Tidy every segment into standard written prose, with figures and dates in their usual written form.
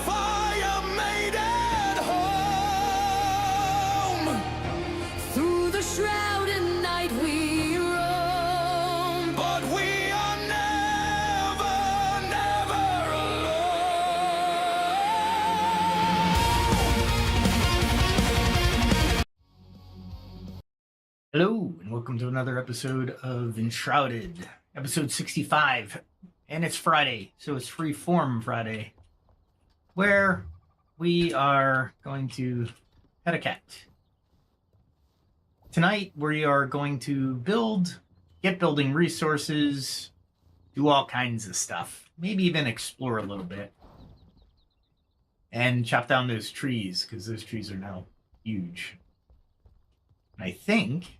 fire made at home. Through the shrouded night we roam, But we are never, never alone. Hello, and welcome to another episode of Enshrouded, episode 65. And it's Friday, so it's Freeform Friday, where we are going to pet a cat. Tonight, we are going to get building resources, do all kinds of stuff, maybe even explore a little bit, and chop down those trees, because those trees are now huge. And I think...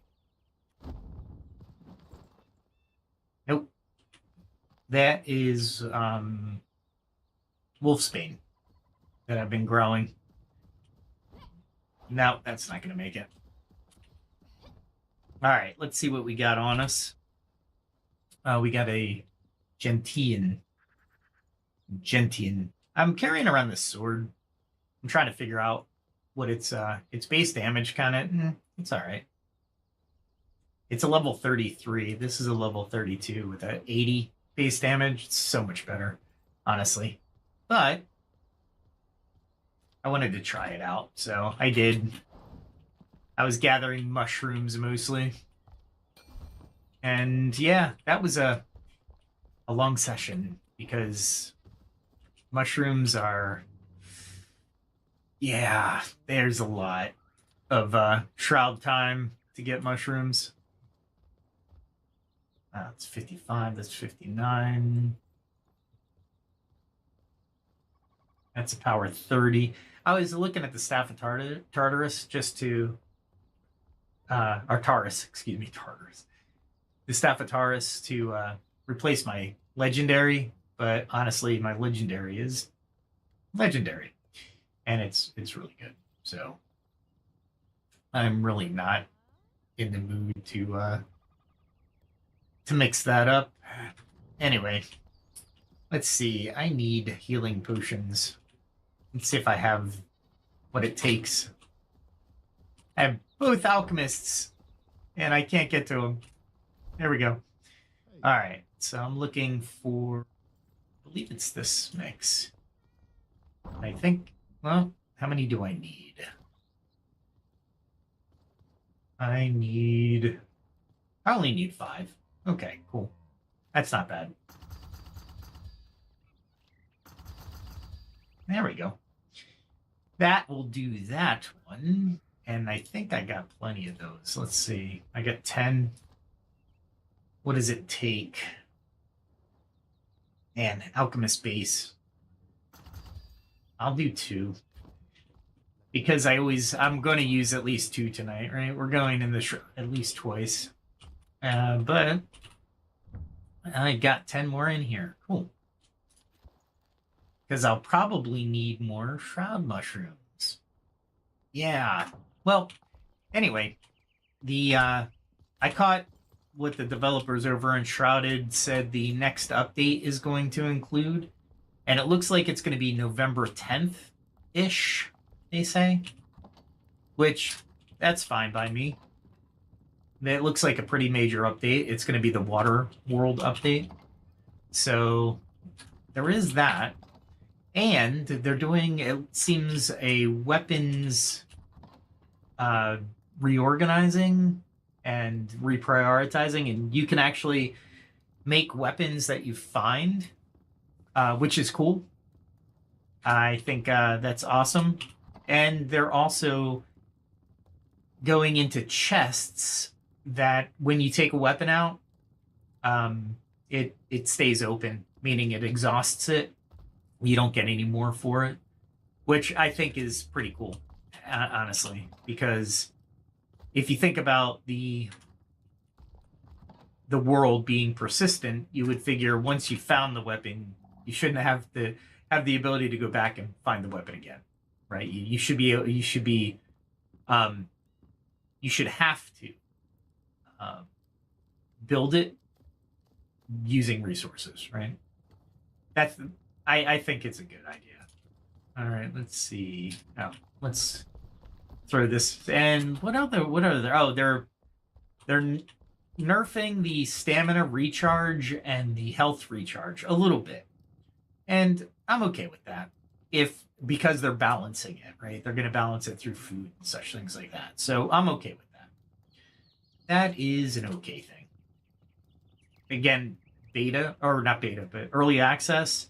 Nope. That is wolfsbane that I've been growing. No, that's not going to make it. All right, let's see what we got on us. We got a Gentian. I'm carrying around this sword. I'm trying to figure out what its base damage kind of. It's all right. It's a level 33. This is a level 32 with a 80 base damage. It's so much better, honestly. But I wanted to try it out, so I did. I was gathering mushrooms mostly. And yeah, that was a long session because mushrooms are... Yeah, there's a lot of shroud time to get mushrooms. That's 55, that's 59. That's a power 30. I was looking at the Staff of Tartarus just to... Tartarus. The Staff of Tartarus to replace my legendary, but honestly, my legendary is legendary. And it's really good. So I'm really not in the mood to mix that up. Anyway, let's see. I need healing potions. Let's see if I have what it takes. I have both alchemists, and I can't get to them. There we go. All right, so I'm looking for... I believe it's this mix. I think... Well, how many do I need? I only need 5. Okay, cool. That's not bad. There we go. That will do that one. And I think I got plenty of those. Let's see. I got 10. What does it take? Man, alchemist base. I'll do 2. Because I'm going to use at least 2 tonight, right? We're going in the at least twice. But I got 10 more in here. Cool. Because I'll probably need more shroud mushrooms. Yeah. Well, anyway, I caught what the developers over in Enshrouded said the next update is going to include. And it looks like it's going to be November 10th-ish, they say. Which, that's fine by me. It looks like a pretty major update. It's going to be the Water World update. So, there is that. And they're doing, it seems, a weapons reorganizing and reprioritizing. And you can actually make weapons that you find, which is cool. I think that's awesome. And they're also going into chests that when you take a weapon out, it stays open, meaning it exhausts it. You don't get any more for it, which I think is pretty cool, honestly, because if you think about the world being persistent, you would figure once you found the weapon, you shouldn't have the ability to go back and find the weapon again, right? You should have to build it using resources, right? I think it's a good idea. All right, let's see. Oh, let's throw this. And what other? Oh, they're nerfing the stamina recharge and the health recharge a little bit, and I'm okay with that. If because they're balancing it, right? They're going to balance it through food and such things like that. So I'm okay with that. That is an okay thing. Again, beta or not beta, but early access.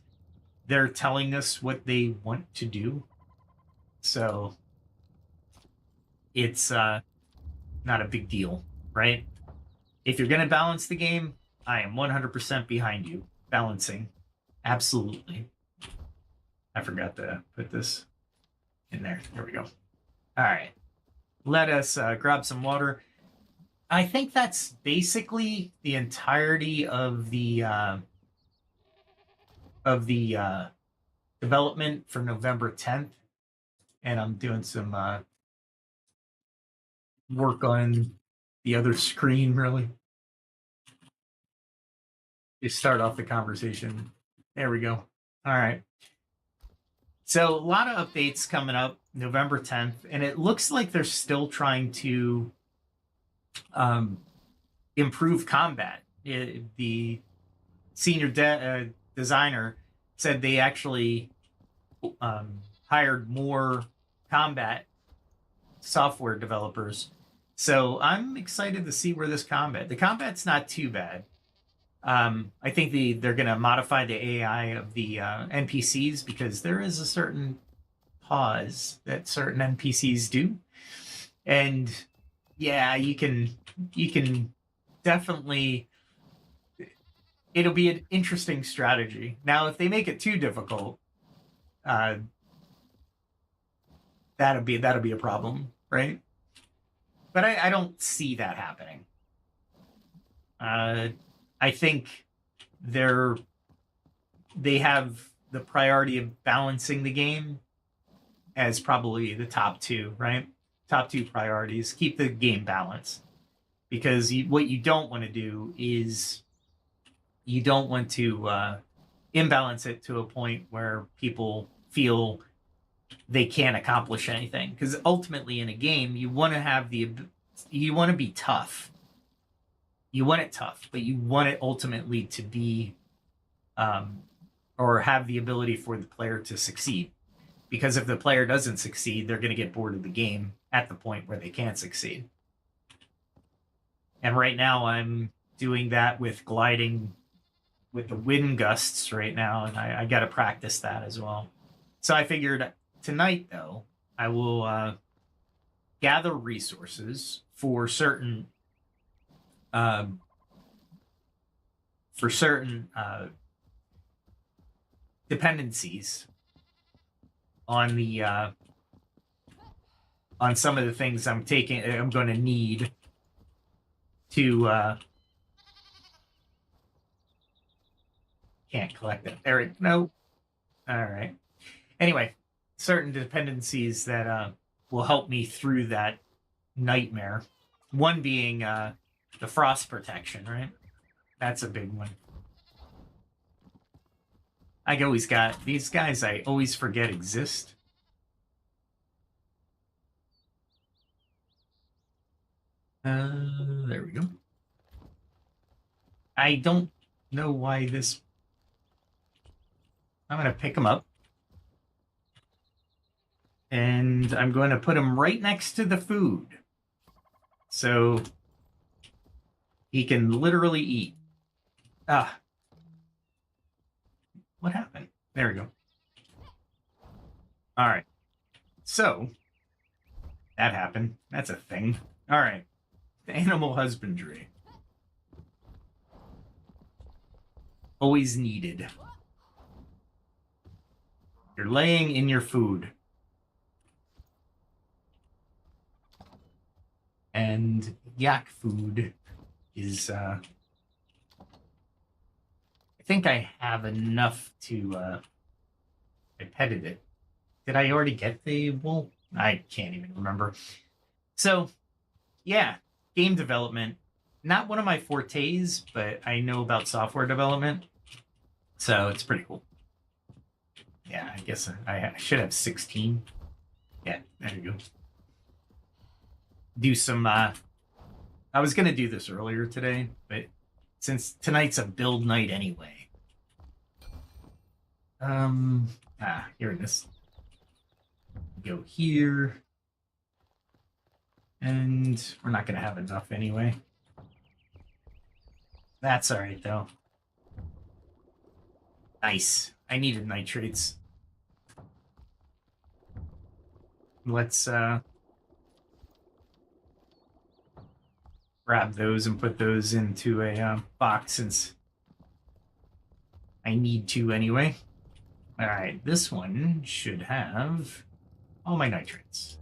They're telling us what they want to do, so it's not a big deal, right? If you're going to balance the game, I am 100% behind you. Balancing. Absolutely. I forgot to put this in there. There we go. All right. Let us grab some water. I think that's basically the entirety of the development for November 10th. And I'm doing some work on the other screen, really. Just start off the conversation. There we go. All right. So a lot of updates coming up November 10th, and it looks like they're still trying to improve combat. The senior designer said they actually hired more combat software developers. So I'm excited to see where the combat's not too bad. I think they're going to modify the AI of the NPCs because there is a certain pause that certain NPCs do, and yeah, you can definitely. It'll be an interesting strategy. Now, if they make it too difficult, that'll be a problem, right? But I don't see that happening. I think they have the priority of balancing the game as probably the top two, right? Top two priorities. Keep the game balanced. Because what you don't want to do is you don't want to imbalance it to a point where people feel they can't accomplish anything. Because ultimately in a game, you want to be tough. You want it tough, but you want it ultimately to be or have the ability for the player to succeed. Because if the player doesn't succeed, they're going to get bored of the game at the point where they can't succeed. And right now I'm doing that with gliding with the wind gusts right now, and I got to practice that as well. So I figured tonight, though, I will gather resources for certain dependencies on the on some of the things I'm going to need to can't collect it. Eric, no. All right. Anyway, certain dependencies that will help me through that nightmare. One being the frost protection, right? That's a big one. I always got these guys I always forget exist. There we go. I don't know why this. I'm going to pick them up. And I'm going to put them right next to the food. So he can literally eat. Ah. What happened? There we go. All right. So that happened. That's a thing. All right. Animal husbandry. Always needed. You're laying in your food. And yak food is I think I have enough to I petted it. Did I already get the wool? I can't even remember. So yeah, game development. Not one of my fortes, but I know about software development. So it's pretty cool. Yeah, I guess I should have 16. Yeah, there you go. Do some, I was going to do this earlier today, but since tonight's a build night anyway. Here it is. Go here. And we're not going to have enough anyway. That's all right, though. Nice. I needed nitrates. Let's grab those and put those into a box since I need to anyway. All right, this one should have all my nitrates.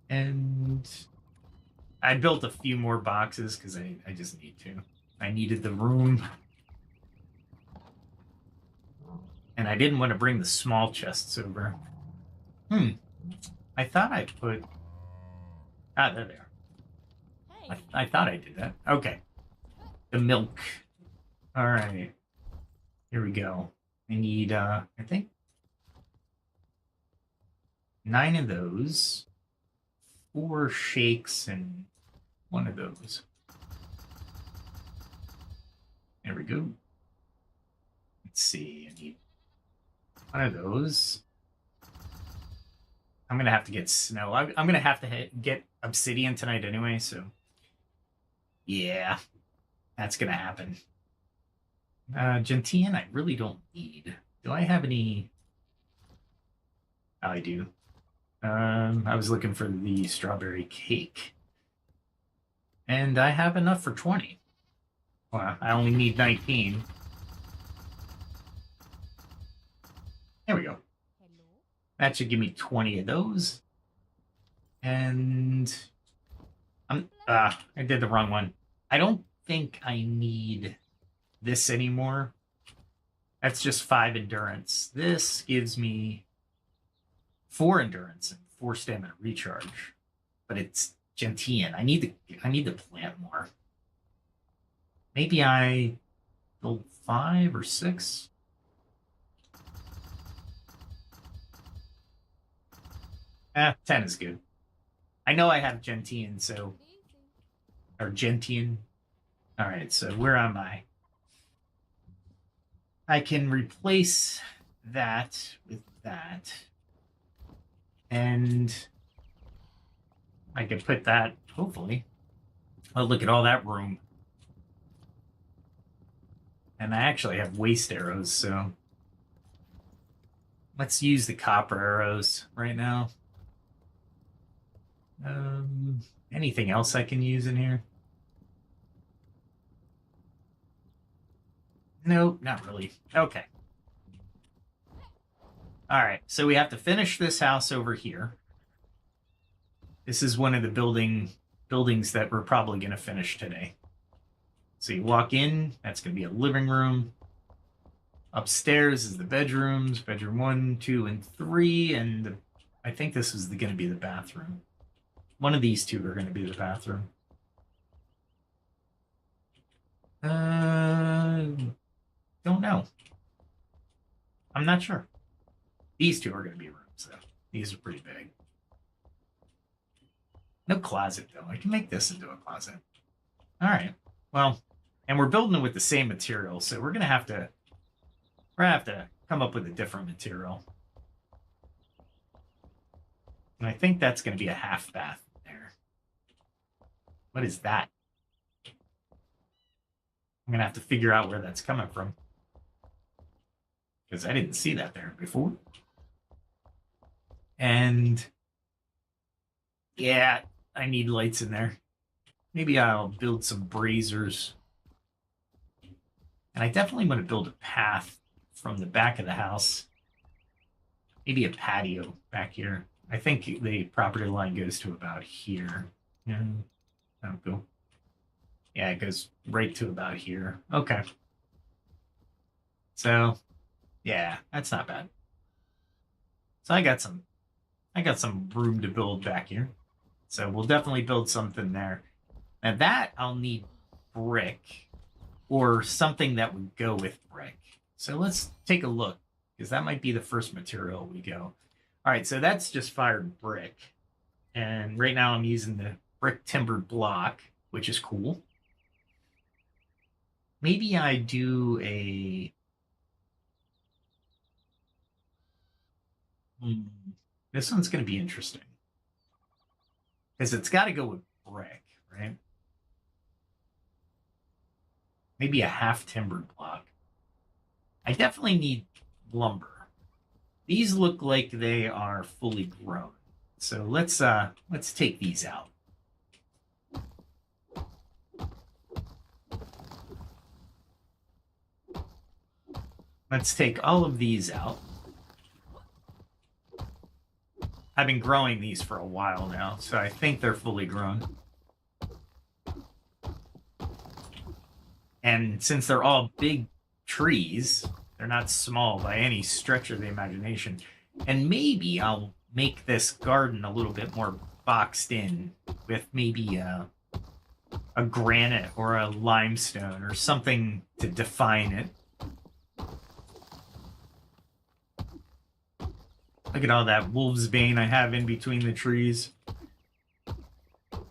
And I built a few more boxes because I just need to. I needed the room. And I didn't want to bring the small chests over. I thought I put... Ah, there they are. I thought I did that. Okay. The milk. All right. Here we go. I need, I think, 9 of those. 4 shakes and 1 of those. There we go. Let's see. I need 1 of those. I'm going to have to get snow. I'm going to have to get obsidian tonight anyway, so... Yeah. That's going to happen. Gentian, I really don't need. Do I have any... Oh, I do. I was looking for the strawberry cake. And I have enough for 20. Well, I only need 19. There we go. That should give me 20 of those. And I did the wrong one. I don't think I need this anymore. That's just 5 endurance. This gives me 4 endurance and 4 stamina recharge. But it's Gentian. I need to plant more. Maybe I build 5 or 6. 10 is good. I know I have Gentian, so... Or Gentian. Alright, so where am I? I can replace that with that. And... I could put that, hopefully. Oh, look at all that room. And I actually have waste arrows, so... Let's use the copper arrows right now. Anything else I can use in here? Nope, not really. Okay. All right, so we have to finish this house over here. This is one of the buildings that we're probably going to finish today. So you walk in, that's going to be a living room. Upstairs is the bedrooms, bedroom 1, 2, and 3, and I think this is going to be the bathroom. One of these 2 are going to be the bathroom. Don't know. I'm not sure. These 2 are going to be rooms, though. These are pretty big. No closet, though. I can make this into a closet. All right. Well, and we're building it with the same material, so we're going to have to come up with a different material. And I think that's going to be a half bath there. What is that? I'm going to have to figure out where that's coming from. Because I didn't see that there before. And yeah, I need lights in there. Maybe I'll build some braziers. And I definitely want to build a path from the back of the house. Maybe a patio back here. I think the property line goes to about here. Yeah, that'll go. Yeah, it goes right to about here. Okay. So, yeah, that's not bad. So I got some room to build back here. So we'll definitely build something there. Now that I'll need brick or something that would go with brick. So let's take a look, because that might be the first material we go. All right, so that's just fired brick. And right now I'm using the brick timbered block, which is cool. Maybe I do a... This one's going to be interesting. Because it's got to go with brick, right? Maybe a half timbered block. I definitely need lumber. These look like they are fully grown. So let's take these out. Let's take all of these out. I've been growing these for a while now, so I think they're fully grown. And since they're all big trees, they're not small by any stretch of the imagination. And maybe I'll make this garden a little bit more boxed in with maybe a granite or a limestone or something to define it. Look at all that wolf's bane I have in between the trees. I'm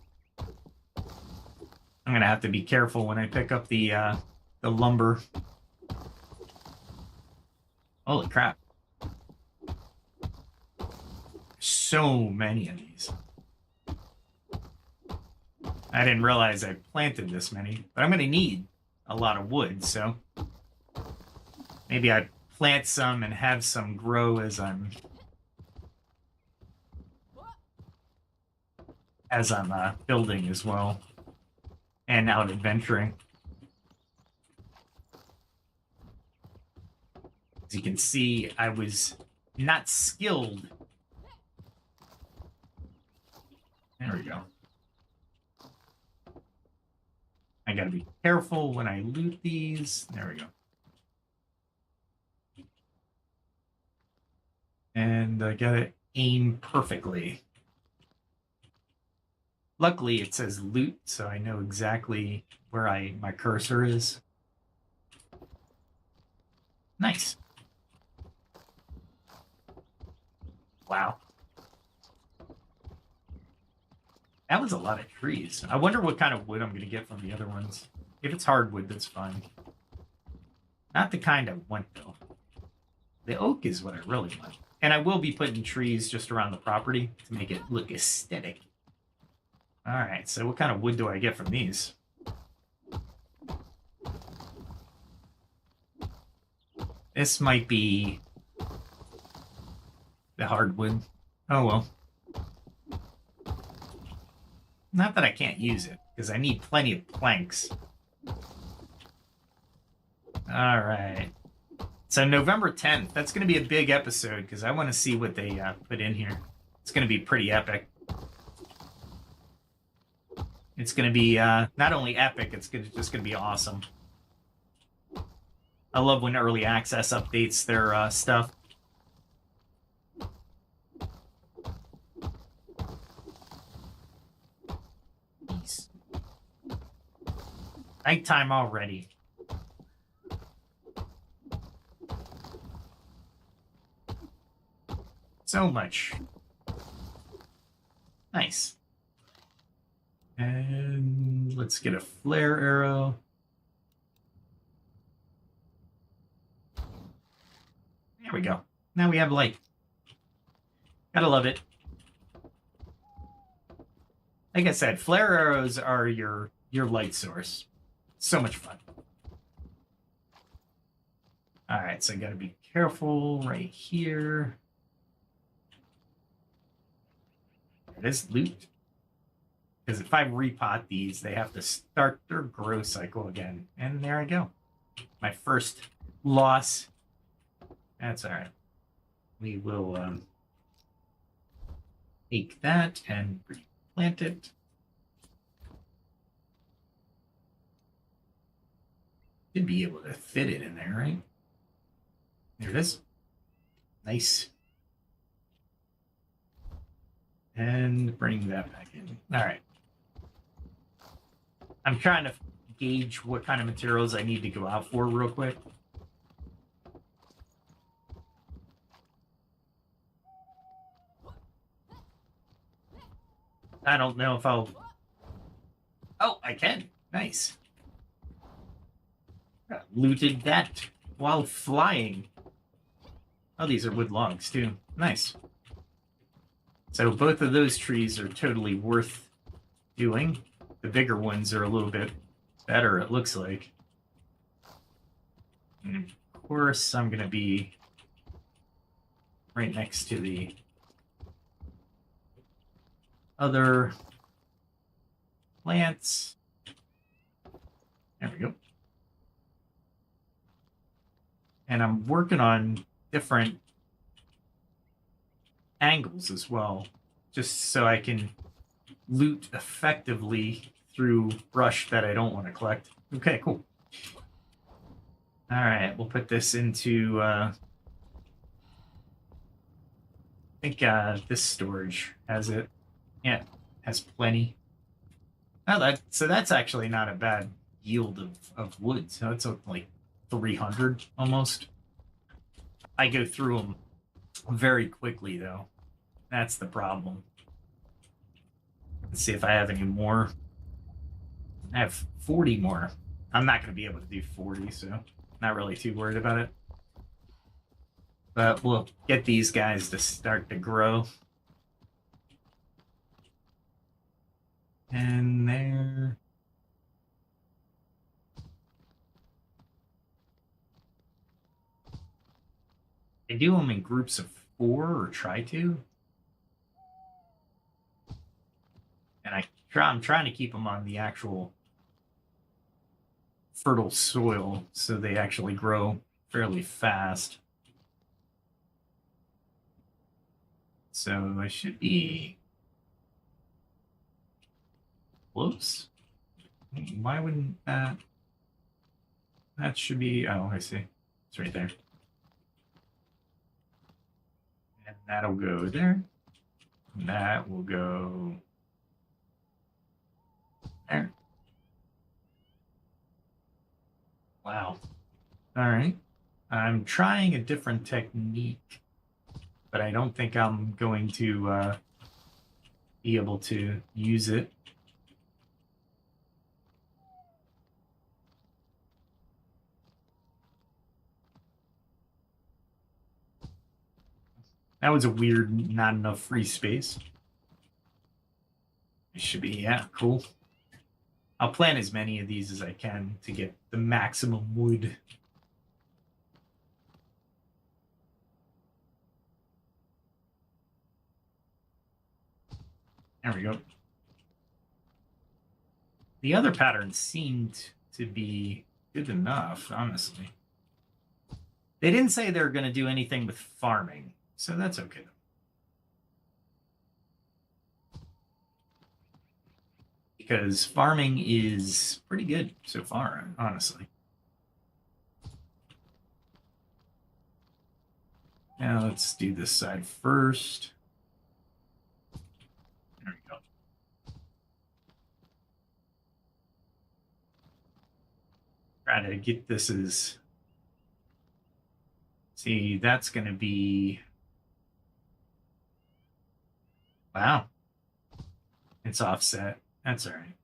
gonna have to be careful when I pick up the lumber. Holy crap. So many of these. I didn't realize I planted this many, but I'm gonna need a lot of wood, so maybe I plant some and have some grow as I'm building as well, and out adventuring. As you can see, I was not skilled. There we go. I gotta be careful when I loot these. There we go. And I gotta aim perfectly. Luckily, it says loot, so I know exactly where my cursor is. Nice. Wow. That was a lot of trees. I wonder what kind of wood I'm going to get from the other ones. If it's hardwood, that's fine. Not the kind I want, though. The oak is what I really want. And I will be putting trees just around the property to make it look aesthetic. Alright, so what kind of wood do I get from these? This might be the hardwood. Oh well. Not that I can't use it, because I need plenty of planks. Alright. So November 10th, that's going to be a big episode, because I want to see what they put in here. It's going to be pretty epic. It's going to be not only epic, it's just going to be awesome. I love when early access updates their stuff. Jeez. Nighttime already. So much. Nice. And let's get a flare arrow. There we go. Now we have light. Gotta love it. Like I said, flare arrows are your light source. So much fun. Alright, so I gotta be careful right here. There it is, loot. Because if I repot these, they have to start their grow cycle again. And there I go. My first loss. That's all right. We will take that and replant it. Should be able to fit it in there, right? There it is. Nice. And bring that back in. All right. I'm trying to gauge what kind of materials I need to go out for real quick. I don't know if I'll... Oh, I can. Nice. Looted that while flying. Oh, these are wood logs, too. Nice. So both of those trees are totally worth doing. The bigger ones are a little bit better, it looks like. And of course, I'm going to be right next to the other plants. There we go. And I'm working on different angles as well, just so I can loot effectively through brush that I don't want to collect. Okay, cool. All right, we'll put this into, I think this storage has it. Yeah, has plenty. Oh, so that's actually not a bad yield of wood. So it's like 300 almost. I go through them very quickly, though. That's the problem. Let's see if I have any more. I have 40 more. I'm not going to be able to do 40, so not really too worried about it. But we'll get these guys to start to grow. And there. I do them in groups of 4, or try to. And I'm trying to keep them on the actual fertile soil so they actually grow fairly fast. So I should be close. Why wouldn't that? That should be, oh, I see. It's right there. And that'll go there. And that will go there. Wow. All right. I'm trying a different technique, but I don't think I'm going to be able to use it. That was a weird, not enough free space. It should be, yeah, cool. I'll plant as many of these as I can to get the maximum wood. There we go. The other patterns seemed to be good enough, honestly. They didn't say they were going to do anything with farming, so that's okay. Because farming is pretty good so far, honestly. Now let's do this side first. There we go. Try to get this as... See, that's going to be... Wow. It's offset. That's all right.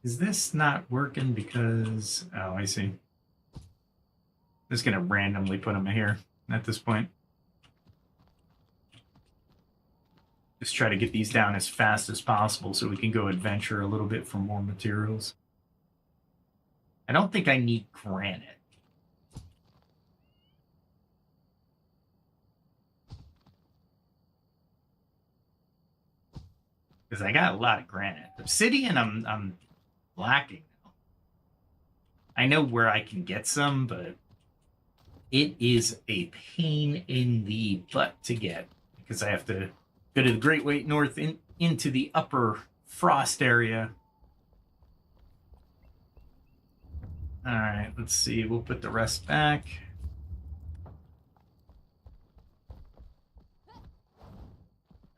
Is this not working because... Oh, I see. I'm just going to randomly put them here at this point. Just try to get these down as fast as possible so we can go adventure a little bit for more materials. I don't think I need granite. Because I got a lot of granite. Obsidian, I'm lacking now. I know where I can get some, but it is a pain in the butt to get because I have to go to the Great White North into the upper frost area. All right, let's see. We'll put the rest back.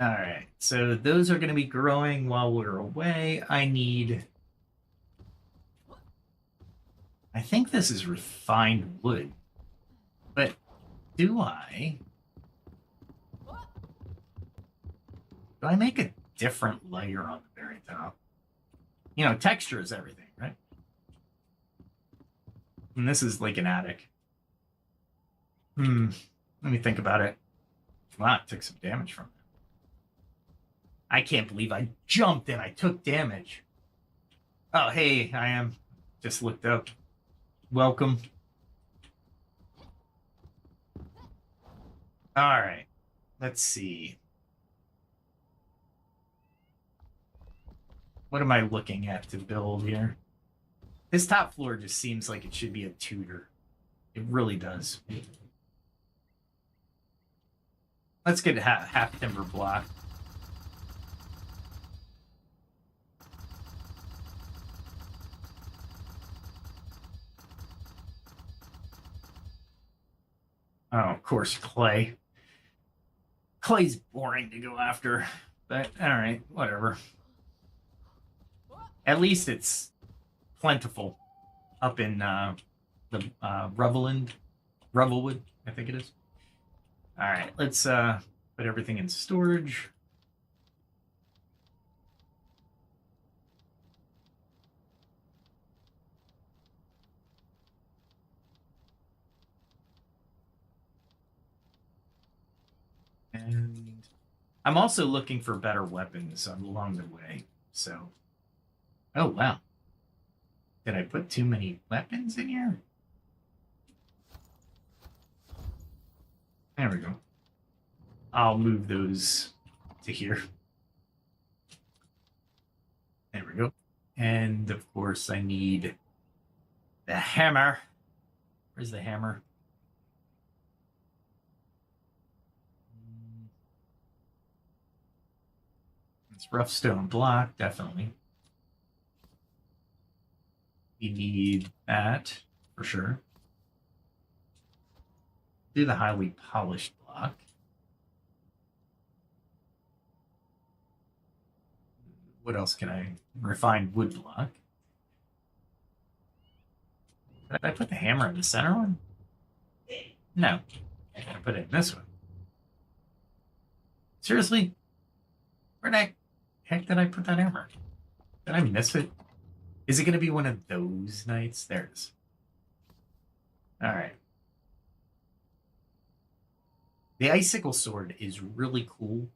All right, so those are going to be growing while we're away. I think this is refined wood, but do I? Do I make a different layer on the very top? You know, texture is everything, right? And this is like an attic. Let me think about it. Wow, it took some damage from it. I can't believe I jumped and I took damage. Oh, hey, I am. Just looked up. Welcome. All right. Let's see. What am I looking at to build here? This top floor just seems like it should be a Tudor. It really does. Let's get a half timber block. Oh, of course, clay. Clay's boring to go after, but all right, whatever. At least it's plentiful up in the Revelwood, I think it is. All right, let's put everything in storage. And I'm also looking for better weapons along the way. So, oh wow, did I put too many weapons in here? There we go. I'll move those to here. There we go. And of course, I need the hammer. Where's the hammer? It's rough stone block, definitely. You need that for sure. Do the highly polished block. What else can I? Refined wood block. Did I put the hammer in the center one? No. I gotta put it in this one. Seriously? Where the heck did I put that hammer? Did I miss it? Is it going to be one of those nights? There it is. All right. The icicle sword is really cool,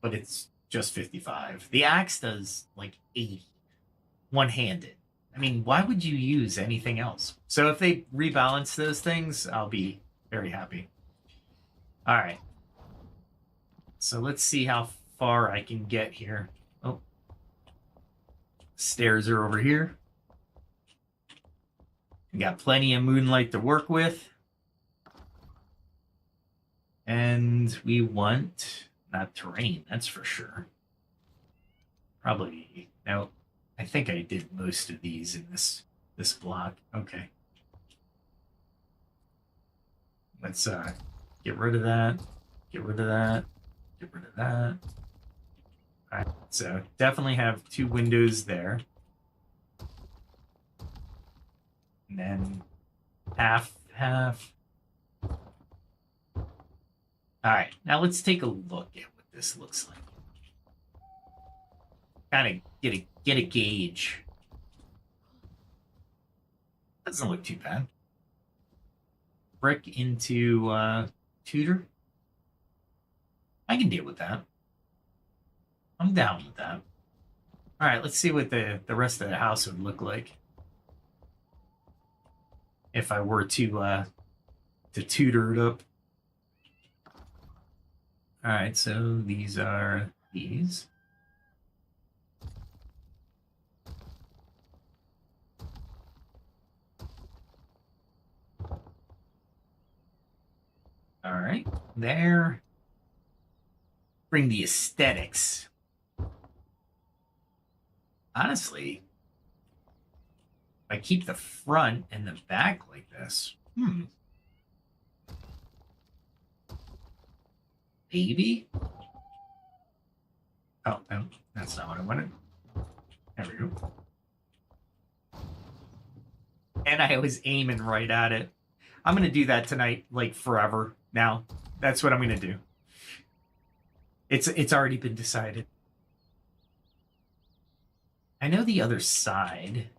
but it's just 55. The axe does like 80, one-handed. I mean, why would you use anything else? So if they rebalance those things, I'll be very happy. All right. So let's see how far I can get here. Oh, stairs are over here. We got plenty of moonlight to work with. And we want not terrain, that's for sure. Probably, no, I think I did most of these in this block. Okay. Let's get rid of that, get rid of that, get rid of that. All right, so definitely have 2 windows there. And then half. All right, now let's take a look at what this looks like. Kind of get a gauge. Doesn't look too bad. Brick into Tudor. I can deal with that. I'm down with that. All right, let's see what the rest of the house would look like if I were to Tudor it up. All right, so these are these. All right, there. Bring the aesthetics. Honestly, if I keep the front and the back like this, maybe? Oh, no, that's not what I wanted. There we go. And I was aiming right at it. I'm going to do that tonight, like forever now. That's what I'm going to do. It's already been decided. I know the other side.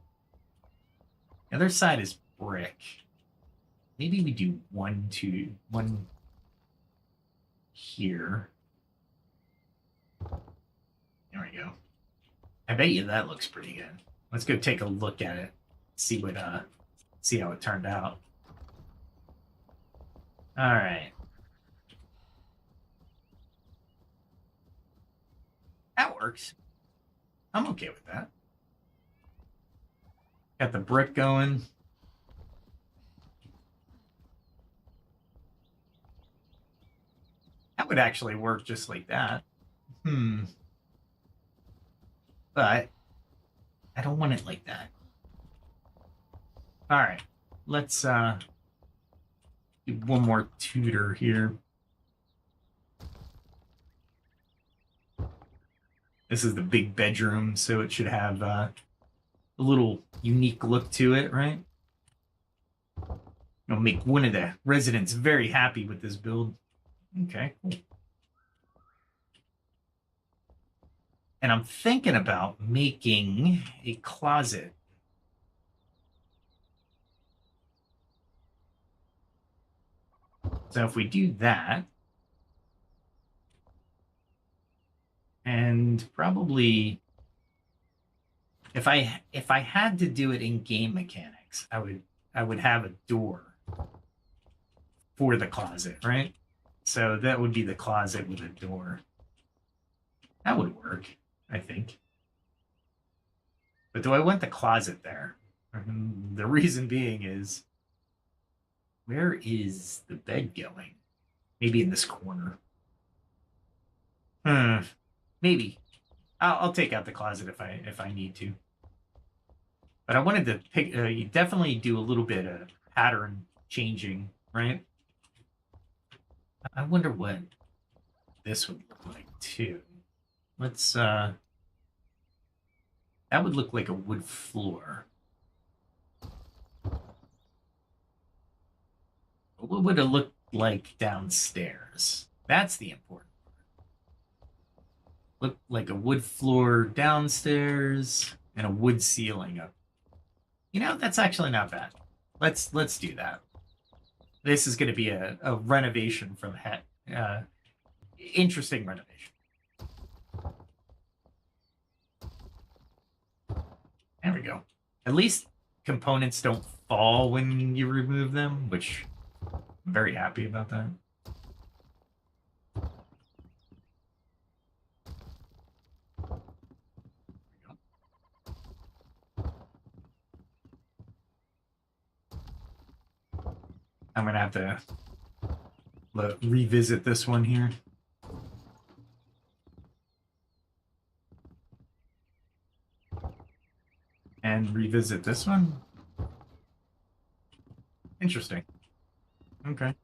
The other side is brick. Maybe we do one here. There we go. I bet you that looks pretty good. Let's go take a look at it. See how it turned out. All right. That works. I'm okay with that. Got the brick going. That would actually work just like that. But I don't want it like that. All right. Let's do one more tutor here. This is the big bedroom, so it should have a little unique look to it, right? It'll make one of the residents very happy with this build. Okay, cool. And I'm thinking about making a closet. So if we do that, and probably if I had to do it in game mechanics, I would have a door for the closet, right? So that would be the closet with a door. That would work, I think. But do I want the closet there? The reason being is, where is the bed going? Maybe in this corner. Maybe. I'll take out the closet if I need to. But I wanted to pick. You definitely do a little bit of pattern changing, right? I wonder what this would look like too. Let's. That would look like a wood floor. What would it look like downstairs? That's the important part. Look like a wood floor downstairs and a wood ceiling up. You know, that's actually not bad. Let's do that. This is going to be a renovation from interesting renovation. There we go. At least components don't fall when you remove them, which I'm very happy about that. I'm going to have to revisit this one here. And revisit this one. Interesting. Okay.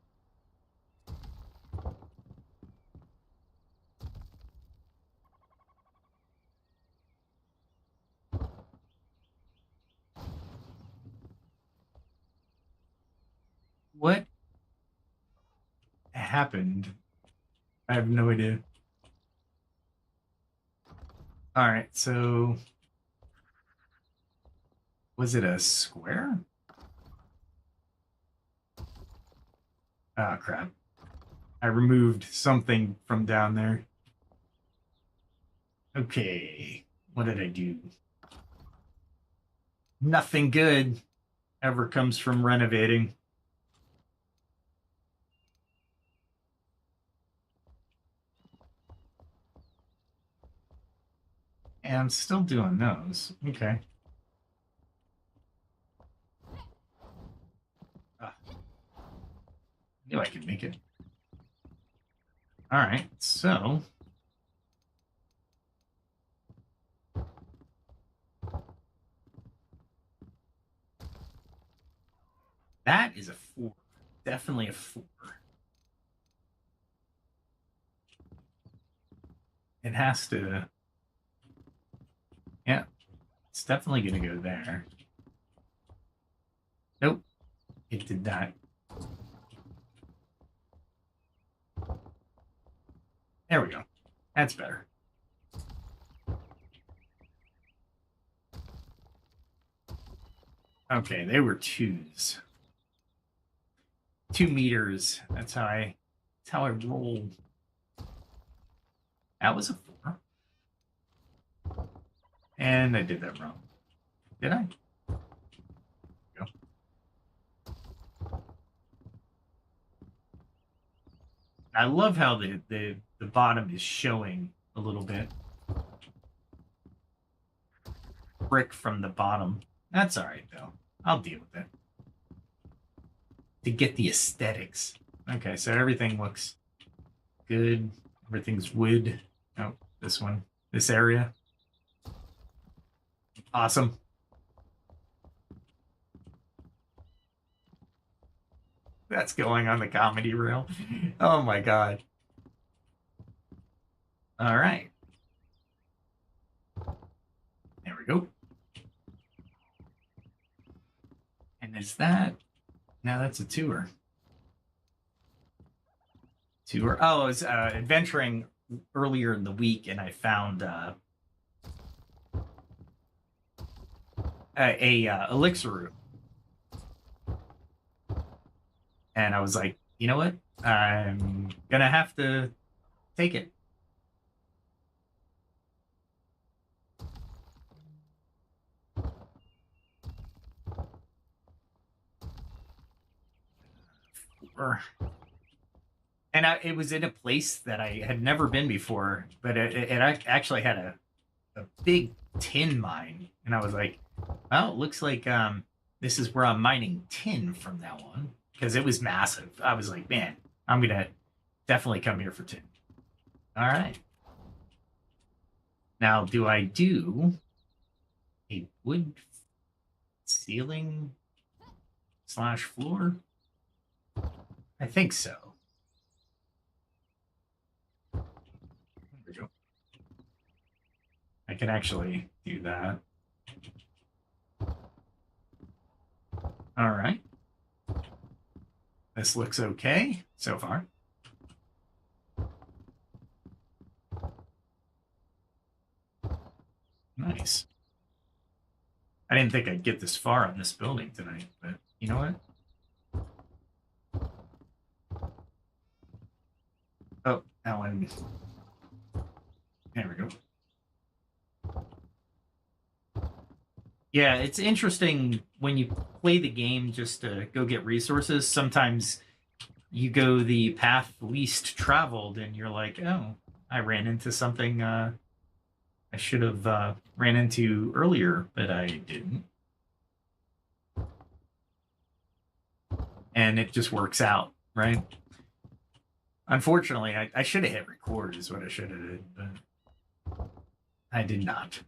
What happened? I have no idea. All right, so was it a square? Oh, crap. I removed something from down there. Okay, what did I do? Nothing good ever comes from renovating. And I'm still doing those. Okay. Knew I could make it. All right, so that is a 4. Definitely a 4. It has to. Yeah, it's definitely going to go there. Nope, it did not. There we go. That's better. Okay, they were 2s. 2 meters. That's how I rolled. That was a 4. And I did that wrong. Did I? Go. I love how the bottom is showing a little bit. Brick from the bottom. That's all right, though. I'll deal with it. To get the aesthetics. Okay, so everything looks good. Everything's wood. Oh, this one. This area. Awesome. That's going on the comedy reel. Oh my god. All right. There we go. And is that... Now that's a tour. Tour. Oh, I was adventuring earlier in the week, and I found a elixir room. And I was like, you know what? I'm gonna have to take it. And it was in a place that I had never been before, but it actually had a big tin mine. And I was like, well, it looks like this is where I'm mining tin from now on, because it was massive. I was like, man, I'm going to definitely come here for tin. All right. Now, do I do a wood ceiling / floor? I think so. There we go. I can actually do that. All right. This looks okay so far. Nice. I didn't think I'd get this far on this building tonight, but you know what? Oh, that one. There we go. Yeah, it's interesting when you play the game just to go get resources. Sometimes you go the path least traveled and you're like, oh, I ran into something I should have ran into earlier, but I didn't. And it just works out, right? Unfortunately, I should have hit record is what I should have did, but I did not.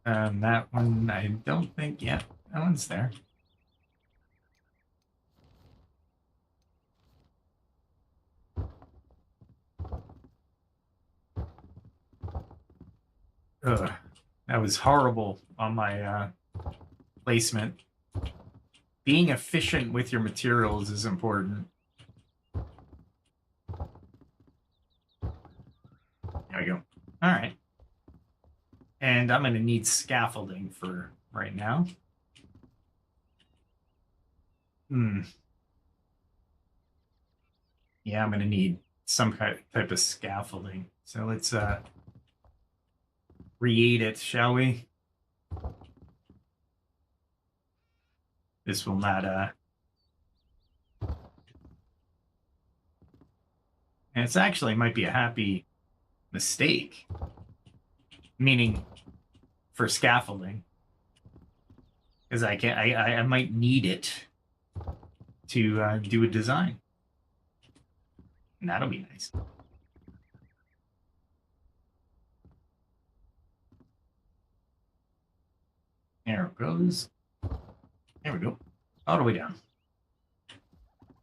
That one, I don't think, yeah, that one's there. Ugh. That was horrible on my placement. Being efficient with your materials is important. There we go. All right. And I'm going to need scaffolding for right now. Yeah, I'm going to need some type of scaffolding. So let's create it, shall we? This will not and it's actually might be a happy mistake, meaning for scaffolding, because I might need it to do a design, and that'll be nice. There it goes. There we go. All the way down.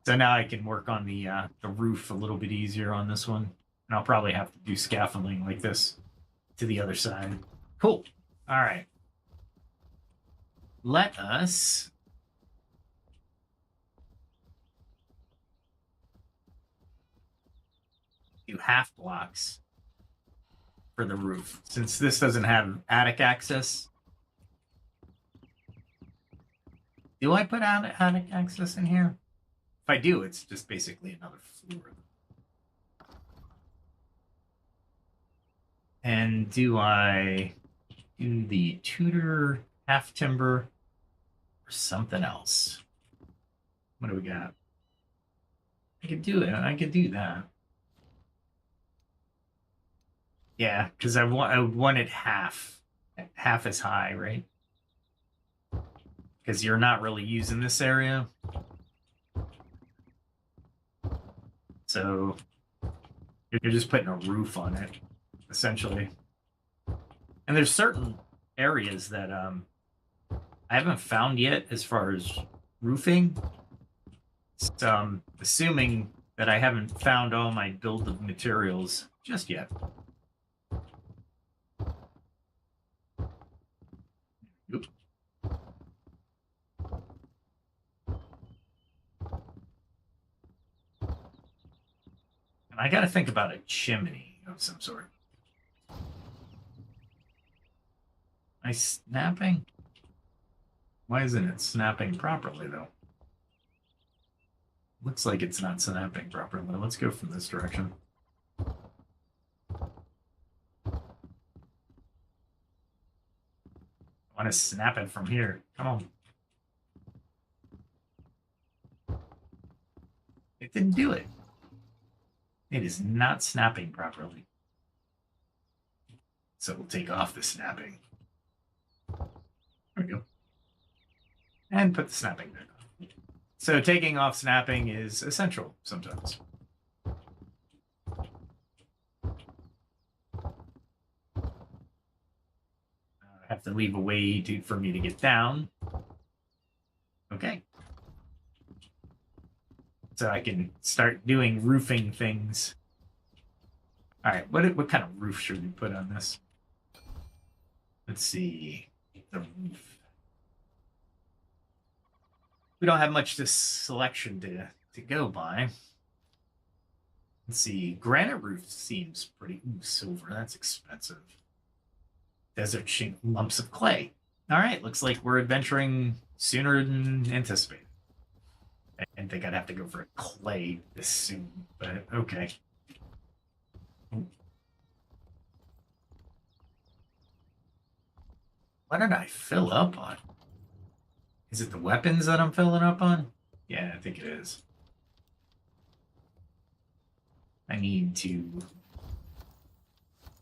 So now I can work on the roof a little bit easier on this one. And I'll probably have to do scaffolding like this to the other side. Cool. All right. Let us do half blocks for the roof. Since this doesn't have attic access, do I put attic access in here? If I do, it's just basically another floor. And do I do the Tudor half timber or something else? What do we got? I could do it. I could do that. Yeah, because I wanted half as high, right? Because you're not really using this area. So you're just putting a roof on it, essentially. And there's certain areas that I haven't found yet as far as roofing. So I'm assuming that I haven't found all my build of materials just yet. Oop. And I got to think about a chimney of some sort. Am I snapping? Why isn't it snapping properly, though? Looks like it's not snapping properly. Let's go from this direction. I want to snap it from here. Come on. It didn't do it. It is not snapping properly. So we'll take off the snapping. There we go. And put the snapping back on. So taking off snapping is essential sometimes. I have to leave a way for me to get down. Okay. So I can start doing roofing things. All right, what kind of roof should we put on this? Let's see. The roof. We don't have much selection to go by. Let's see. Granite roof seems pretty... Ooh, silver. That's expensive. Desert lumps of clay. All right, looks like we're adventuring sooner than anticipated. I didn't think I'd have to go for a clay this soon, but okay. What did I fill up on? Is it the weapons that I'm filling up on? Yeah, I think it is. I need to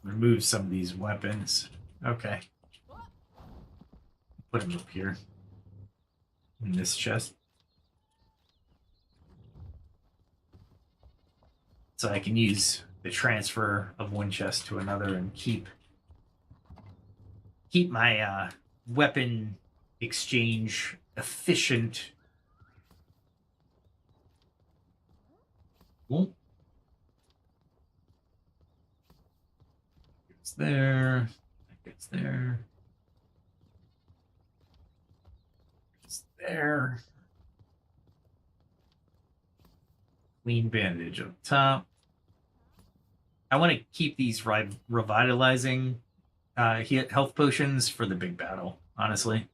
remove some of these weapons. Okay. Put them up here. In this chest. So I can use the transfer of one chest to another and keep my weapon exchange efficient. Well, it's there. That gets there. It's there. Clean bandage up top. I want to keep these revitalizing health potions for the big battle, honestly.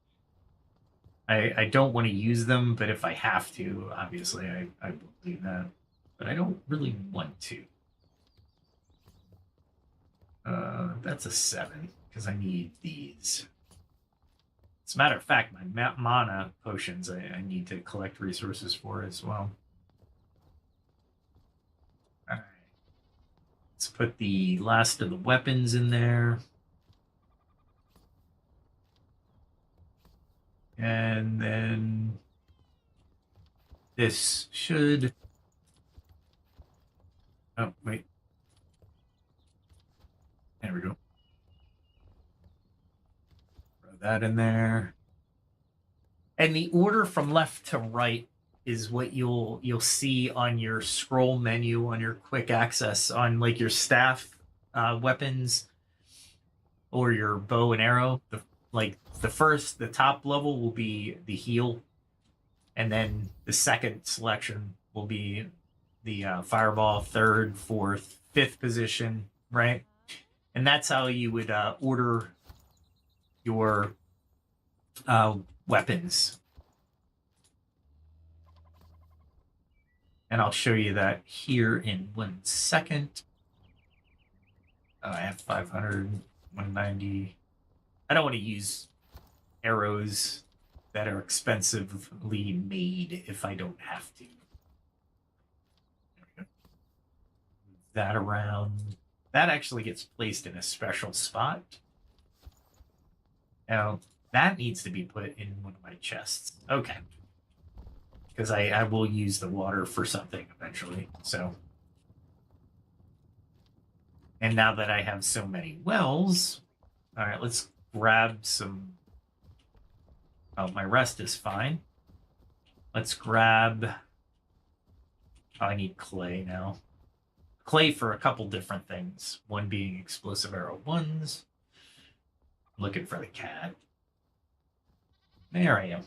I don't want to use them, but if I have to, obviously I will do that. But I don't really want to. That's a 7, because I need these. As a matter of fact, my mana potions I need to collect resources for as well. Alright. Let's put the last of the weapons in there. And then this should... Oh, wait. There we go. Throw that in there. And the order from left to right is what you'll see on your scroll menu on your quick access on like your staff weapons or your bow and arrow. The top level will be the heal, and then the second selection will be the fireball, third, fourth, fifth position, right? And that's how you would order your weapons. And I'll show you that here in 1 second. I have 500, 190. I don't want to use arrows that are expensively made if I don't have to. There we go. Move that around. That actually gets placed in a special spot. Now, that needs to be put in one of my chests. Okay. Because I will use the water for something eventually. So, and now that I have so many wells, all right, let's grab some. Oh, my rest is fine. Let's grab. Oh, I need clay now. Clay for a couple different things. One being explosive arrow ones. Looking for the cat. There I am.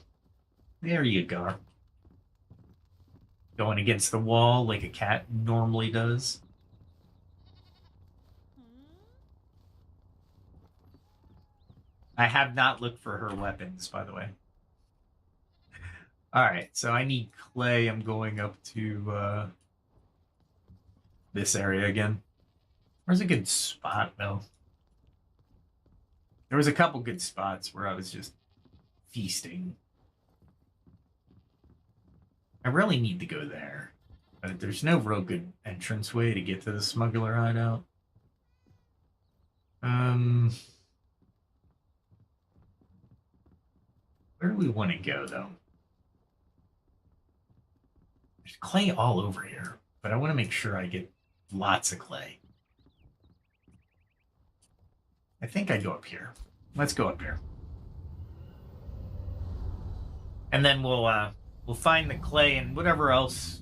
There you go. Going against the wall like a cat normally does. I have not looked for her weapons, by the way. All right, so I need clay. I'm going up to this area again. Where's a good spot, though? There was a couple good spots where I was just feasting. I really need to go there. But there's no real good entranceway to get to the smuggler hideout. Where do we want to go, though? There's clay all over here, but I want to make sure I get lots of clay. I think I go up here. Let's go up here. And then we'll find the clay and whatever else.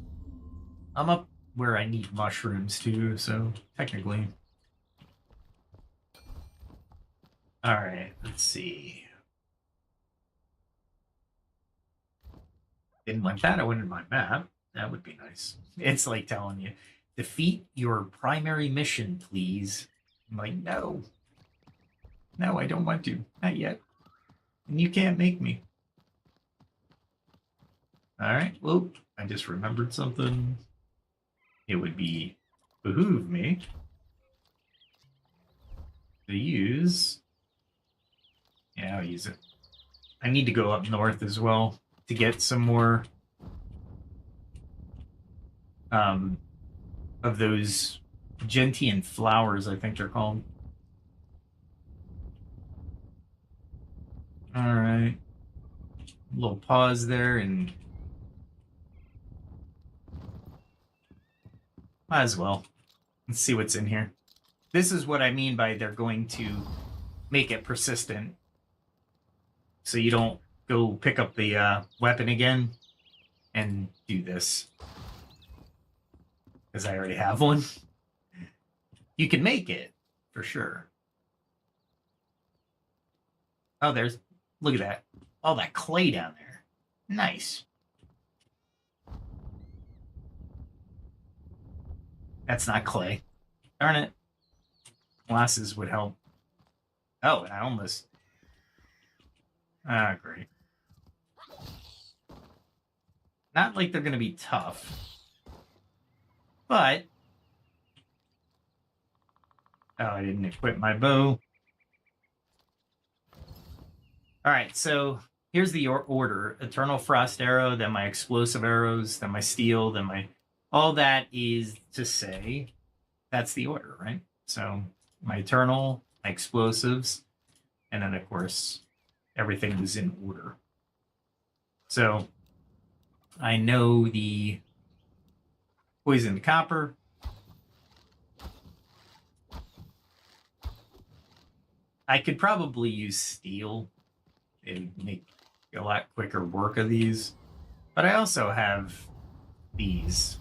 I'm up where I need mushrooms too, so technically. All right, let's see. Didn't want that. I wanted my map. That would be nice. It's like telling you, defeat your primary mission, please. I'm like, no. No, I don't want to. Not yet. And you can't make me. All right. Well, I just remembered something. It would behoove me to use. Yeah, I'll use it. I need to go up north as well to get some more of those gentian flowers, I think they're called. All right. A little pause there and might as well. Let's see what's in here. This is what I mean by they're going to make it persistent. So you don't go pick up the weapon again and do this. Because I already have one. You can make it, for sure. Oh, look at that. All that clay down there. Nice. That's not clay. Darn it. Glasses would help. Oh, and I almost... Ah, great. Not like they're going to be tough. But... Oh, I didn't equip my bow. Alright, so here's the order. Eternal Frost Arrow, then my Explosive Arrows, then my Steel, then my... All that is to say, that's the order, right? So my Eternal, my Explosives, and then, of course, everything was in order. So I know the Poisoned Copper. I could probably use Steel. It would make a lot quicker work of these. But I also have these.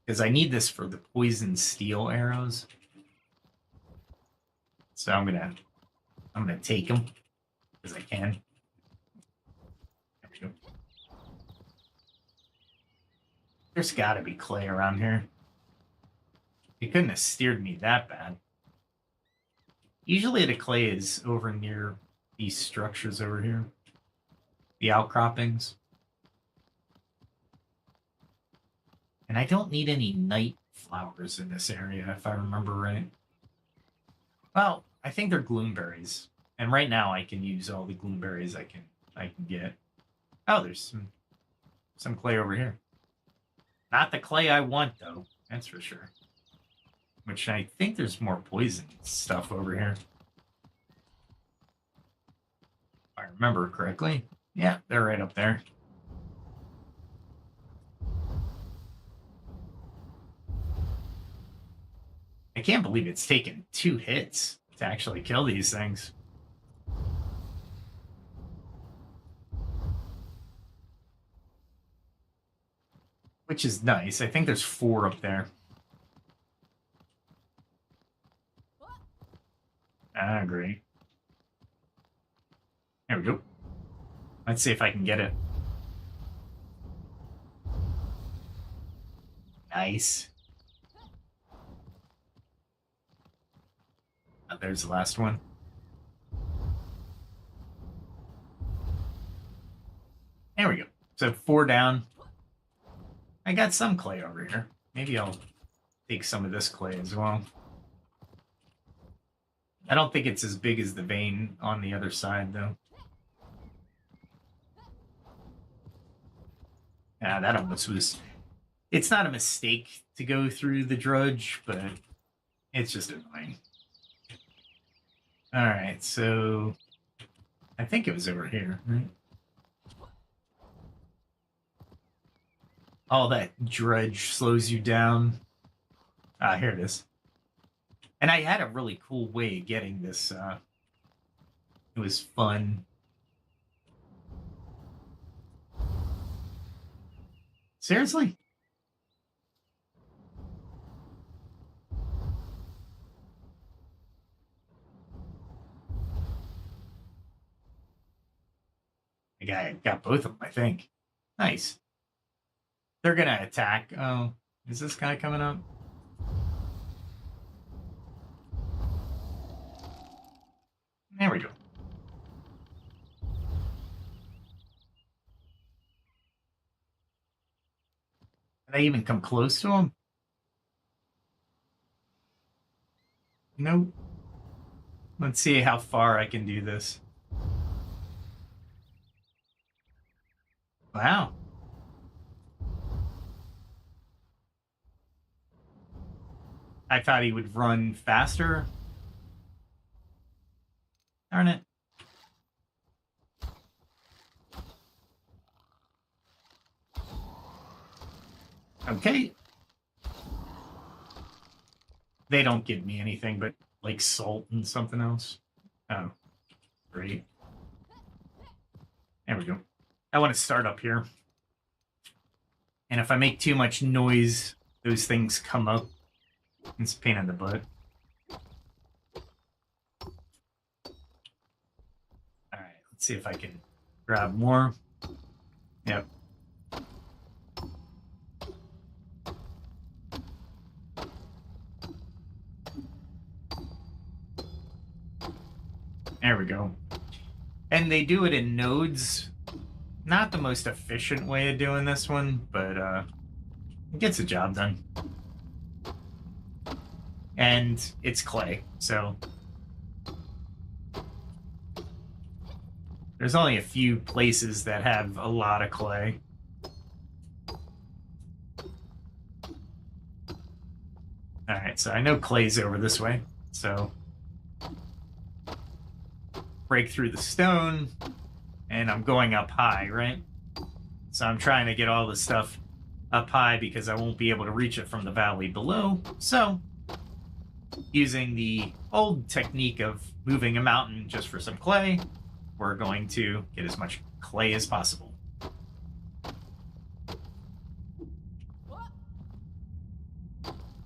Because I need this for the poison steel arrows. So I'm gonna take them because I can. There we go. There's gotta be clay around here. It couldn't have steered me that bad. Usually the clay is over near these structures over here. The outcroppings. And I don't need any night flowers in this area, if I remember right. Well, I think they're gloomberries. And right now I can use all the gloomberries I can get. Oh, there's some clay over here. Not the clay I want, though. That's for sure. Which I think there's more poison stuff over here. If I remember correctly. Yeah, they're right up there. I can't believe it's taken 2 hits to actually kill these things. Which is nice. I think there's 4 up there. I agree. There we go. Let's see if I can get it. Nice. Oh, there's the last one. There we go. So 4 down. I got some clay over here. Maybe I'll take some of this clay as well. I don't think it's as big as the vein on the other side, though. Yeah, that almost was... It's not a mistake to go through the drudge, but it's just annoying. Alright, so... I think it was over here, right? All that drudge slows you down. Ah, here it is. And I had a really cool way of getting this. It was fun. Seriously? I got both of them, I think. Nice. They're gonna attack. Oh, is this guy coming up? There we go. Did I even come close to him? Nope. Let's see how far I can do this. Wow. I thought he would run faster. Darn it. Okay. They don't give me anything but, like, salt and something else. Oh, great. There we go. I want to start up here. And if I make too much noise, those things come up. It's a pain in the butt. Alright, let's see if I can grab more. Yep. There we go. And they do it in nodes. Not the most efficient way of doing this one, but it gets the job done. And it's clay, so there's only a few places that have a lot of clay. Alright, so I know clay's over this way, so break through the stone, and I'm going up high, right? So I'm trying to get all the stuff up high because I won't be able to reach it from the valley below, so using the old technique of moving a mountain just for some clay, we're going to get as much clay as possible.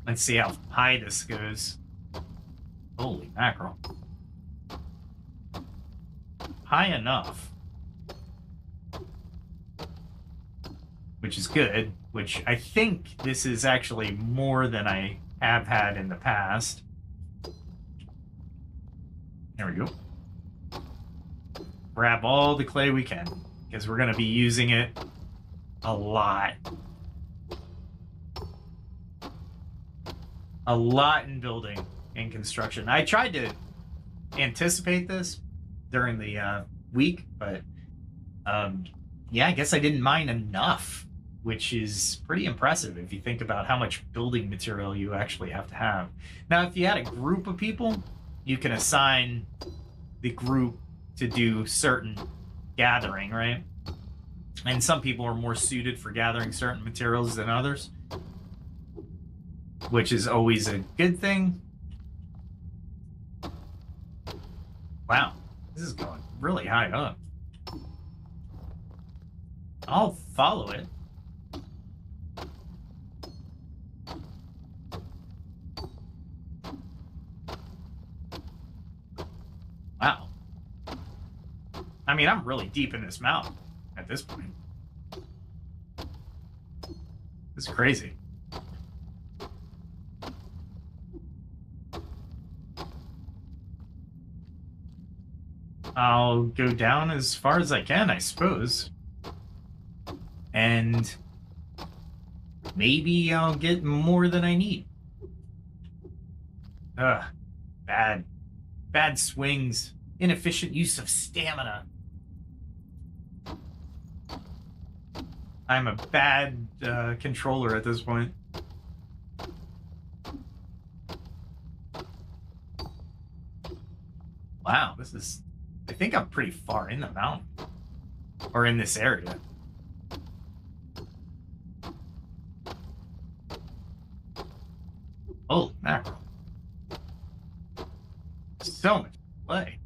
Let's see how high this goes. Holy mackerel. High enough. which is good, which I think this is actually more than I have had in the past. There we go. Grab all the clay we can, because we're going to be using it a lot. A lot in building and construction. I tried to anticipate this during the week, but yeah, I guess I didn't mine enough, which is pretty impressive if you think about how much building material you actually have to have. Now, if you had a group of people, you can assign the group to do certain gathering, right? And some people are more suited for gathering certain materials than others, which is always a good thing. Wow, this is going really high up. I'll follow it. Wow. I mean, I'm really deep in this mountain at this point. This is crazy. I'll go down as far as I can, I suppose. And maybe I'll get more than I need. Ugh. Bad swings. Inefficient use of stamina. I'm a bad controller at this point. Wow, this is... I think I'm pretty far in the mountain. Or in this area. Holy mackerel. So much play.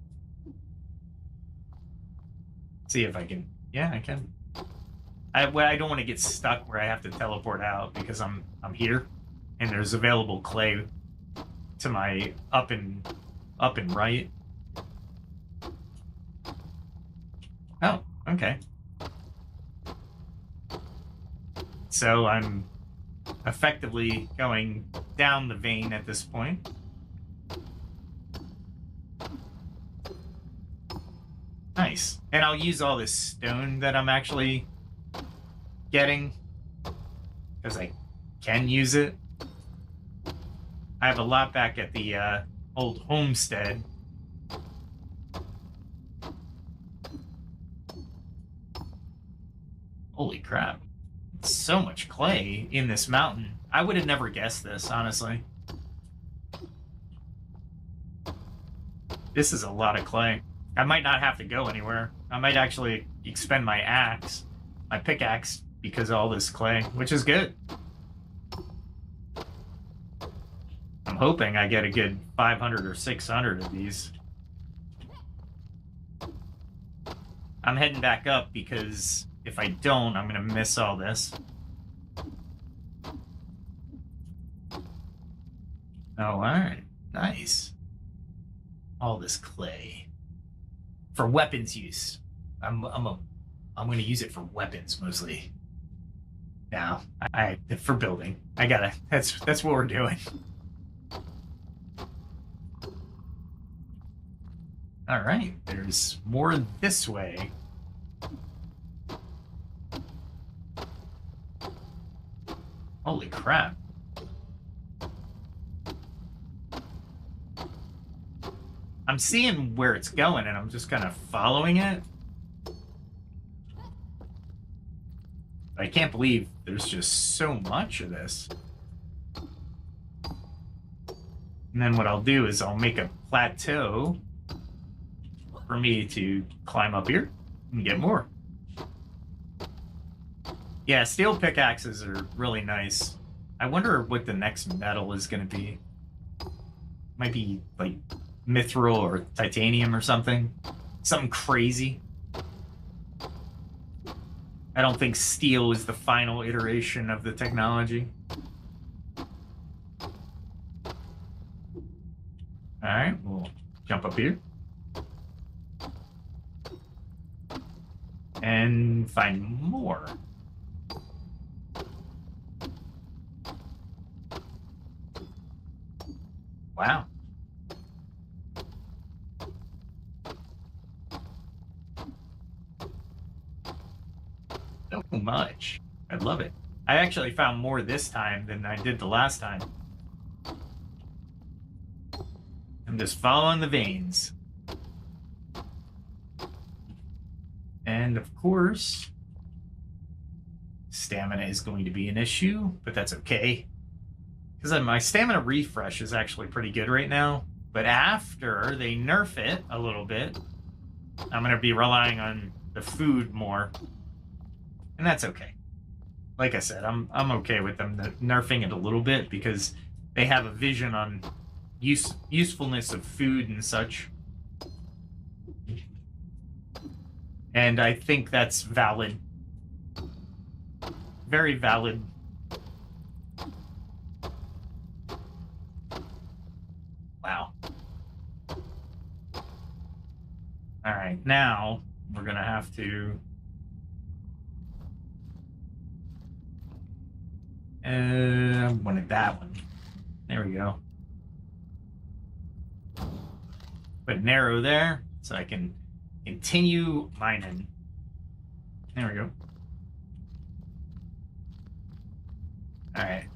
See if I can... Yeah, I can. I don't want to get stuck where I have to teleport out because I'm here and there's available clay to my up and right. Oh, okay. So I'm effectively going down the vein at this point. Nice. And I'll use all this stone that I'm actually getting because I can use it. I have a lot back at the old homestead. Holy crap. So much clay in this mountain. I would have never guessed this, honestly. This is a lot of clay. I might not have to go anywhere. I might actually expend my pickaxe, because of all this clay, which is good. I'm hoping I get a good 500 or 600 of these. I'm heading back up because if I don't, I'm going to miss all this. Oh, alright. Nice. All this clay. For weapons use. I'm going to use it for weapons mostly. Now, for building. That's what we're doing. All right, there's more this way. Holy crap. I'm seeing where it's going and I'm just kind of following it. I can't believe there's just so much of this. And then what I'll do is I'll make a plateau for me to climb up here and get more. Yeah, steel pickaxes are really nice. I wonder what the next metal is going to be. Might be like mithril or titanium or something. Something crazy. I don't think steel is the final iteration of the technology. Alright, we'll jump up here. And find more. Wow. So much. I love it. I actually found more this time than I did the last time. I'm just following the veins. And of course, stamina is going to be an issue, but that's okay. Because my stamina refresh is actually pretty good right now. But after they nerf it a little bit, I'm going to be relying on the food more. And that's okay. Like I said, I'm okay with them nerfing it a little bit because they have a vision on usefulness of food and such. And I think that's valid. Very valid. Wow. All right, now we're gonna have to I wanted that one. There we go. Put an arrow there so I can continue mining. There we go. All right.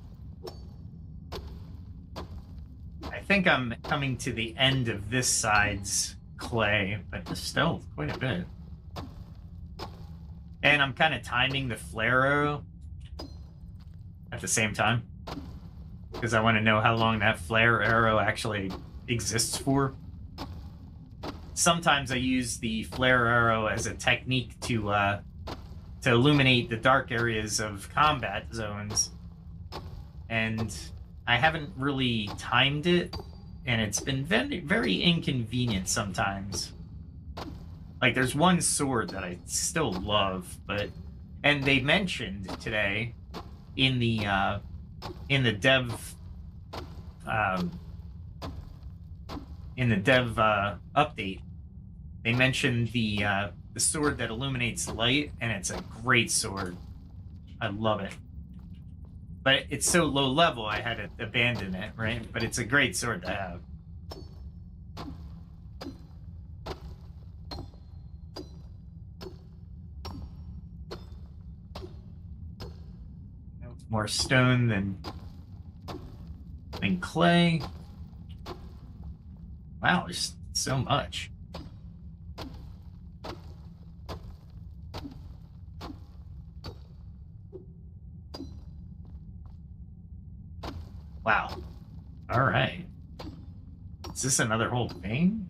I think I'm coming to the end of this side's clay, but there's still quite a bit. And I'm kind of timing the flare arrow at the same time because I want to know how long that flare arrow actually exists for. Sometimes I use the flare arrow as a technique to illuminate the dark areas of combat zones, and I haven't really timed it, and it's been very, very inconvenient sometimes. Like, there's one sword that I still love, and they mentioned today in the dev update, they mentioned the sword that illuminates light, and it's a great sword. I love it. But it's so low level, I had to abandon it, right? But it's a great sword to have. More stone than clay. Wow, there's so much. Wow. All right. Is this another whole vein?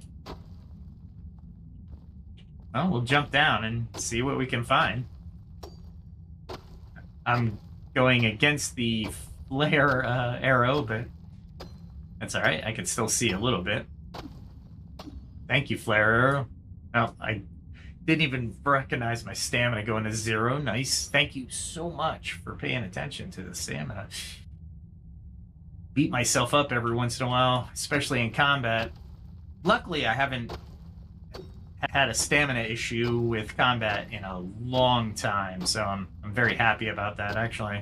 Well, we'll jump down and see what we can find. I'm going against the flare arrow, but that's all right. I can still see a little bit. Thank you, flare arrow. Oh, I didn't even recognize my stamina going to 0. Nice. Thank you so much for paying attention to the stamina. Beat myself up every once in a while, especially in combat. Luckily, I haven't had a stamina issue with combat in a long time, so I'm very happy about that, actually.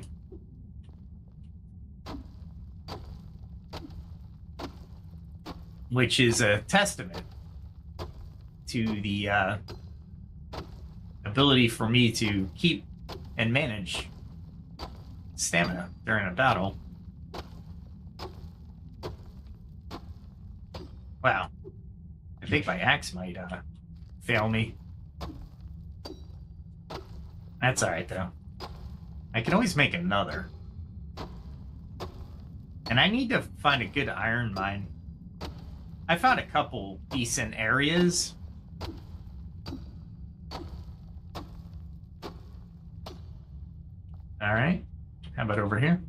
Which is a testament to the ability for me to keep and manage stamina during a battle. Wow. I think my axe might fail me. That's alright, though. I can always make another. And I need to find a good iron mine. I found a couple decent areas. Alright. How about over here?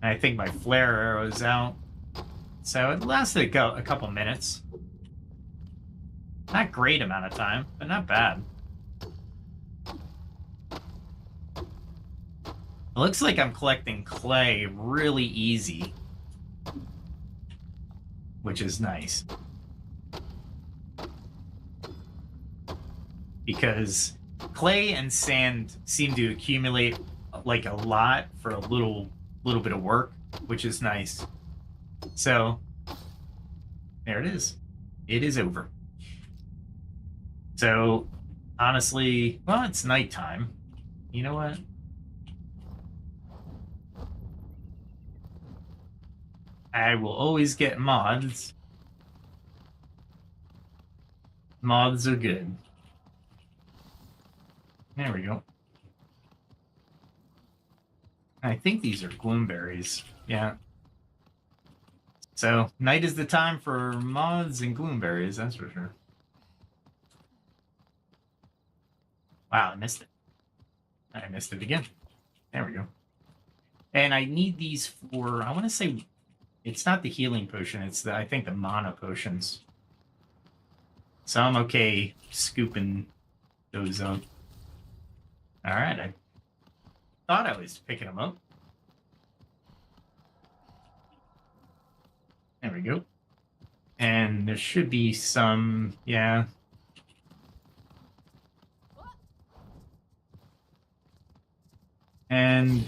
I think my flare arrow's out. So it lasted a couple minutes. Not great amount of time, but not bad. It looks like I'm collecting clay really easy, which is nice. Because clay and sand seem to accumulate like a lot for a little bit of work. which is nice. So, there it is. It is over. So, honestly, well, it's nighttime. You know what? I will always get mods. Mods are good. There we go. I think these are gloomberries. Yeah. So, night is the time for mods and gloomberries, that's for sure. Wow, I missed it. I missed it again. There we go. And I need these for, I want to say, it's not the healing potion, it's the, I think the mana potions. So I'm okay scooping those up. Alright, I thought I was picking them up. There we go. And there should be some, yeah. And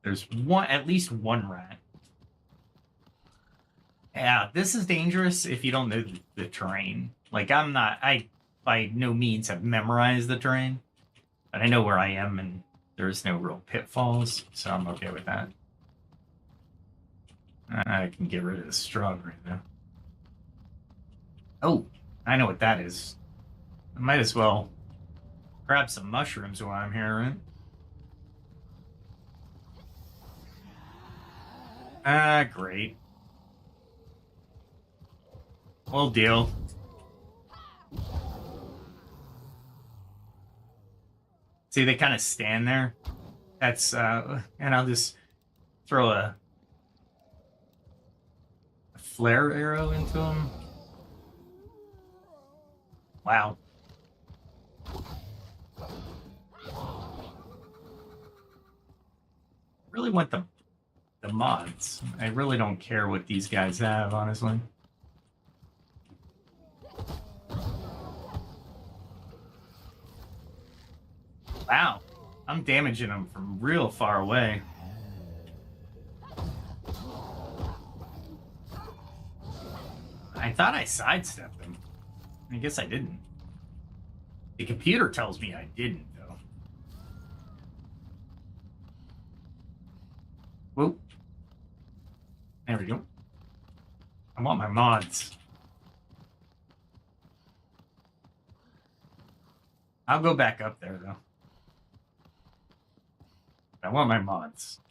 there's one, at least one rat. Yeah, this is dangerous if you don't know the terrain. Like, I by no means have memorized the terrain, but I know where I am and there's no real pitfalls, so I'm okay with that. I can get rid of the strawberry though. Oh, I know what that is. I might as well grab some mushrooms while I'm here, right? Ah, great. Well, deal. See, they kind of stand there. That's, and I'll just throw a flare arrow into them. Wow. Really want the mods. I really don't care what these guys have, honestly. Wow, I'm damaging them from real far away. I thought I sidestepped them. I guess I didn't. The computer tells me I didn't, though. Whoop. There we go. I want my mods. I'll go back up there, though. I want my mods.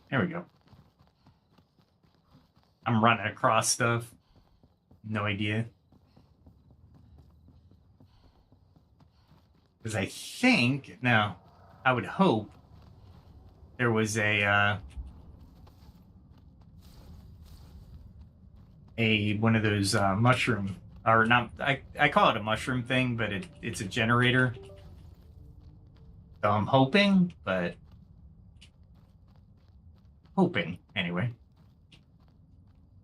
There we go. I'm running across stuff. No idea. Because I think, no, I would hope there was a one of those mushroom, or not, I call it a mushroom thing, but it's a generator. So I'm hoping, but hoping anyway.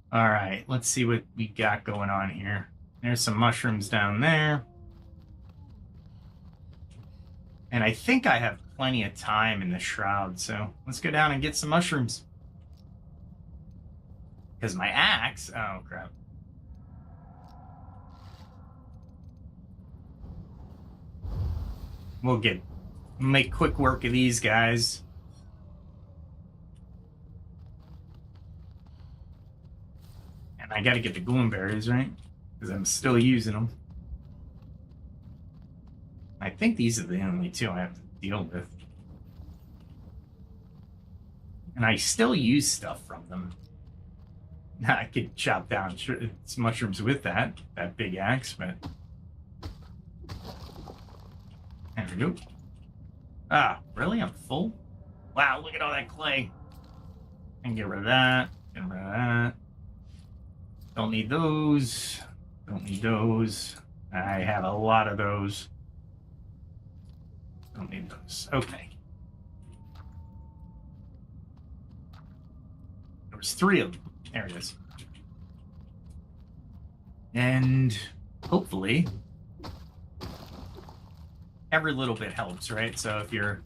All right, let's see what we got going on here. There's some mushrooms down there. And I think I have plenty of time in the shroud, so let's go down and get some mushrooms. Because my axe, oh crap. We'll make quick work of these guys. And I gotta get the gloomberries, right? Because I'm still using them. I think these are the only two I have to deal with. And I still use stuff from them. I could chop down some mushrooms with that big axe, but... There we go. Ah, really? I'm full? Wow, look at all that clay. And get rid of that. Get rid of that. Don't need those. Don't need those. I have a lot of those. Don't need those. Okay. There was 3 of them. There it is. And hopefully every little bit helps, right? So if you're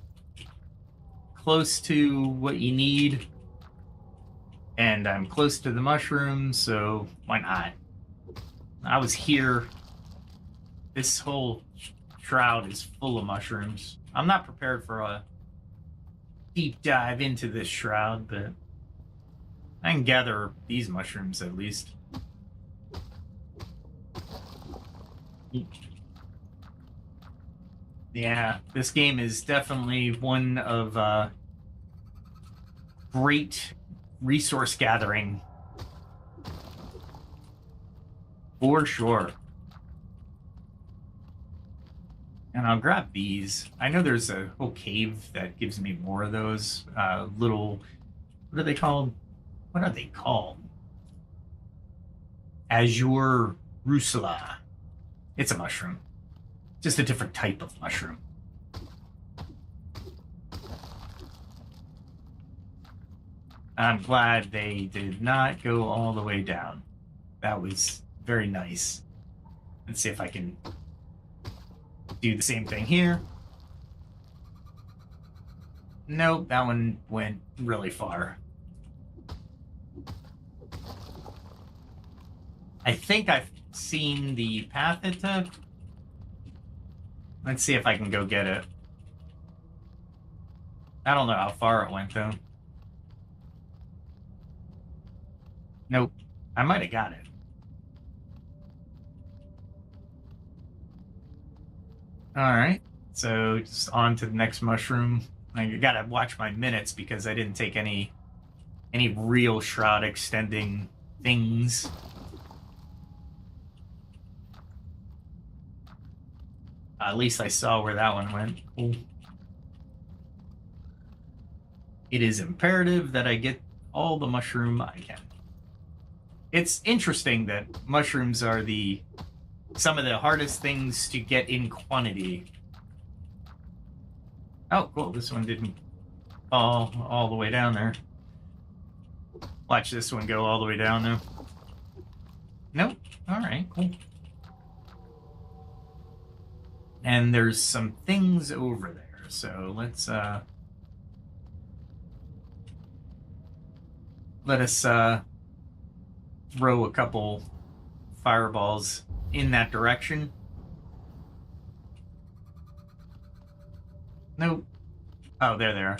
close to what you need. And I'm close to the mushrooms, so why not? I was here. This whole shroud is full of mushrooms. I'm not prepared for a deep dive into this shroud, but I can gather these mushrooms at least. Yeah, this game is definitely one of great resource gathering. For sure. And I'll grab these. I know there's a whole cave that gives me more of those little... What are they called? What are they called? Azure Rusula. It's a mushroom. Just a different type of mushroom. I'm glad they did not go all the way down. That was very nice. Let's see if I can do the same thing here. Nope, that one went really far. I think I've seen the path it took. Let's see if I can go get it. I don't know how far it went, though. Nope. I might have got it. Alright. So, just on to the next mushroom. I gotta watch my minutes because I didn't take any real shroud extending things. At least I saw where that one went. Cool. It is imperative that I get all the mushroom I can. It's interesting that mushrooms are some of the hardest things to get in quantity. Oh, cool. This one didn't fall all the way down there. Watch this one go all the way down, though. Nope. All right, cool. And there's some things over there, so let's let us throw a couple fireballs in that direction. Nope. Oh, there they are.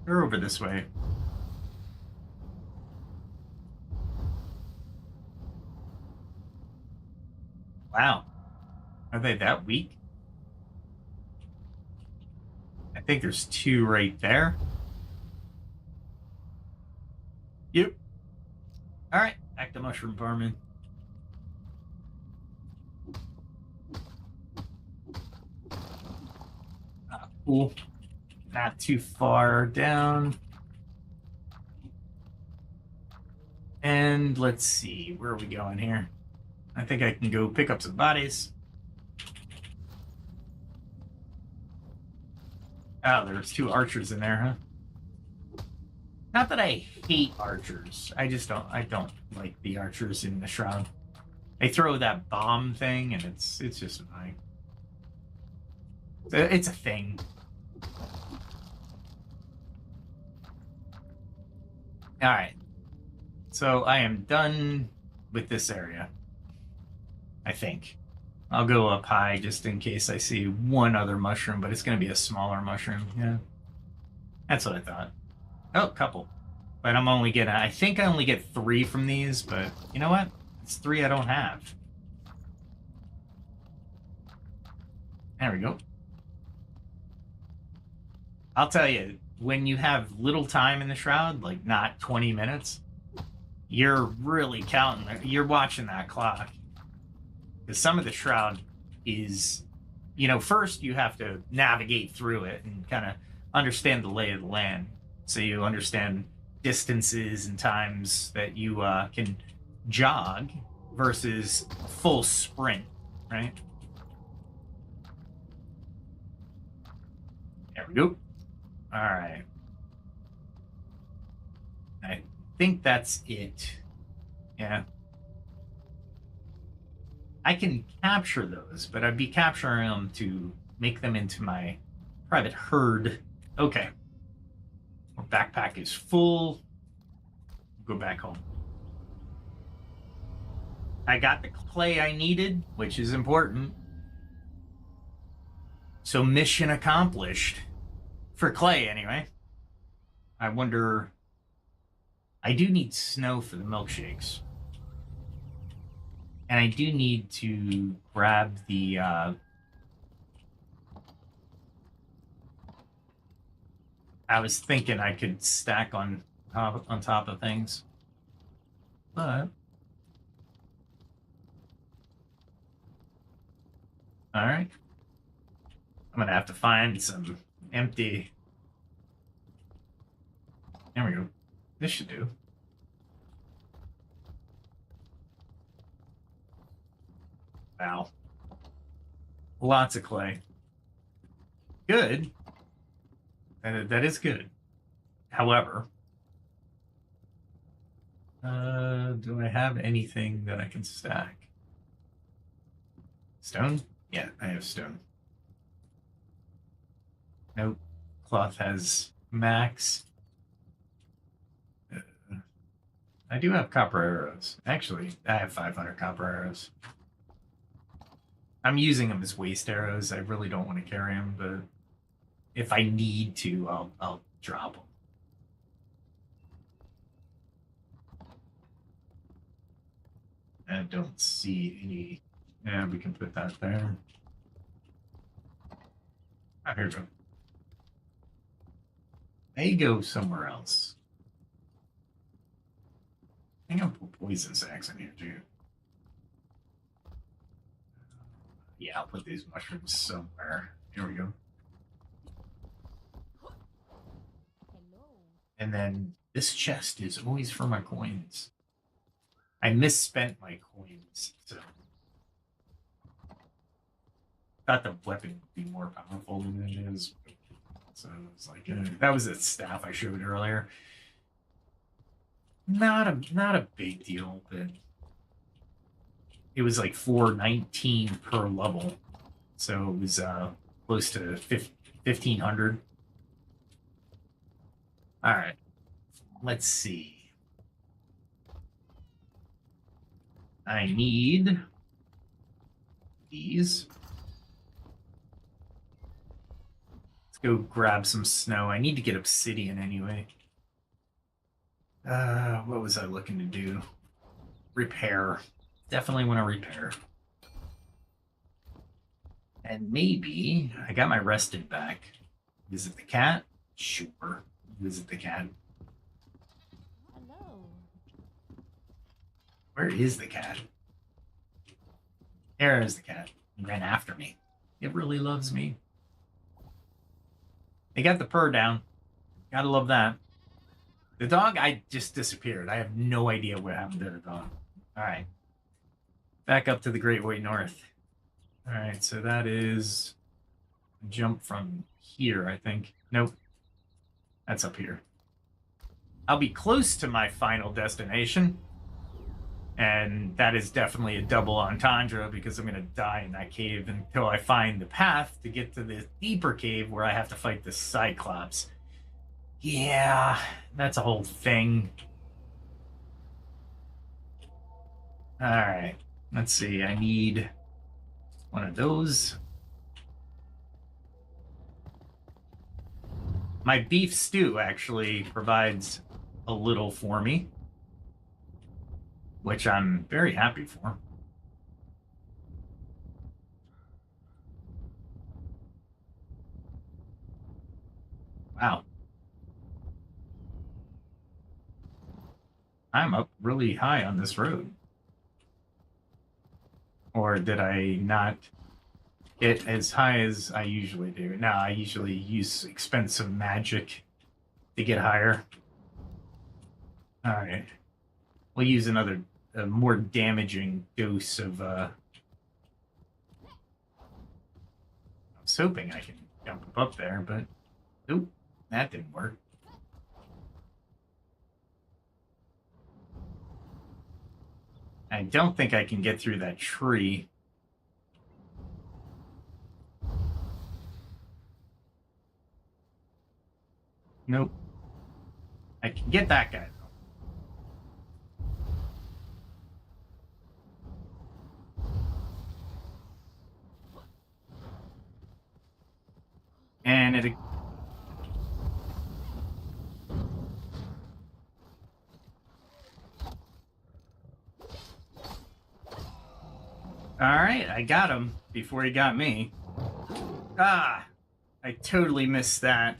They're over this way. Wow. Are they that weak? I think there's two right there. Yep. All right, back to mushroom farming. Cool. Not too far down. And let's see, where are we going here? I think I can go pick up some bodies. Oh, there's two archers in there, huh? Not that I hate archers. I don't like the archers in the shroud. They throw that bomb thing and it's just annoying. It's a thing. Alright. So I am done with this area. I think. I'll go up high just in case I see one other mushroom, but it's going to be a smaller mushroom. Yeah. That's what I thought. Oh, couple. But I think I only get 3 from these, but you know what? It's 3 I don't have. There we go. I'll tell you, when you have little time in the shroud, like not 20 minutes, you're really counting. You're watching that clock. Because some of the shroud is, first you have to navigate through it and kind of understand the lay of the land. So you understand distances and times that you can jog versus full sprint, right? There we go. All right. I think that's it. Yeah. I can capture those, but I'd be capturing them to make them into my private herd. Okay. backpack is full. Go back home. I got the clay I needed, which is important. So mission accomplished. For clay, anyway. I wonder... I do need snow for the milkshakes. And I do need to grab the... I was thinking I could stack on top of things. But... Alright. I'm gonna have to find some empty... There we go. This should do. Wow. Lots of clay. Good. That is good. However... do I have anything that I can stack? Stone? Yeah, I have stone. Nope. Cloth has max. I do have copper arrows. Actually, I have 500 copper arrows. I'm using them as waste arrows. I really don't want to carry them, but if I need to, I'll drop them. I don't see any. Yeah, we can put that there. Oh, here we go. They go somewhere else. I think I'll put poison sacks in here too. Yeah, I'll put these mushrooms somewhere. Here we go. And then this chest is always for my coins. I misspent my coins, so thought the weapon would be more powerful than it is. So it's like that was the staff I showed earlier. Not a big deal, but it was like 419 per level, so it was close to 1500. All right, let's see. I need these. Let's go grab some snow. I need to get obsidian anyway. What was I looking to do? Repair. Definitely want to repair. And maybe I got my rested back. Visit the cat? Sure. Visit the cat. Hello. Where is the cat? There is the cat. It ran after me. It really loves me. They got the purr down. Gotta love that. The dog, I just disappeared. I have no idea what happened to the dog. All right. Back up to the Great White North. All right, so that is a jump from here, I think. Nope. That's up here. I'll be close to my final destination. And that is definitely a double entendre because I'm going to die in that cave until I find the path to get to the deeper cave where I have to fight the Cyclops. Yeah, that's a whole thing. All right, let's see. I need one of those. My beef stew actually provides a little for me, which I'm very happy for. Wow. I'm up really high on this road. Or did I not get as high as I usually do? No, I usually use expensive magic to get higher. All right. We'll use a more damaging dose of... I was hoping I can jump up there, but... Oop, that didn't work. I don't think I can get through that tree. Nope. can get that guy, though. And it... Alright, I got him before he got me. Ah! I totally missed that.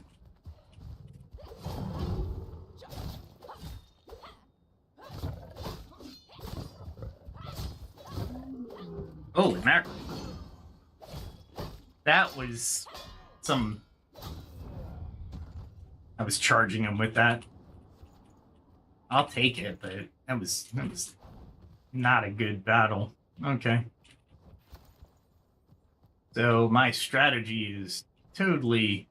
Holy mackerel. That was some... I was charging him with that. I'll take it, but that was not a good battle. Okay. So my strategy is totally...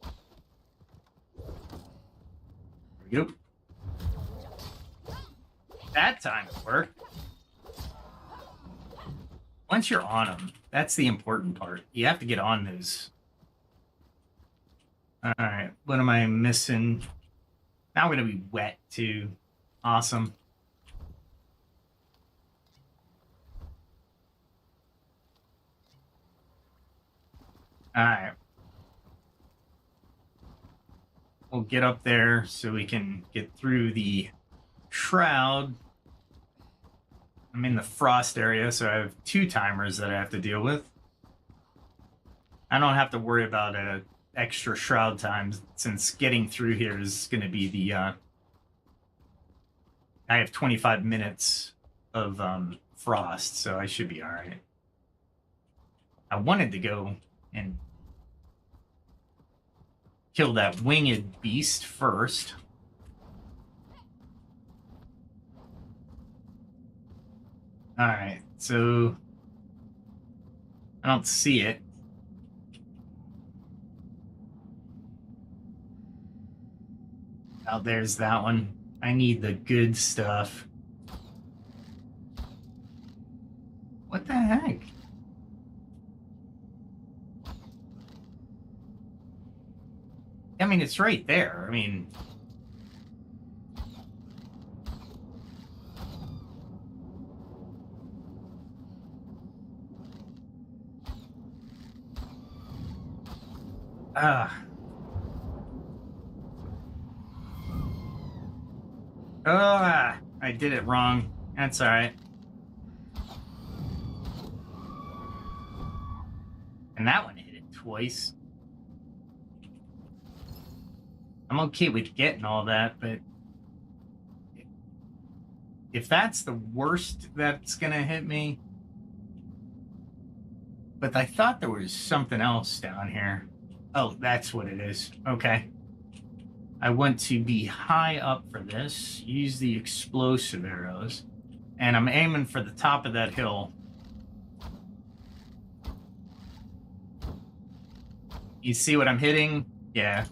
There we go. That time it worked. Once you're on them, that's the important part. You have to get on those. All right, what am I missing? Now I'm going to be wet too. Awesome. All right. We'll get up there so we can get through the shroud. I'm in the frost area, so I have 2 timers that I have to deal with. I don't have to worry about extra shroud times, since getting through here is going to be the... I have 25 minutes of frost, so I should be alright. I wanted to go and kill that winged beast first. Alright, so I don't see it. Oh, there's that one. I need the good stuff. What the heck? I mean, it's right there. I mean... I did it wrong. That's alright. And that one hit it twice. I'm okay with getting all that, but if that's the worst that's gonna hit me... But I thought there was something else down here. Oh, that's what it is. Okay. I want to be high up for this. Use the explosive arrows. And I'm aiming for the top of that hill. You see what I'm hitting? Yeah.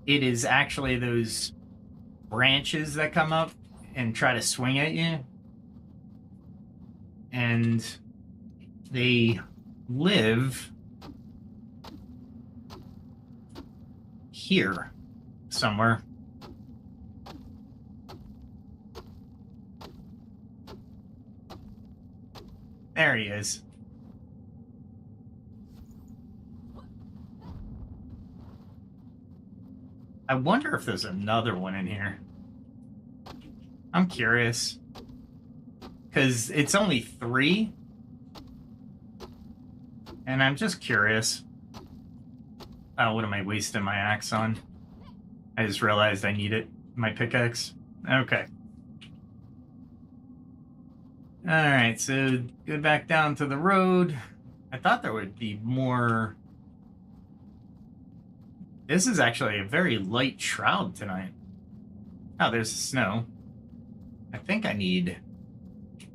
It is actually those branches that come up and try to swing at you. And they live here somewhere. There he is. I wonder if there's another one in here. I'm curious. Because it's only 3. And I'm just curious. Oh, what am I wasting my axe on? I just realized I need it. My pickaxe. Okay. Alright, so go back down to the road. I thought there would be more... This is actually a very light shroud tonight. Oh, there's the snow. I think I need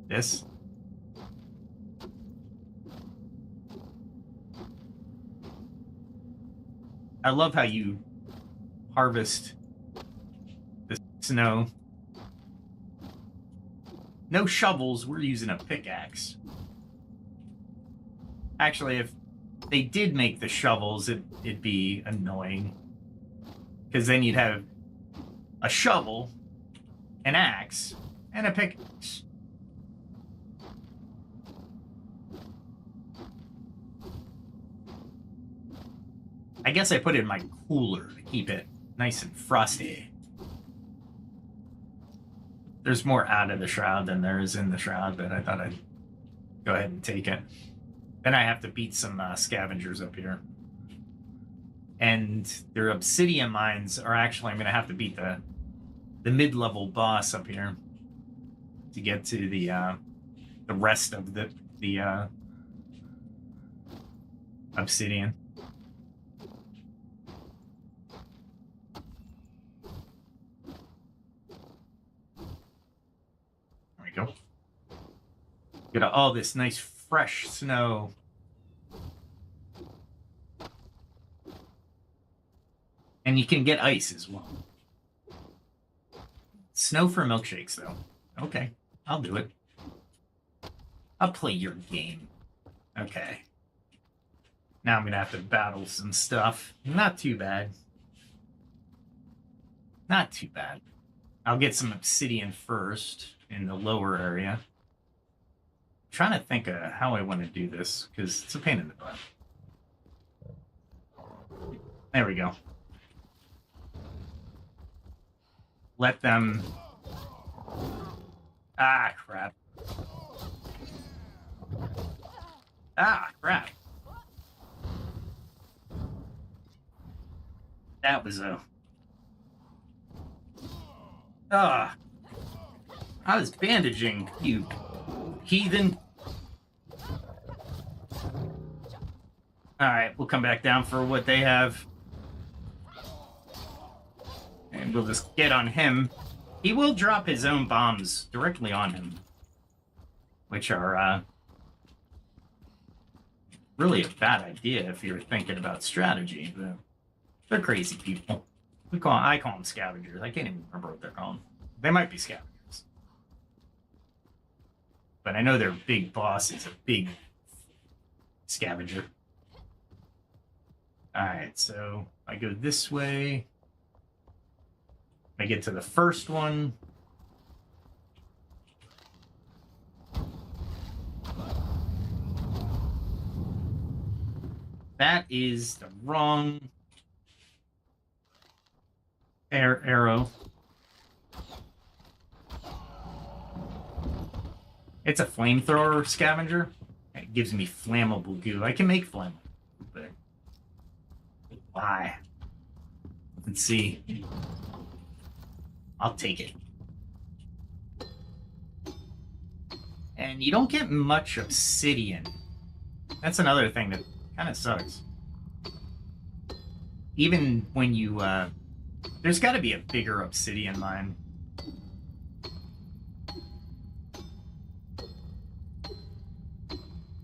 this. I love how you harvest the snow. No shovels, we're using a pickaxe. Actually, if they did make the shovels, it'd be annoying. Because then you'd have a shovel, an axe, and a pickaxe. I guess I put it in my cooler to keep it nice and frosty. There's more out of the shroud than there is in the shroud, but I thought I'd go ahead and take it. Then I have to beat some scavengers up here. And their obsidian mines are actually, I'm going to have to beat the mid-level boss up here to get to the rest of the obsidian. There we go. Got all this nice fresh snow. And you can get ice as well. Snow for milkshakes, though. Okay, I'll do it. I'll play your game. Okay. Now I'm going to have to battle some stuff. Not too bad. Not too bad. I'll get some obsidian first in the lower area. I'm trying to think of how I want to do this, because it's a pain in the butt. There we go. Let them... Ah, crap. Ah, crap. That was a... Ah. I was bandaging, you heathen. Alright, we'll come back down for what they have. And we'll just get on him. He will drop his own bombs directly on him. Which are, really a bad idea if you're thinking about strategy. But they're crazy people. I call them scavengers. I can't even remember what they're called. They might be scavengers. But I know their big boss is a big scavenger. Alright, so I go this way. I get to the first one. That is the wrong arrow. It's a flamethrower scavenger. It gives me flammable goo. I can make flammable, but why? Let's see. I'll take it. And you don't get much obsidian. That's another thing that kind of sucks. Even when you, there's got to be a bigger obsidian mine.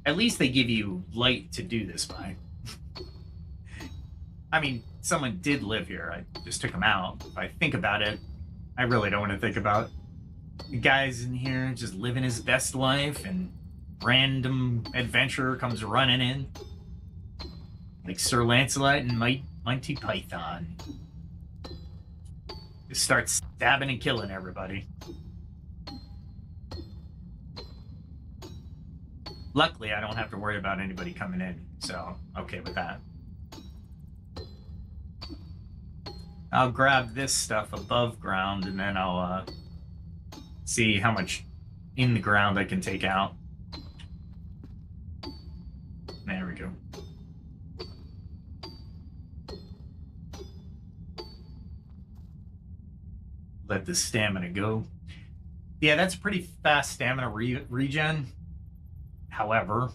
At least they give you light to do this by. I mean, someone did live here. I just took them out. If I think about it, I really don't want to think about the guy's in here just living his best life and random adventurer comes running in. Like Sir Lancelot and Monty Python. Just start stabbing and killing everybody. Luckily, I don't have to worry about anybody coming in, so okay with that. I'll grab this stuff above ground, and then I'll see how much in the ground I can take out. There we go. Let the stamina go. Yeah, that's pretty fast stamina regen. However,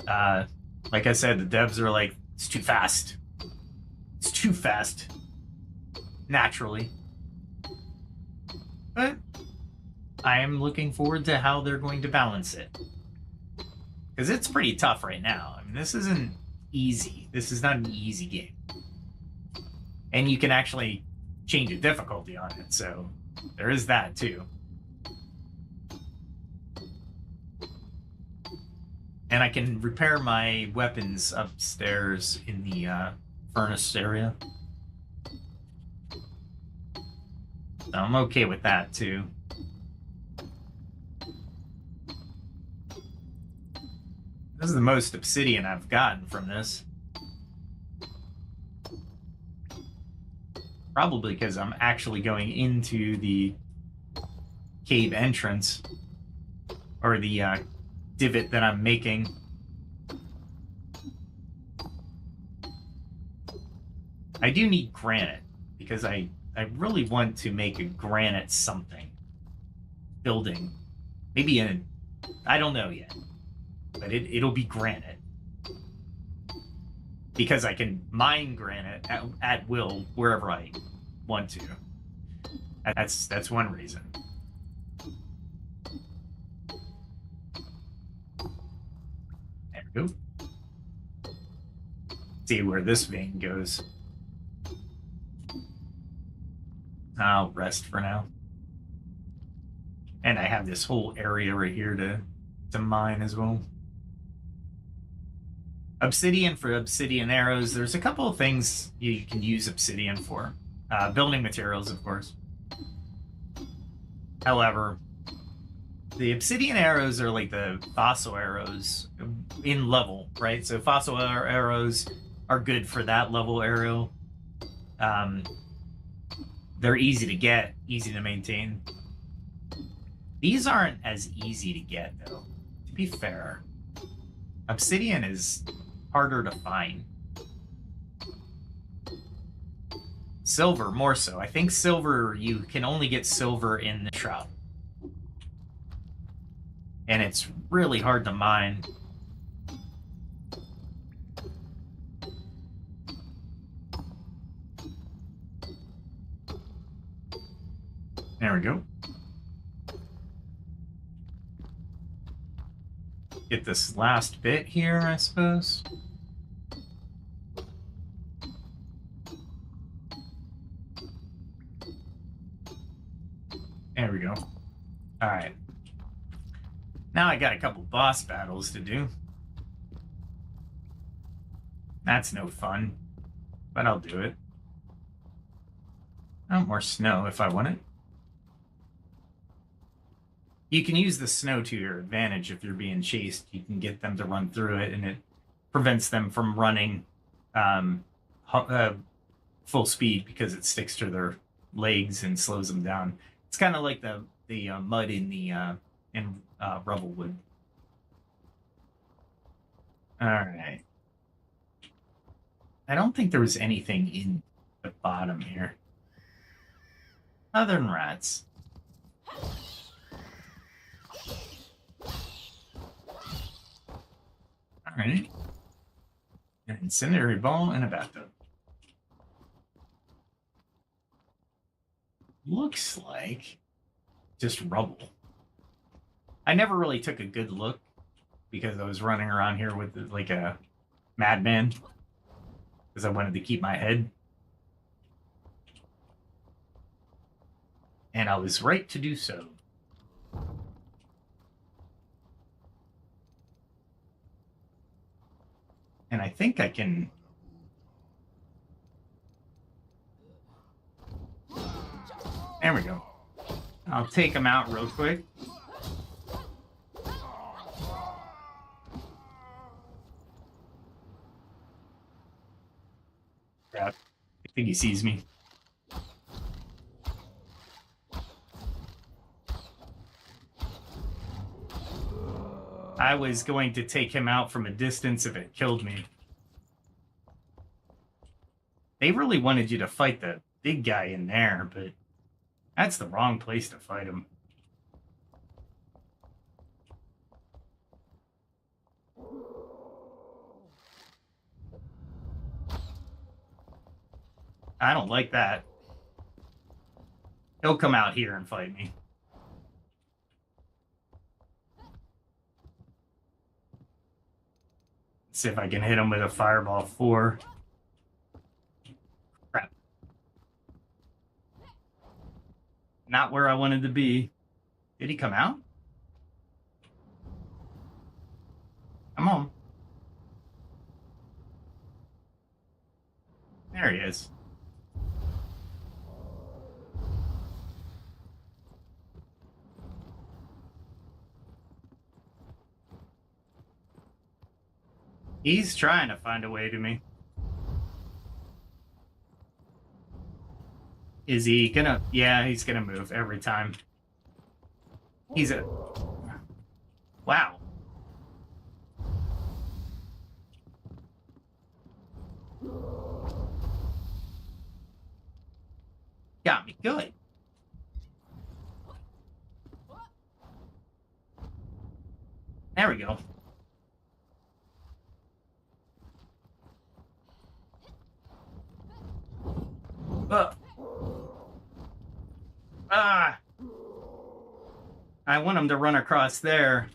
like I said, the devs are like, it's too fast. It's too fast. Naturally. But I am looking forward to how they're going to balance it. Because it's pretty tough right now. I mean, this isn't easy. This is not an easy game. And you can actually change the difficulty on it, so there is that too. And And I can repair my weapons upstairs in the furnace area. So I'm okay with that, too. This is the most obsidian I've gotten from this. Probably because I'm actually going into the cave entrance. Or the divot that I'm making. I do need granite, because I really want to make a granite something. Building. Maybe I don't know yet. But it'll be granite. Because I can mine granite at will wherever I want to. That's one reason. There we go. See where this vein goes. I'll rest for now. And I have this whole area right here to mine as well. Obsidian for obsidian arrows. There's a couple of things you can use obsidian for. Building materials, of course. However, the obsidian arrows are like the fossil arrows in level, right? So fossil arrows are good for that level arrow. They're easy to get, easy to maintain. These aren't as easy to get, though, to be fair. Obsidian is harder to find. Silver, more so. I think silver, you can only get silver in the shroud. And it's really hard to mine. There we go. Get this last bit here, I suppose. There we go. All right. Now I got a couple boss battles to do. That's no fun, but I'll do it. Oh, more snow if I want it. You can use the snow to your advantage if you're being chased. You can get them to run through it, and it prevents them from running full speed because it sticks to their legs and slows them down. It's kind of like the mud in the rubble wood. All right. I don't think there was anything in the bottom here, other than rats. All right. An incendiary ball and a bathtub. Looks like just rubble. I never really took a good look because I was running around here with like a madman because I wanted to keep my head. And I was right to do so. And I think I can... There we go. I'll take them out real quick. Crap. I think he sees me. I was going to take him out from a distance if it killed me. They really wanted you to fight the big guy in there, but that's the wrong place to fight him. I don't like that. He'll come out here and fight me. See if I can hit him with a fireball 4. Crap. Not where I wanted to be. Did he come out? Come on. There he is. He's trying to find a way to me. Is he gonna? Yeah, he's gonna move every time. He's a... Wow. Got me good. There we go. Ah! I want him to run across there.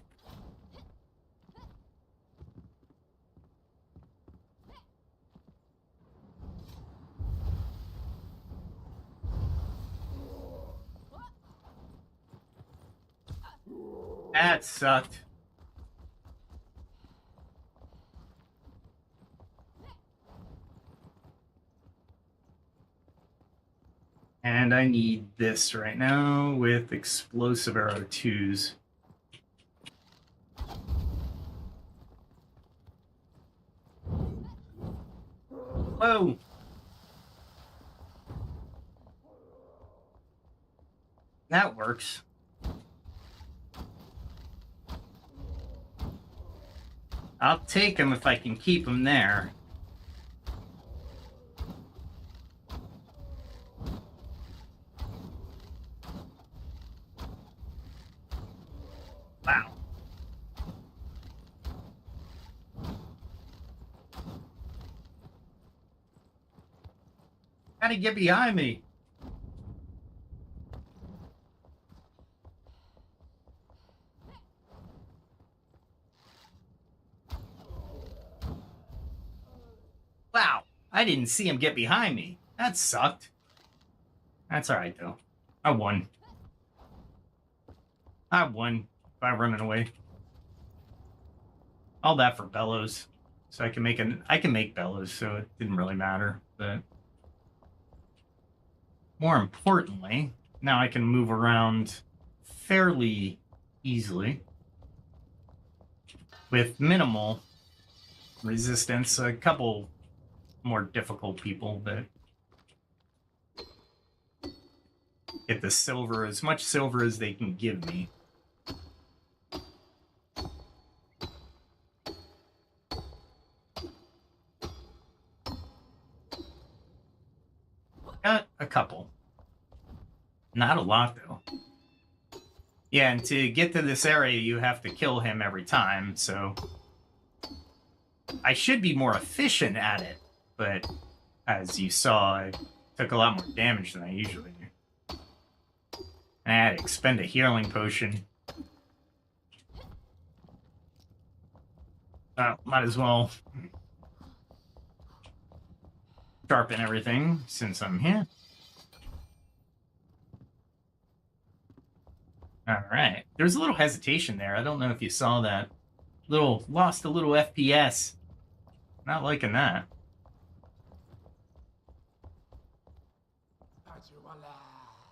That sucked. And I need this right now with explosive arrow 2s. Whoa! That works. I'll take him if I can keep him there. Wow. How'd he get behind me? Wow, I didn't see him get behind me. That sucked. That's alright, though. I won. I won by running away. All that for bellows. So I can make bellows, so it didn't really matter. But more importantly, now I can move around fairly easily with minimal resistance. A couple more difficult people that get the silver, as much silver as they can give me. Got a couple. Not a lot, though. Yeah, and to get to this area, you have to kill him every time, so I should be more efficient at it, but as you saw, I took a lot more damage than I usually do. And I had to expend a healing potion. Might as well sharpen everything since I'm here. Alright. There's a little hesitation there. I don't know if you saw that. Lost a little FPS. Not liking that.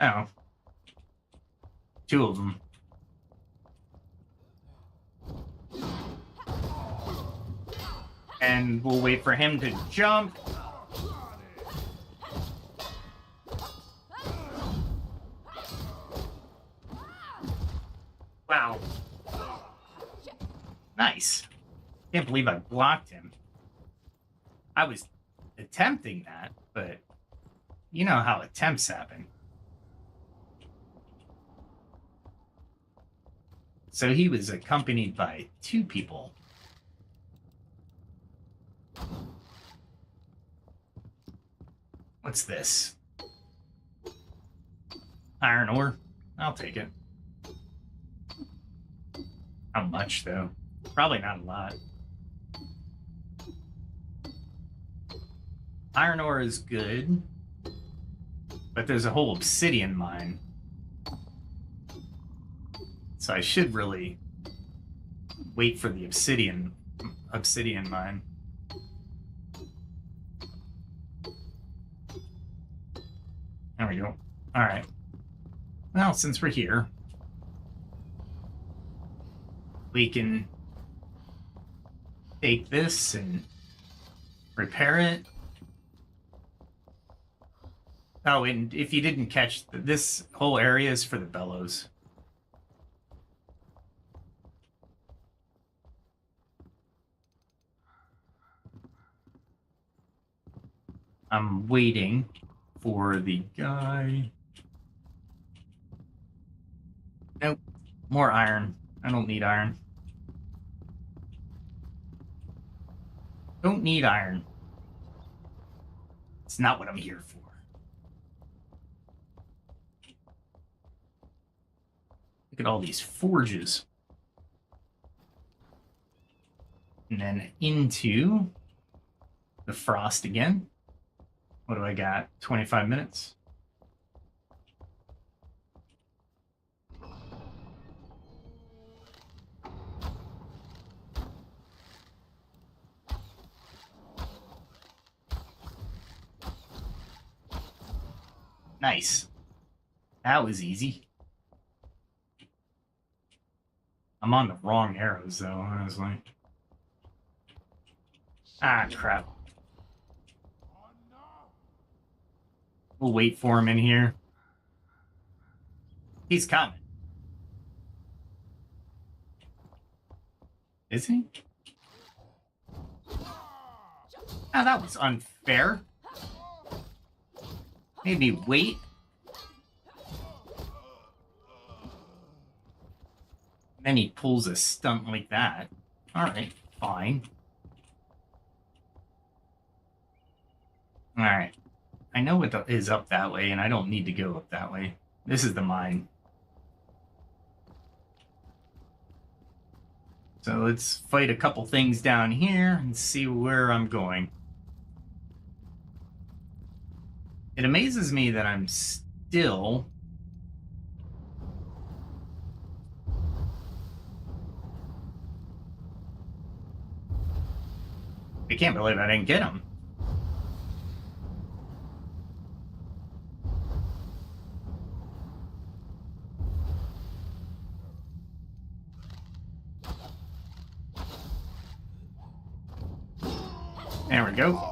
Oh. 2 of them. And we'll wait for him to jump. Wow. Nice. Can't believe I blocked him. I was attempting that, but you know how attempts happen. So he was accompanied by 2 people. What's this? Iron ore? I'll take it. How much, though? Probably not a lot. Iron ore is good, but there's a whole obsidian mine. So I should really wait for the obsidian obsidian mine. There we go. All right. Well, since we're here, we can take this and repair it. Oh, and if you didn't catch, this whole area is for the bellows. I'm waiting for the guy. Nope. More iron. I don't need iron. Don't need iron. It's not what I'm here for. Look at all these forges. And then into the frost again. What do I got? 25 minutes. Nice. That was easy. I'm on the wrong arrows, though, honestly. Ah, crap. We'll wait for him in here. He's coming. Is he? Ah, that was unfair. Made me wait. Then he pulls a stunt like that. Alright, fine. Alright. I know what is up that way, and I don't need to go up that way. This is the mine. So let's fight a couple things down here and see where I'm going. It amazes me that I'm still... I can't believe I didn't get him. There we go.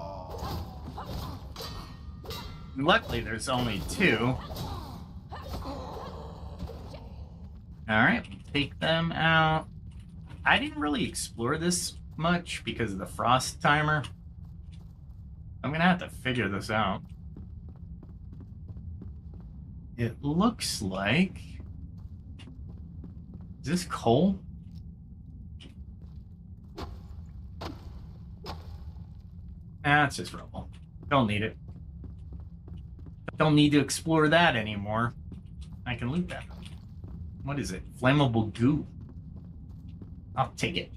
Luckily, there's only two. Alright, take them out. I didn't really explore this much because of the frost timer. I'm gonna have to figure this out. It looks like... Is this coal? Ah, it's just rubble. Don't need it. Don't need to explore that anymore. I can loot that. What is it? Flammable goo. I'll take it.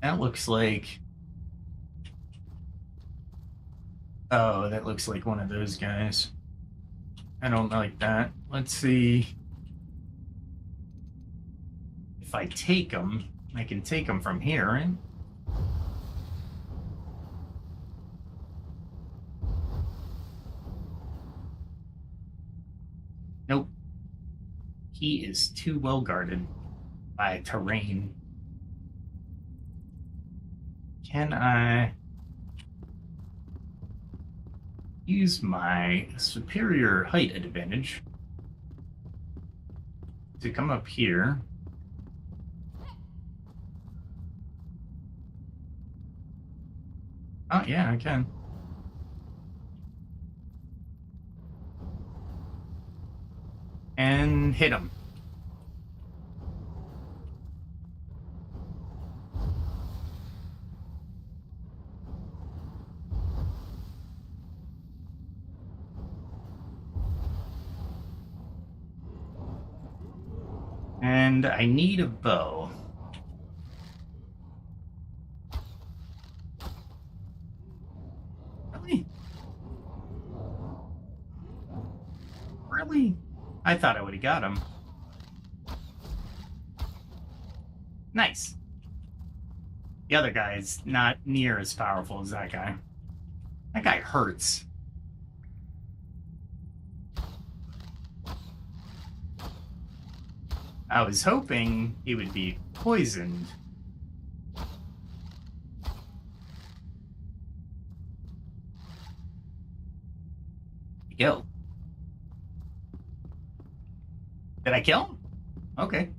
That looks like... Oh, that looks like one of those guys. I don't like that. Let's see... If I take them, I can take them from here, right? Nope. He is too well guarded by terrain. Can I use my superior height advantage to come up here? Oh, yeah, I can. And hit him. And I need a bow. Really? Really? I thought I would have got him. Nice. The other guy is not near as powerful as that guy. That guy hurts. I was hoping he would be poisoned. Go. Did I kill him? Okay.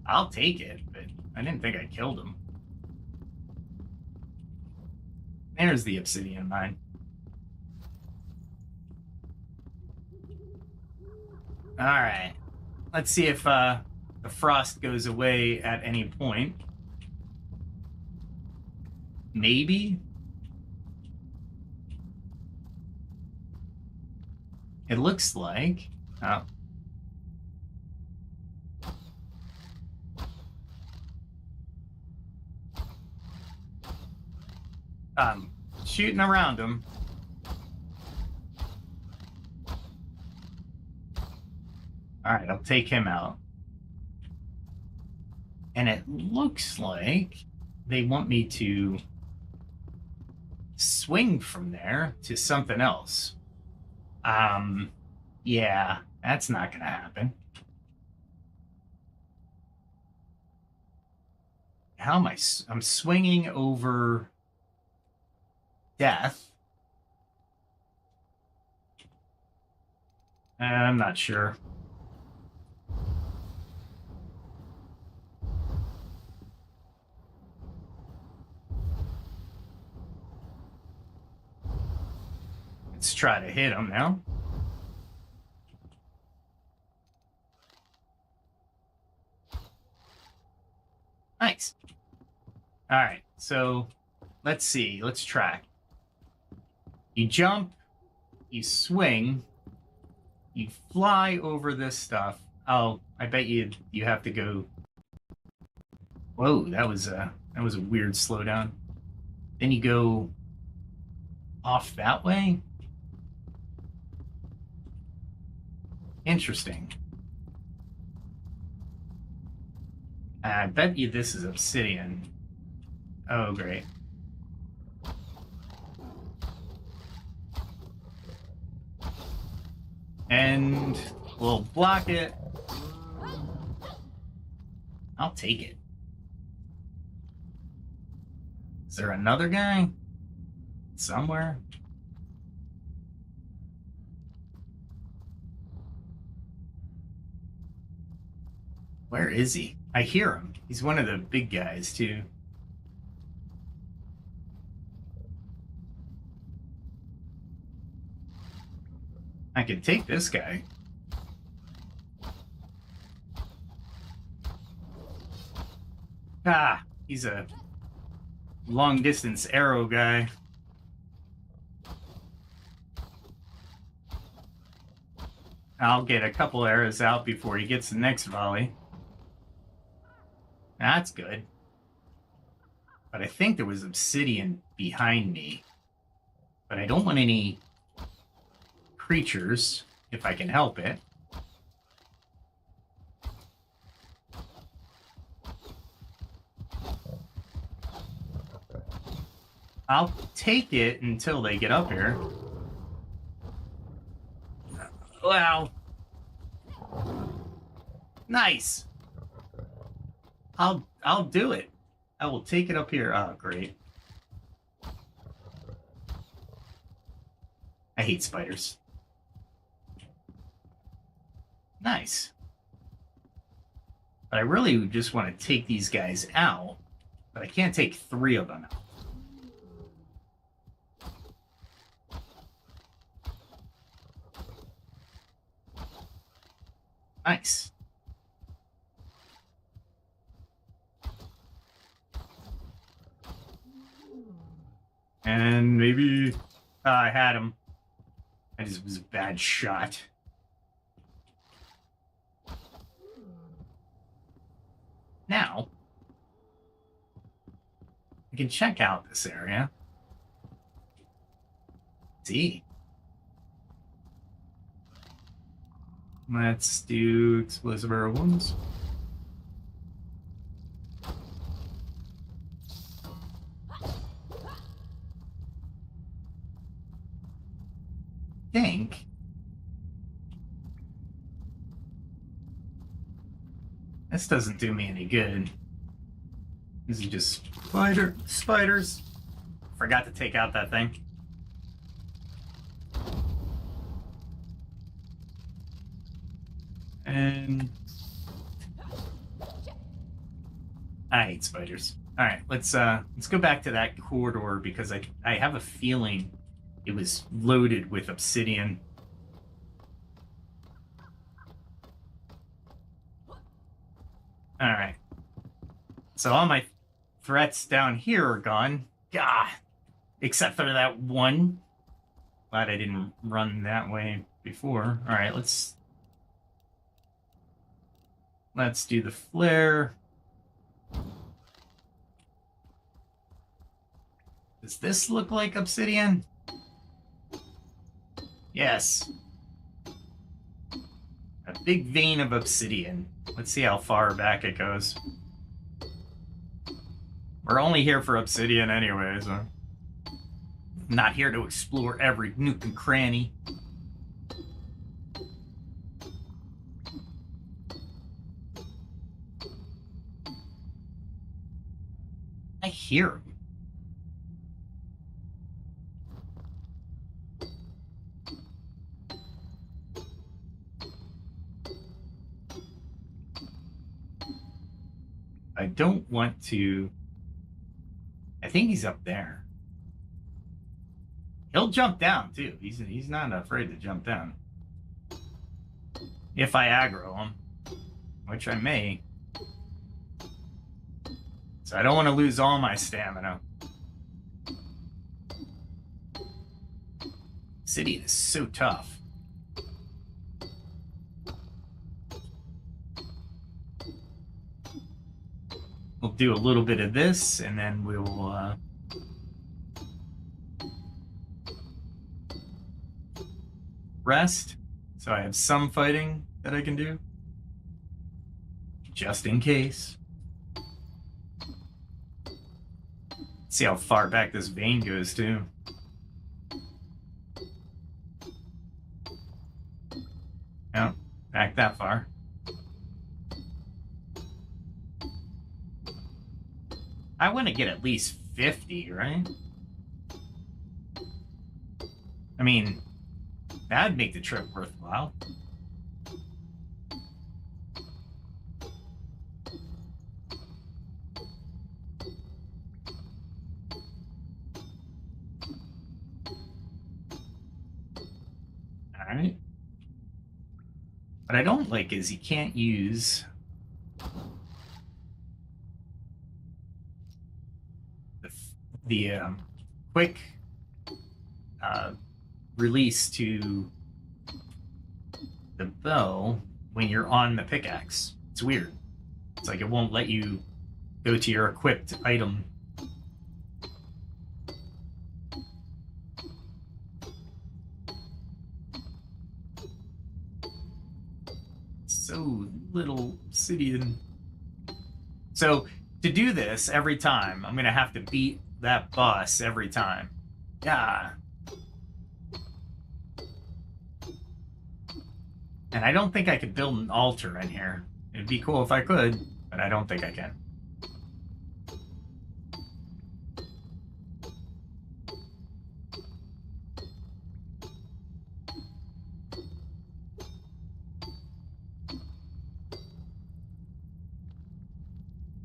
I'll take it, but I didn't think I killed him. There's the obsidian mine. Alright. Let's see if the frost goes away at any point. Maybe? It looks like... Oh. Shooting around him. Alright, I'll take him out. And it looks like they want me to swing from there to something else. Yeah, that's not gonna happen. How am I'm swinging over death. I'm not sure. Let's try to hit him now. Nice. All right, so let's see. Let's track. You jump, you swing, you fly over this stuff. Oh, I bet you have to go. Whoa, that was a weird slowdown. Then you go off that way. Interesting. I bet you this is obsidian. Oh, great. And we'll block it. I'll take it. Is there another guy? Somewhere? Where is he? I hear him. He's one of the big guys, too. I could take this guy. Ah, he's a long-distance arrow guy. I'll get a couple arrows out before he gets the next volley. That's good. But I think there was obsidian behind me. But I don't want any creatures, if I can help it. I'll take it until they get up here. Wow. Nice. I'll do it. I will take it up here. Oh, great. I hate spiders. Nice. But I really just want to take these guys out, but I can't take 3 of them out. Nice. And maybe I had him. I just was a bad shot. Now, I can check out this area. See. Let's do explosive arrow wounds. Think this doesn't do me any good. These are just spiders. Forgot to take out that thing. And I hate spiders. All right, let's go back to that corridor because I have a feeling it was loaded with obsidian. All right. So all my threats down here are gone. Gah! Except for that one. Glad I didn't run that way before. All right, let's do the flare. Does this look like obsidian? Yes. A big vein of obsidian. Let's see how far back it goes. We're only here for obsidian anyway, so... not here to explore every nook and cranny. I hear him. I don't want to... I think he's up there. He'll jump down, too. He's not afraid to jump down. If I aggro him. Which I may. So I don't want to lose all my stamina. Obsidian is so tough. We'll do a little bit of this, and then we'll... rest. So I have some fighting that I can do. Just in case. See how far back this vein goes, too. No, back that far. I want to get at least 50, right? I mean, that'd make the trip worthwhile. All right. What I don't like is you can't use the quick release to the bow when you're on the pickaxe. It's weird. It's like it won't let you go to your equipped item. So little obsidian. So to do this every time, I'm gonna have to beat that boss every time. Yeah. And I don't think I could build an altar in here. It'd be cool if I could, but I don't think I can.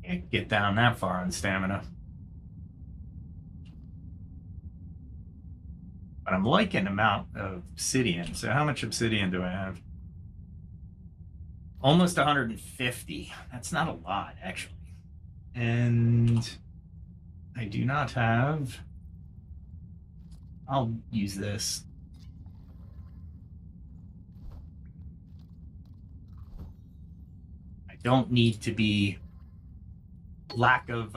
Can't get down that far on stamina. But I'm liking the amount of obsidian. So how much obsidian do I have? Almost 150. That's not a lot, actually. And I do not have... I'll use this. I don't need to be lack of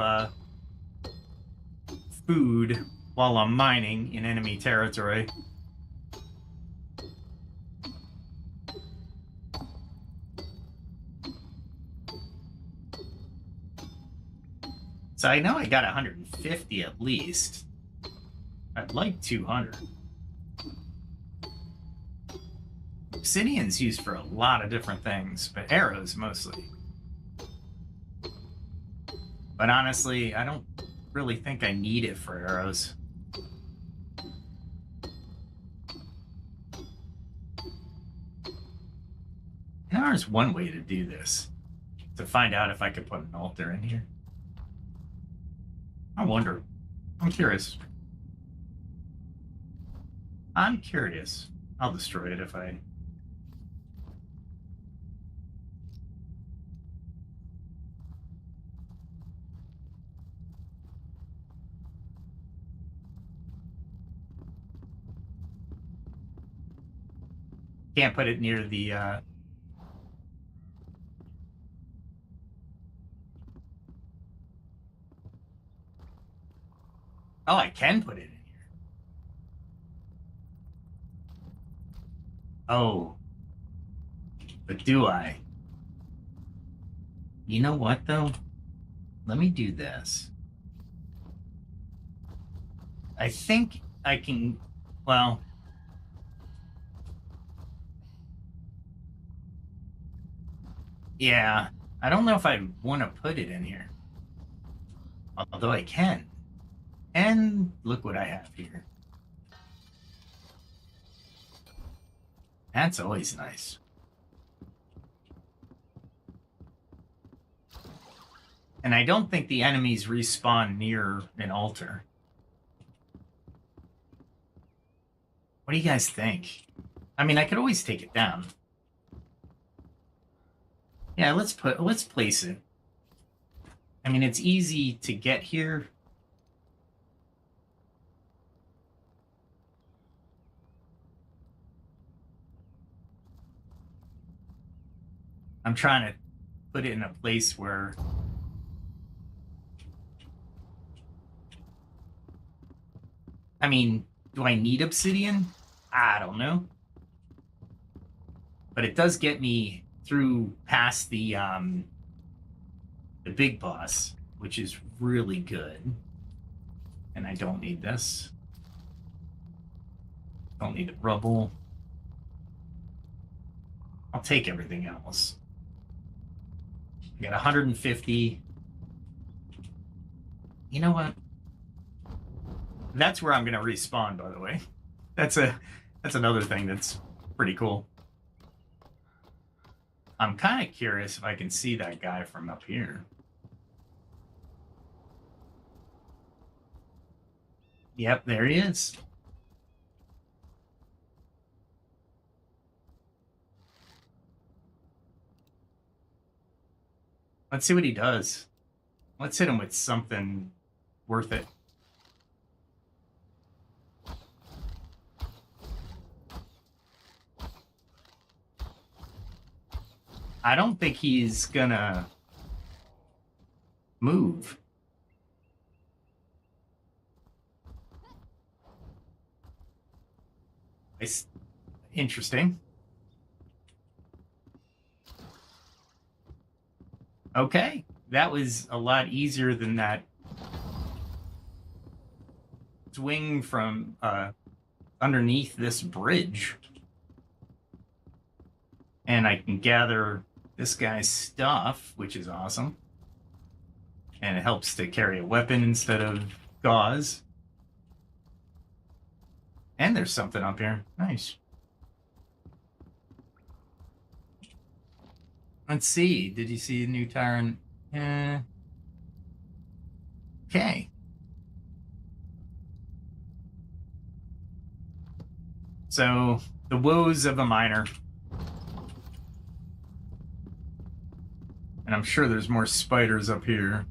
food while I'm mining in enemy territory. So I know I got 150 at least. I'd like 200. Obsidian's used for a lot of different things, but arrows mostly. But honestly, I don't really think I need it for arrows. Now there's one way to do this. To find out if I could put an altar in here. I wonder. I'm curious. I'm curious. I'll destroy it if I... Can't put it near the, Oh, I can put it in here. Oh. But do I? You know what, though? Let me do this. I think I can... Well... Yeah. I don't know if I want to put it in here. Although I can. And look what I have here. That's always nice. And I don't think the enemies respawn near an altar. What do you guys think? I mean, I could always take it down. Yeah, let's place it. I mean, it's easy to get here. I'm trying to put it in a place where... I mean, do I need obsidian? I don't know. But it does get me through past the big boss, which is really good. And I don't need this. Don't need the rubble. I'll take everything else. I got 150. You know what? That's where I'm gonna respawn, by the way. That's another thing that's pretty cool. I'm kind of curious if I can see that guy from up here. Yep, there he is. Let's see what he does. Let's hit him with something worth it. I don't think he's gonna move. It's interesting. Okay, that was a lot easier than that swing from underneath this bridge. And I can gather this guy's stuff, which is awesome. And it helps to carry a weapon instead of gauze. And there's something up here. Nice. Let's see. Did you see a new tyrant? Okay. So, the woes of a miner. And I'm sure there's more spiders up here.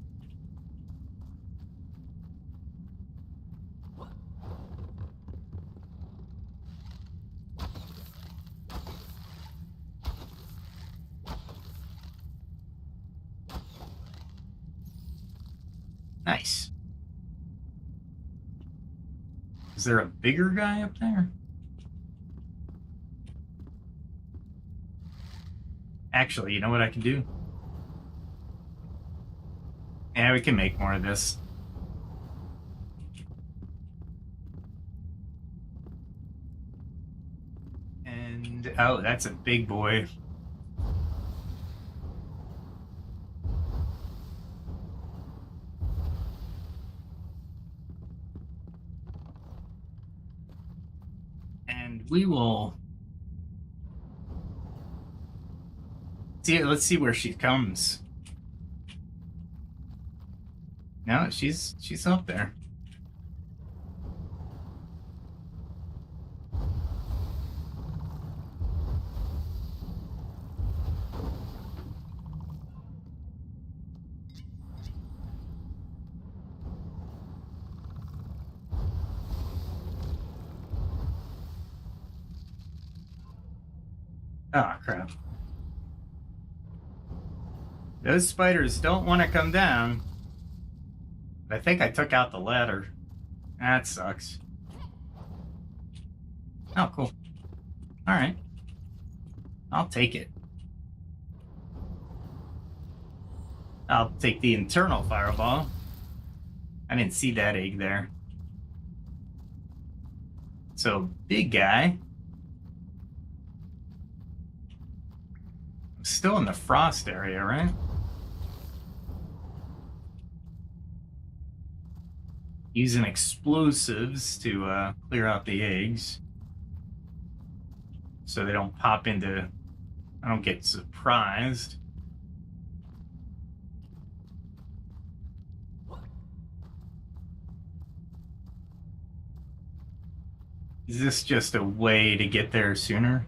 Nice. Is there a bigger guy up there? Actually, you know what I can do? Yeah, we can make more of this. And, oh, that's a big boy. And we will see. Let's see where she comes. No, she's up there. Oh, crap. Those spiders don't want to come down. But I think I took out the ladder. That sucks. Oh, cool. Alright. I'll take it. I'll take the internal fireball. I didn't see that egg there. So, big guy. I'm still in the frost area, right? Using explosives to clear out the eggs. So they don't pop into... I don't get surprised. Is this just a way to get there sooner?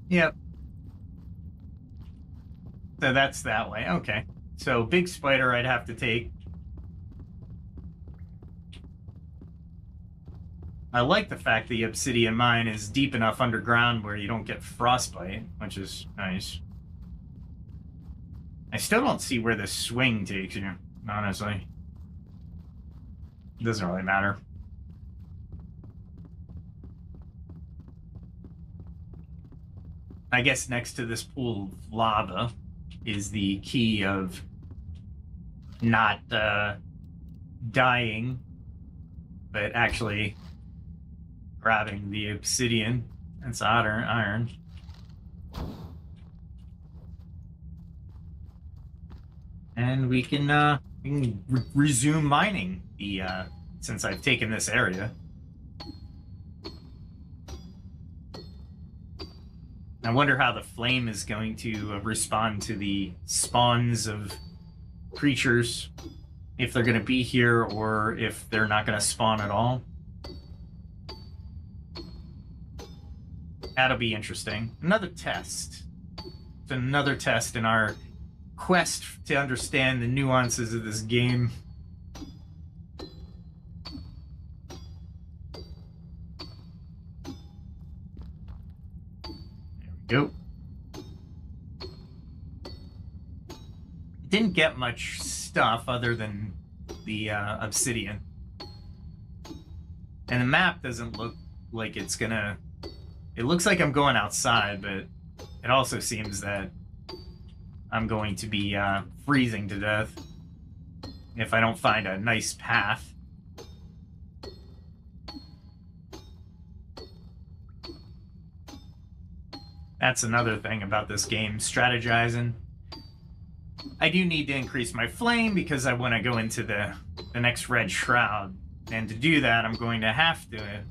Yep. So that's that way. Okay. So big spider I'd have to take. I like the fact the obsidian mine is deep enough underground where you don't get frostbite, which is nice. I still don't see where the swing takes you, honestly. It doesn't really matter. I guess next to this pool of lava is the key of not dying, but actually grabbing the obsidian. That's iron. And we can resume mining the since I've taken this area. I wonder how the flame is going to respond to the spawns of creatures, if they're going to be here or if they're not going to spawn at all. That'll be interesting. Another test. It's another test in our quest to understand the nuances of this game. There we go. Didn't get much stuff other than the obsidian. And the map doesn't look like it's gonna... It looks like I'm going outside, but it also seems that I'm going to be freezing to death if I don't find a nice path. That's another thing about this game, strategizing. I do need to increase my flame because I want to go into the next red shroud. And to do that, I'm going to have to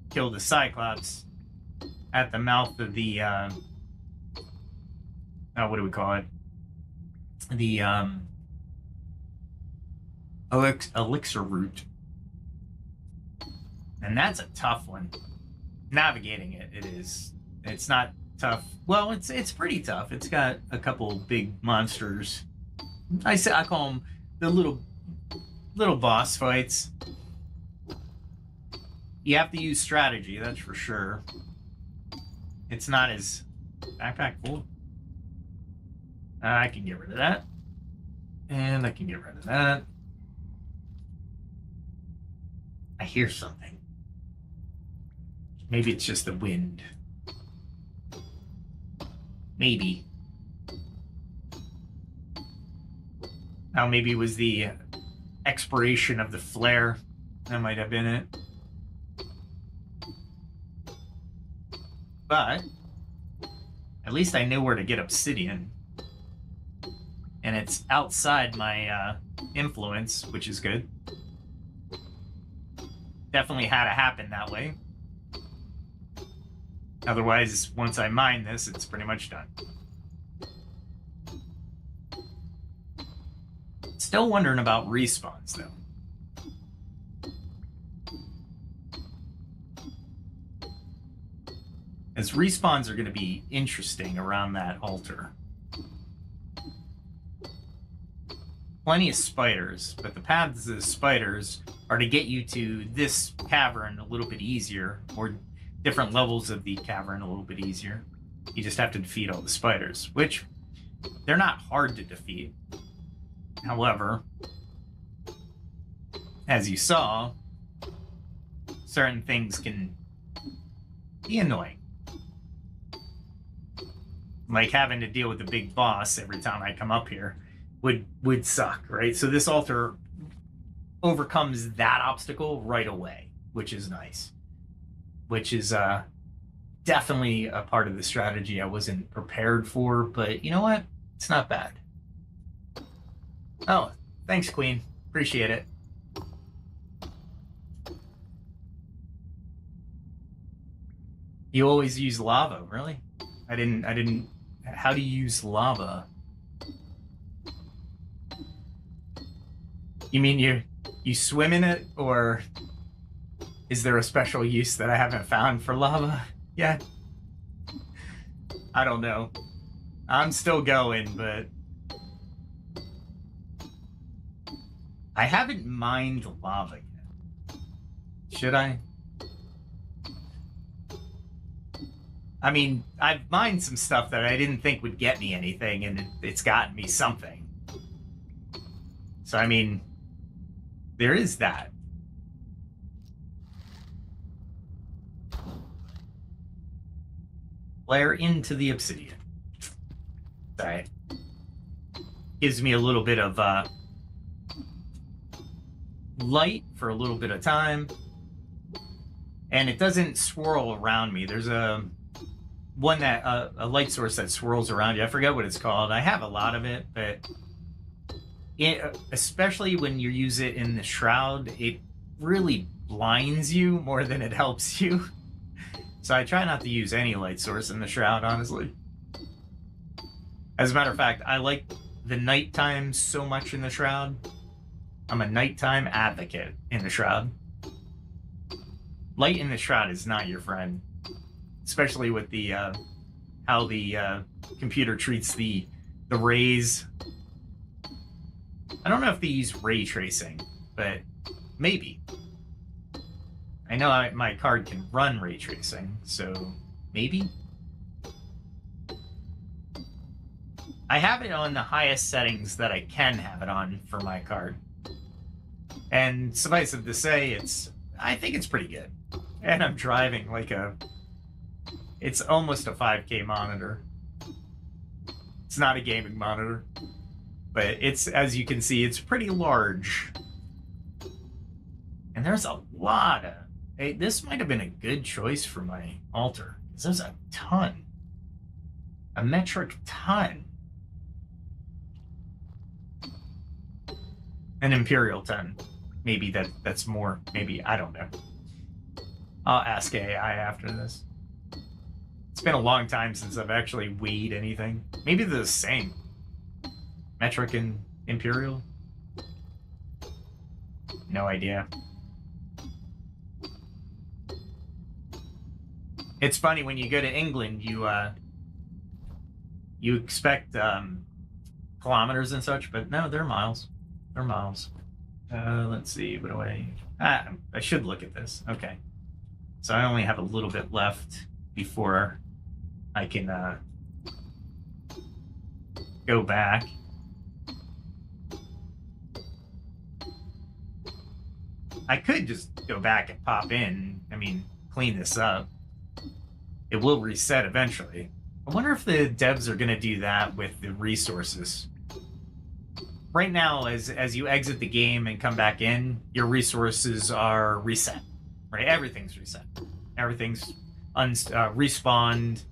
kill the Cyclops at the mouth of the, what do we call it? The, elixir route. And that's a tough one. Navigating it is. It's not tough. Well, it's pretty tough. It's got a couple big monsters. I call them the little boss fights. You have to use strategy, that's for sure. It's not as backpack full. I can get rid of that. And I can get rid of that. I hear something. Maybe it's just the wind. Maybe. Now maybe it was the expiration of the flare. That might have been it. But at least I know where to get obsidian. And it's outside my influence, which is good. Definitely had to happen that way. Otherwise, once I mine this, it's pretty much done. Still wondering about respawns, though. As respawns are going to be interesting around that altar. Plenty of spiders, but the paths of the spiders are to get you to this cavern a little bit easier, or different levels of the cavern a little bit easier. You just have to defeat all the spiders, which they're not hard to defeat. However, as you saw, certain things can be annoying. Like having to deal with the big boss every time I come up here would suck, right? So this altar overcomes that obstacle right away, which is nice. Which is definitely a part of the strategy I wasn't prepared for, but you know what? It's not bad. Oh, thanks, Queen. Appreciate it. You always use lava, really? I didn't. How do you use lava? You mean you swim in it, or is there a special use that I haven't found for lava yet? I don't know. I'm still going, but I haven't mined lava yet. Should I? I mean, I've mined some stuff that I didn't think would get me anything, and it's gotten me something. So, I mean, there is that. Flare into the obsidian. Sorry. Gives me a little bit of light for a little bit of time. And it doesn't swirl around me. There's a light source that swirls around you. I forget what it's called. I have a lot of it, but especially when you use it in the shroud, it really blinds you more than it helps you. So I try not to use any light source in the shroud, honestly. As a matter of fact, I like the nighttime so much in the shroud. I'm a nighttime advocate in the shroud. Light in the shroud is not your friend. Especially with the how the computer treats the rays. I don't know if they use ray tracing, but maybe. I know my card can run ray tracing, so maybe. I have it on the highest settings that I can have it on for my card. And suffice it to say, I think it's pretty good. And I'm driving like it's almost a 5K monitor. It's not a gaming monitor, but it's, as you can see, it's pretty large. And there's a lot of, this might have been a good choice for my altar, because there's a ton. A metric ton. An imperial ton. Maybe that's more, maybe, I don't know. I'll ask AI after this. It's been a long time since I've actually weighed anything. Maybe they're the same. Metric and imperial? No idea. It's funny, when you go to England, you expect kilometers and such, but no, they're miles. They're miles. Let's see, what do I should look at this. Okay. So I only have a little bit left before I can go back. I could just go back and pop in, I mean, clean this up. It will reset eventually. I wonder if the devs are going to do that with the resources. right now, as you exit the game and come back in, your resources are reset. Right, everything's reset. Everything's respawned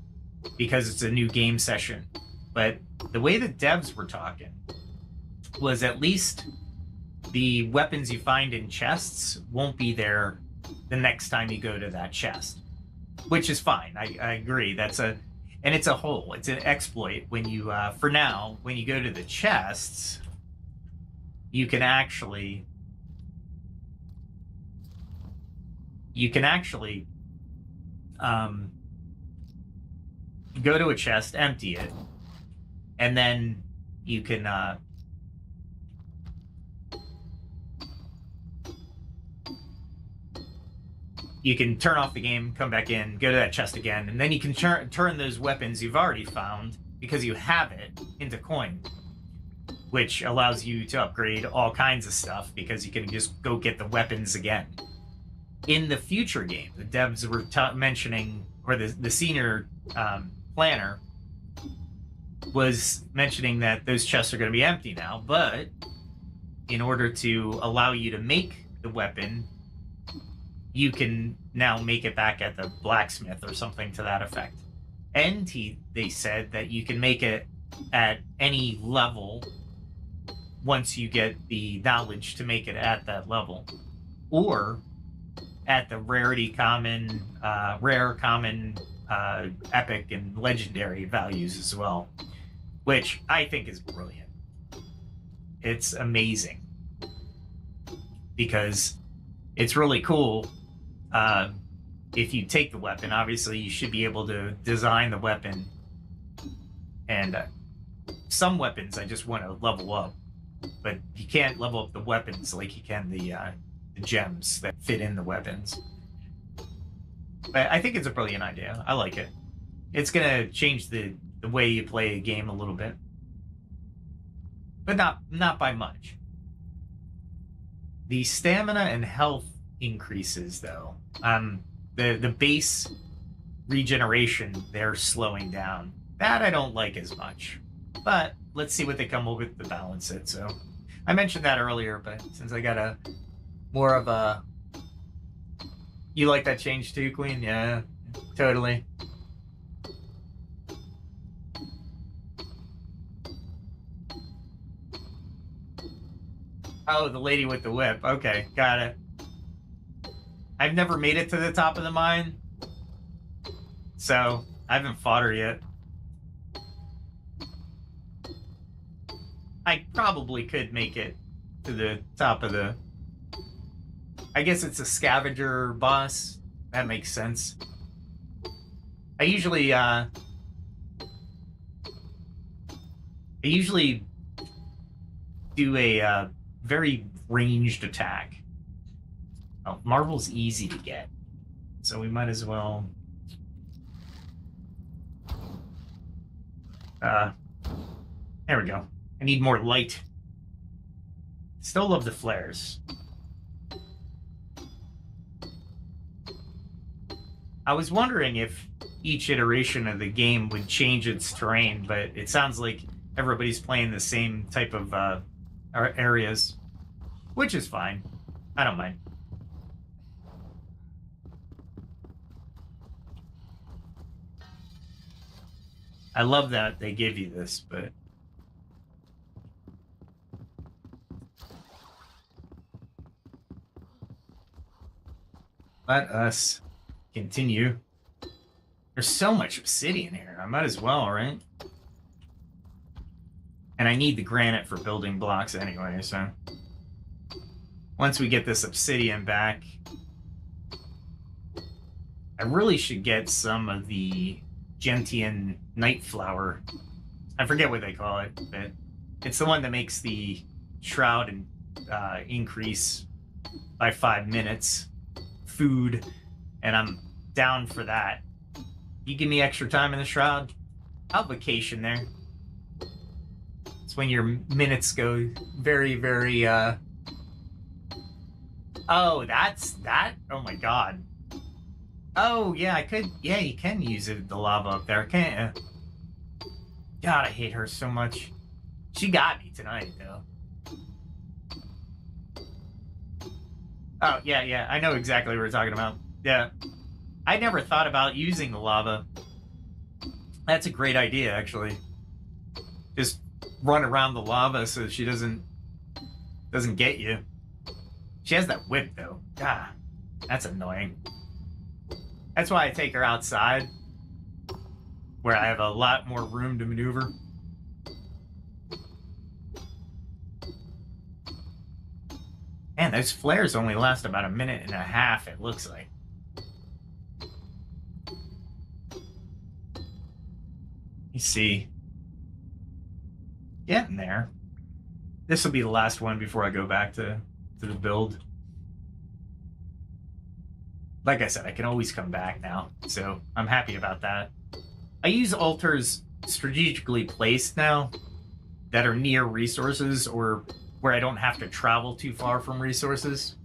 because it's a new game session. But the way the devs were talking was at least the weapons you find in chests won't be there the next time you go to that chest, which is fine. I agree. And it's a hole. It's an exploit when you, for now, when you go to the chests, you can actually go to a chest, empty it, and then you can turn off the game, come back in, go to that chest again, and then you can turn those weapons you've already found, because you have it, into coin, which allows you to upgrade all kinds of stuff because you can just go get the weapons again. In the future game, the devs were mentioning, or the senior planner was mentioning that those chests are going to be empty now, but in order to allow you to make the weapon, you can now make it back at the blacksmith or something to that effect. And they said that you can make it at any level once you get the knowledge to make it at that level, or at the rarity common, rare, common, epic, and legendary values as well, which I think is brilliant. It's amazing because it's really cool. If you take the weapon, obviously you should be able to design the weapon, and some weapons I just want to level up, but you can't level up the weapons like you can the gems that fit in the weapons. But I think it's a brilliant idea. I like it. It's gonna change the way you play a game a little bit, but not by much. The stamina and health increases, though. The base regeneration, they're slowing down. That I don't like as much, but let's see what they come up with to balance it. So I mentioned that earlier, but since I got more of a... You like that change too, Queen? Yeah, totally. Oh, the lady with the whip. Okay, got it. I've never made it to the top of the mine, so I haven't fought her yet. I probably could make it to the top of the... I guess it's a scavenger boss. That makes sense. I usually do a very ranged attack. Oh, Marvel's easy to get, so we might as well... there we go. I need more light. Still love the flares. I was wondering if each iteration of the game would change its terrain, but it sounds like everybody's playing the same type of areas, which is fine. I don't mind. I love that they give you this, but... Let us continue. There's so much obsidian here. I might as well, right? And I need the granite for building blocks anyway, so... Once we get this obsidian back... I really should get some of the Gentian night flower. I forget what they call it, but it's the one that makes the shroud and increase by 5 minutes. Food, and I'm down for that. You give me extra time in the shroud, I'll vacation there. It's when your minutes go very, very, Oh, that's that? Oh my god. Oh, yeah, I could... Yeah, you can use it, the lava up there, can't you? God, I hate her so much. She got me tonight, though. Oh, yeah, yeah. I know exactly what we're talking about. Yeah. I never thought about using the lava. That's a great idea, actually. Just run around the lava so she doesn't get you. She has that whip, though. God, that's annoying. That's why I take her outside, where I have a lot more room to maneuver. Man, those flares only last about a minute and a half, it looks like. You see. Getting there. This will be the last one before I go back to the build. Like I said, I can always come back now, so I'm happy about that. I use altars strategically placed now that are near resources or where I don't have to travel too far from resources.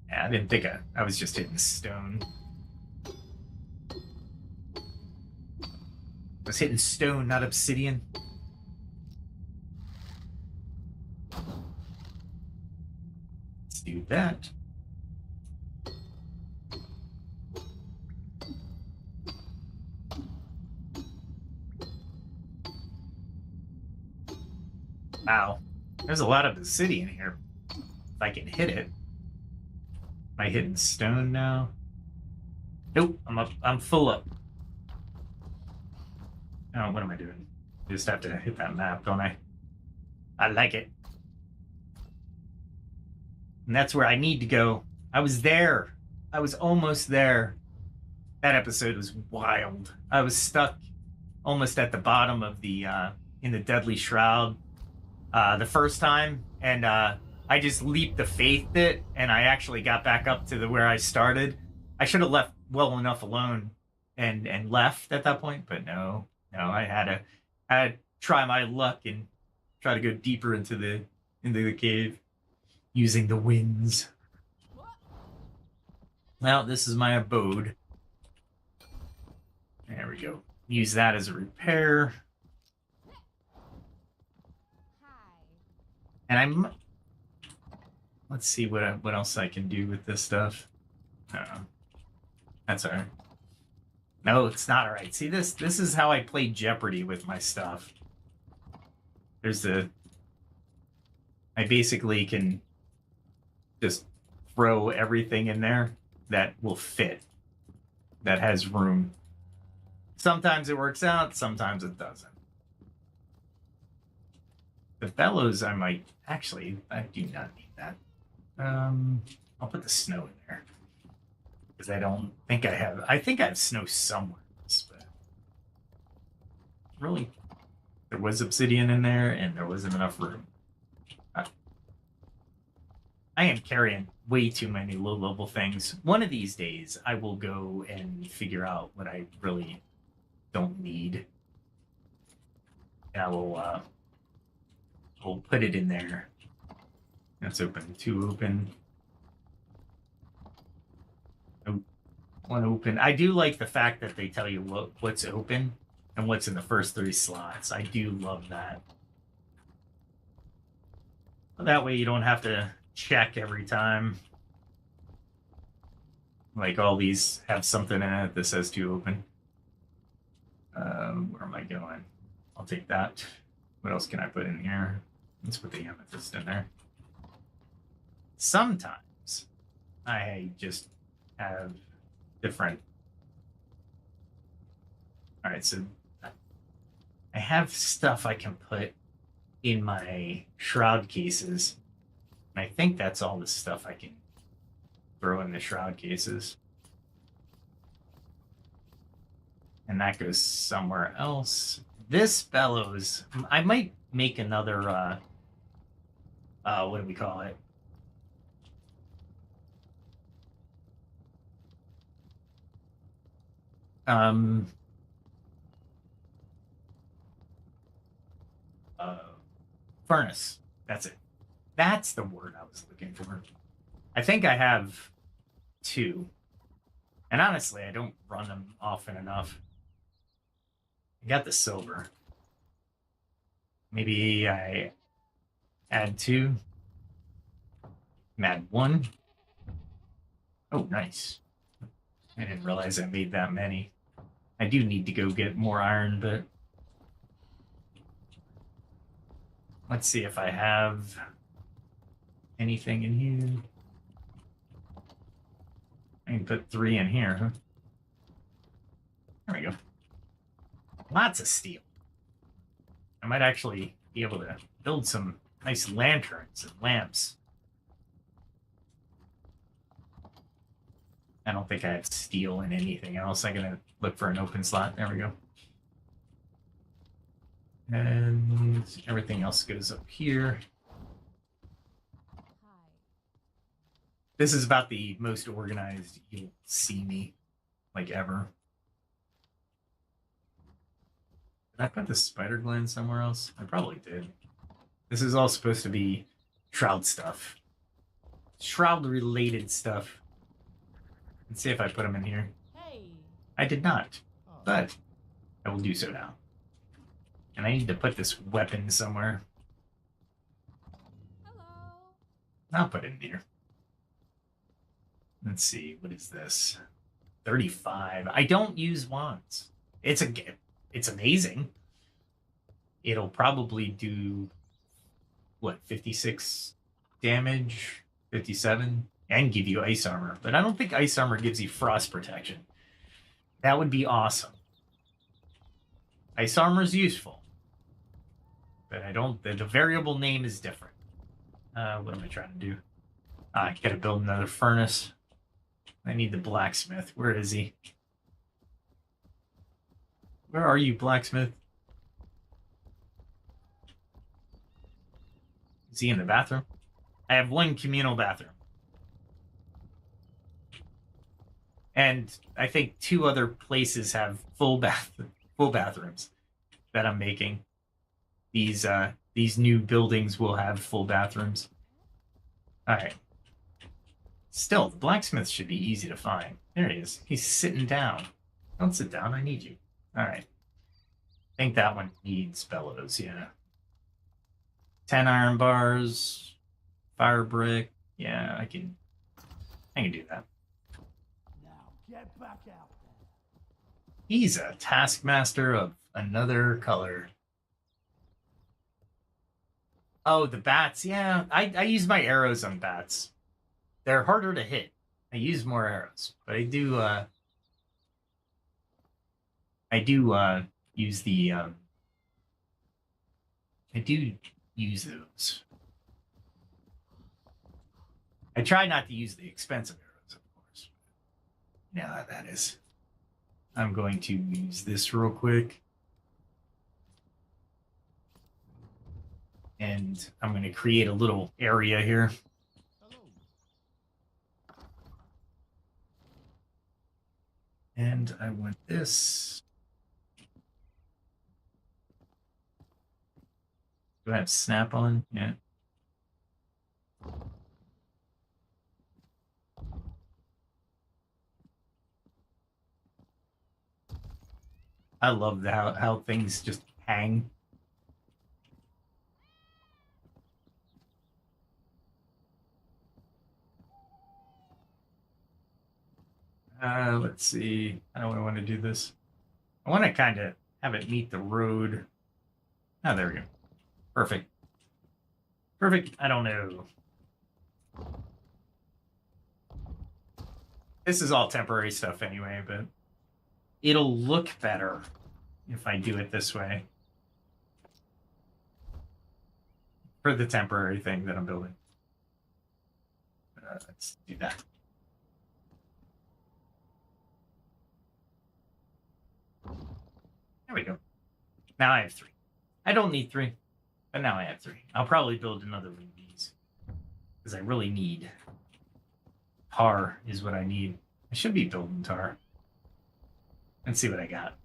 Yeah, I didn't think I was just hitting stone. I was hitting stone, not obsidian. Let's do that. Wow. There's a lot of obsidian here. If I can hit it. Am I hitting stone now? Nope, I'm up. I'm full up. Oh, what am I doing? I just have to hit that map, don't I? I like it. And that's where I need to go. I was there. I was almost there. That episode was wild. I was stuck almost at the bottom of the in the Deadly Shroud the first time, and I just leaped the faith it, and I actually got back up to where I started. I should have left well enough alone and left at that point, but no, I had to try my luck and try to go deeper into the cave using the winds. Well, this is my abode. There we go. Use that as a repair. And I'm. Let's see what else I can do with this stuff. That's all right. No, it's not all right. See, this is how I play Jeopardy with my stuff. There's I basically can just throw everything in there that will fit, that has room. Sometimes it works out, sometimes it doesn't. The bellows, I might... Actually, I do not need that. I'll put the snow in there. Because I don't think I have... I think I have snow somewhere. But really, there was obsidian in there, and there wasn't enough room. I am carrying way too many low-level things. One of these days, I will go and figure out what I really don't need. And I will we'll put it in there. That's open. 2 open. Oh, 1 open. I do like the fact that they tell you what's open and what's in the first 3 slots. I do love that. That way you don't have to check every time. Like all these have something in it that says 2 open. Where am I going? I'll take that. What else can I put in here? Let's put the amethyst in there. Sometimes I just have different... Alright, so I have stuff I can put in my shroud cases. And I think that's all the stuff I can throw in the shroud cases. And that goes somewhere else. This bellows, I might make another, what do we call it? Furnace. That's it. That's the word I was looking for. I think I have 2. And honestly, I don't run them often enough. I got the silver. Maybe I add 2. Add 1. Oh, nice. I didn't realize I made that many. I do need to go get more iron, but let's see if I have anything in here. I can put 3 in here, huh? There we go. Lots of steel. I might actually be able to build some nice lanterns and lamps. I don't think I have steel in anything else. I'm gonna look for an open slot. There we go. And everything else goes up here. This is about the most organized you'll see me, like, ever. Did I put the spider gland somewhere else? I probably did. This is all supposed to be shroud stuff. Shroud-related stuff. Let's see if I put them in here. Hey. I did not, but I will do so now. And I need to put this weapon somewhere. Hello. I'll put it in here. Let's see, what is this? 35. I don't use wands. It's amazing. It'll probably do, what, 56 damage? 57? And give you ice armor. But I don't think ice armor gives you frost protection. That would be awesome. Ice armor is useful. But I don't, the variable name is different. What am I trying to do? I gotta build another furnace. I need the blacksmith. Where is he? Where are you, blacksmith? Is he in the bathroom? I have 1 communal bathroom. And I think 2 other places have full bathrooms that I'm making. These new buildings will have full bathrooms. All right. Still, the blacksmith should be easy to find. There he is. He's sitting down. Don't sit down. I need you. All right. I think that one needs bellows. Yeah. 10 iron bars, fire brick. Yeah, I can do that. Get back out there. He's a taskmaster of another color. Oh, the bats. Yeah, I use my arrows on bats. They're harder to hit. I use more arrows, but I do use the I do use those. I try not to use the expensive arrows, of course. You know how that is. I'm going to use this real quick. And I'm going to create a little area here. And I want this. Do I have snap on? Yeah. I love how things just hang. Let's see. How do I want to do this? I want to kind of have it meet the road. Oh, there we go. Perfect. Perfect. I don't know. This is all temporary stuff anyway, but it'll look better if I do it this way. For the temporary thing that I'm building. Let's do that. There we go. Now I have 3. I don't need 3, but now I have 3. I'll probably build another one of these because I really need tar is what I need. I should be building tar. Let's see what I got.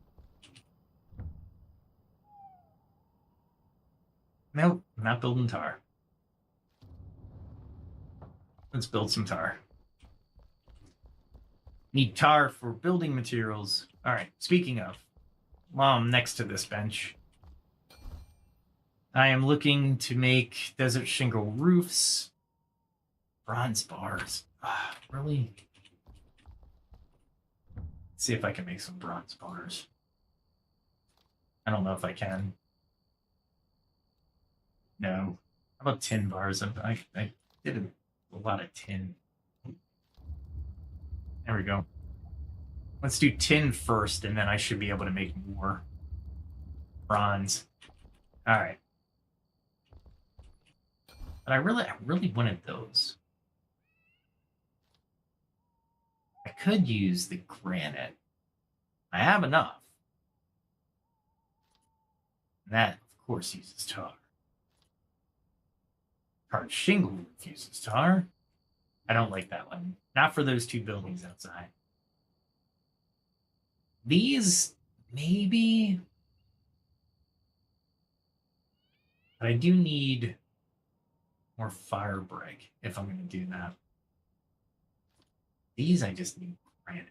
Nope, I'm not building tar. Let's build some tar. Need tar for building materials. All right, speaking of, while I'm next to this bench, I am looking to make desert shingle roofs. Bronze bars. Really? Let's see if I can make some bronze bars. I don't know if I can. No. How about tin bars? I did a lot of tin. There we go. Let's do tin first, and then I should be able to make more bronze. All right. But I really wanted those. I could use the granite. I have enough. And that, of course, uses tar. Hard shingle uses tar. I don't like that one. Not for those two buildings outside. These, maybe. But I do need more fire brick if I'm going to do that. These I just need granite.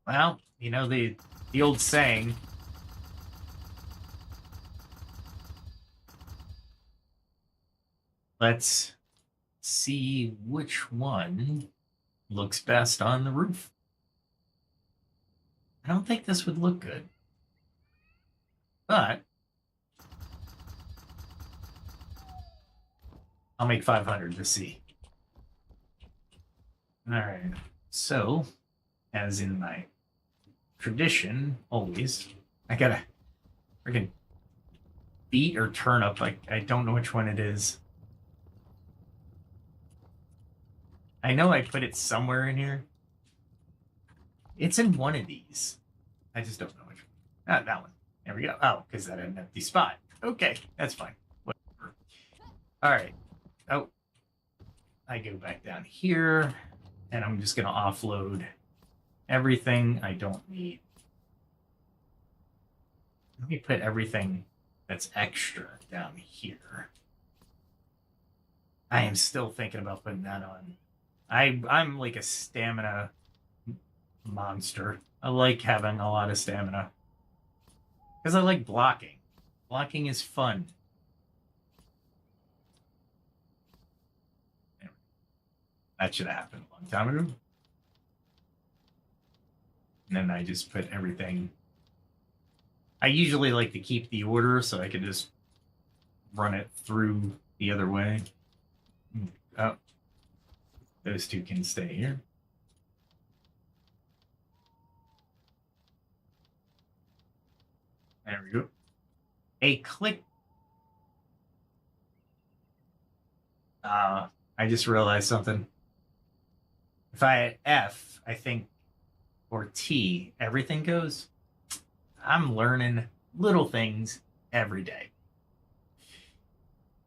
Well, you know the old saying. Let's see which one looks best on the roof. I don't think this would look good. But I'll make 500 to see. All right. So, as in my tradition, always, I gotta freaking beat or turnip. I don't know which one it is. I know I put it somewhere in here. It's in one of these. I just don't know which one. Ah, that one. There we go. Oh, because that had an empty spot. Okay, that's fine. Whatever. All right. Oh, I go back down here, and I'm just going to offload everything I don't need. Let me put everything that's extra down here. I am still thinking about putting that on. I'm like a stamina monster. I like having a lot of stamina. Because I like blocking. Blocking is fun. That should have happened a long time ago. And then I just put everything. I usually like to keep the order so I can just run it through the other way. Oh. Those two can stay here. There we go. A click. I just realized something. If I hit F, I think, or T, everything goes. I'm learning little things every day.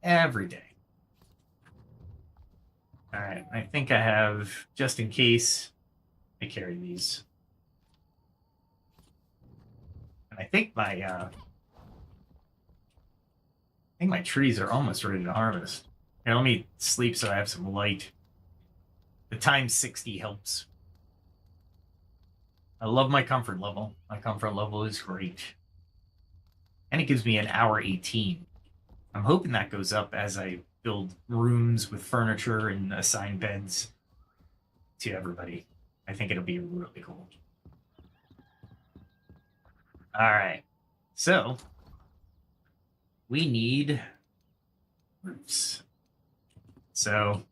Every day. All right, I think I have, just in case, I carry these. And I think my trees are almost ready to harvest. Here, let me sleep so I have some light. The times 60 helps. I love my comfort level. My comfort level is great. And it gives me an hour 18. I'm hoping that goes up as I build rooms with furniture and assign beds to everybody. I think it'll be really cool. All right. So we need roofs. So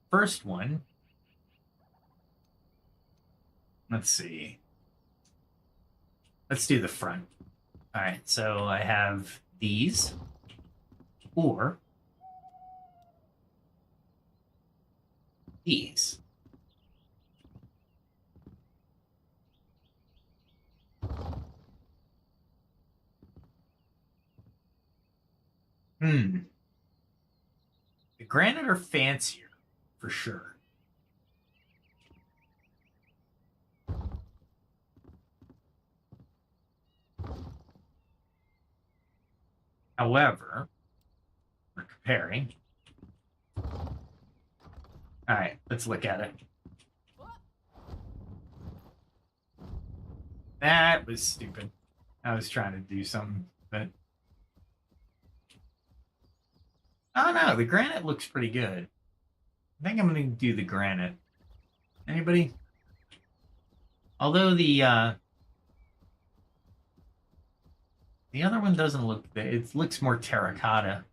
first one, let's see. Let's do the front. All right. So I have these, or these. The granite are fancier, for sure. However, we're comparing. All right, let's look at it. That was stupid. I was trying to do something, but Oh no, the granite looks pretty good. I think I'm going to do the granite. Anybody? Although the other one doesn't look, it looks more terracotta.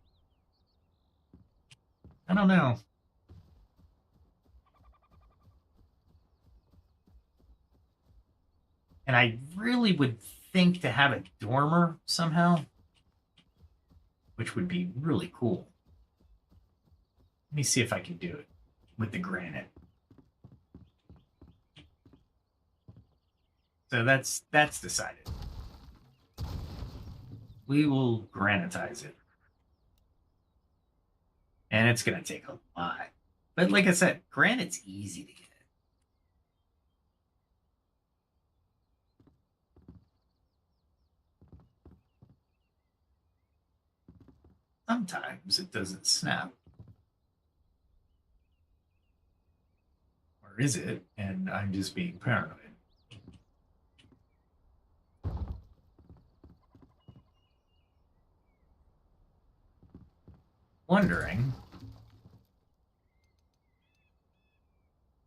I don't know. And I really would think to have a dormer somehow, which would be really cool. Let me see if I can do it with the granite. So that's decided. We will granitize it. And it's going to take a lot. But like I said, granite's easy to get. Sometimes it doesn't snap. Or is it? And I'm just being paranoid. Wondering.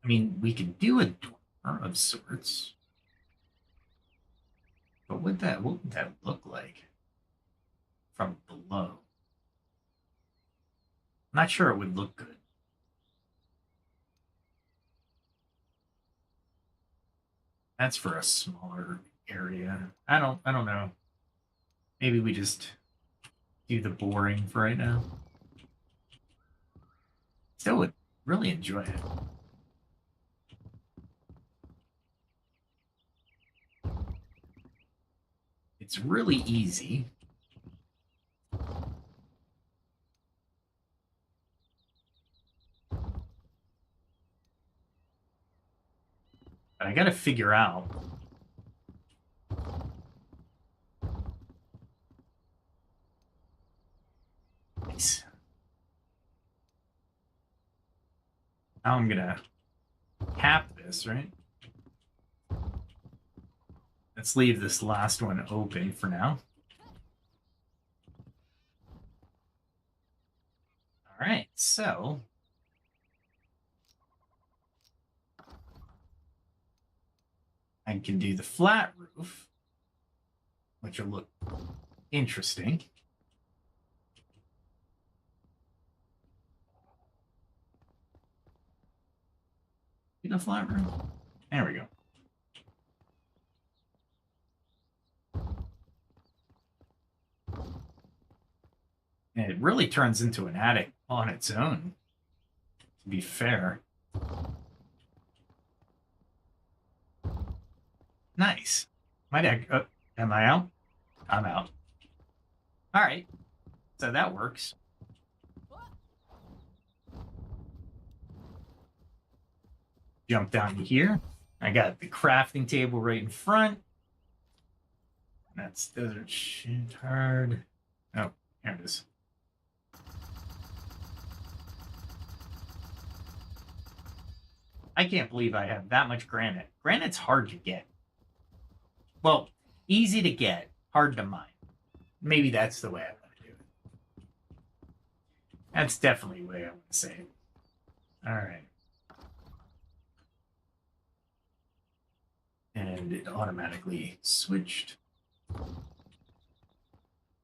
I mean, we could do a dormer of sorts. But what would that look like from below? I'm not sure it would look good. That's for a smaller area. I don't know. Maybe we just do the boring for right now. Still would really enjoy it. It's really easy. But I gotta figure out nice. Now I'm gonna cap this, right? Let's leave this last one open for now. All right, so I can do the flat roof, which will look interesting. Get a flat roof. There we go. And it really turns into an attic on its own, to be fair. Nice. Am I out? I'm out. All right. So that works. Jump down to here. I got the crafting table right in front. That's desert shit hard. Oh, here it is. I can't believe I have that much granite. Granite's hard to get. Well, easy to get, hard to mine. Maybe that's the way I want to do it. That's definitely the way I want to say it. All right. And it automatically switched.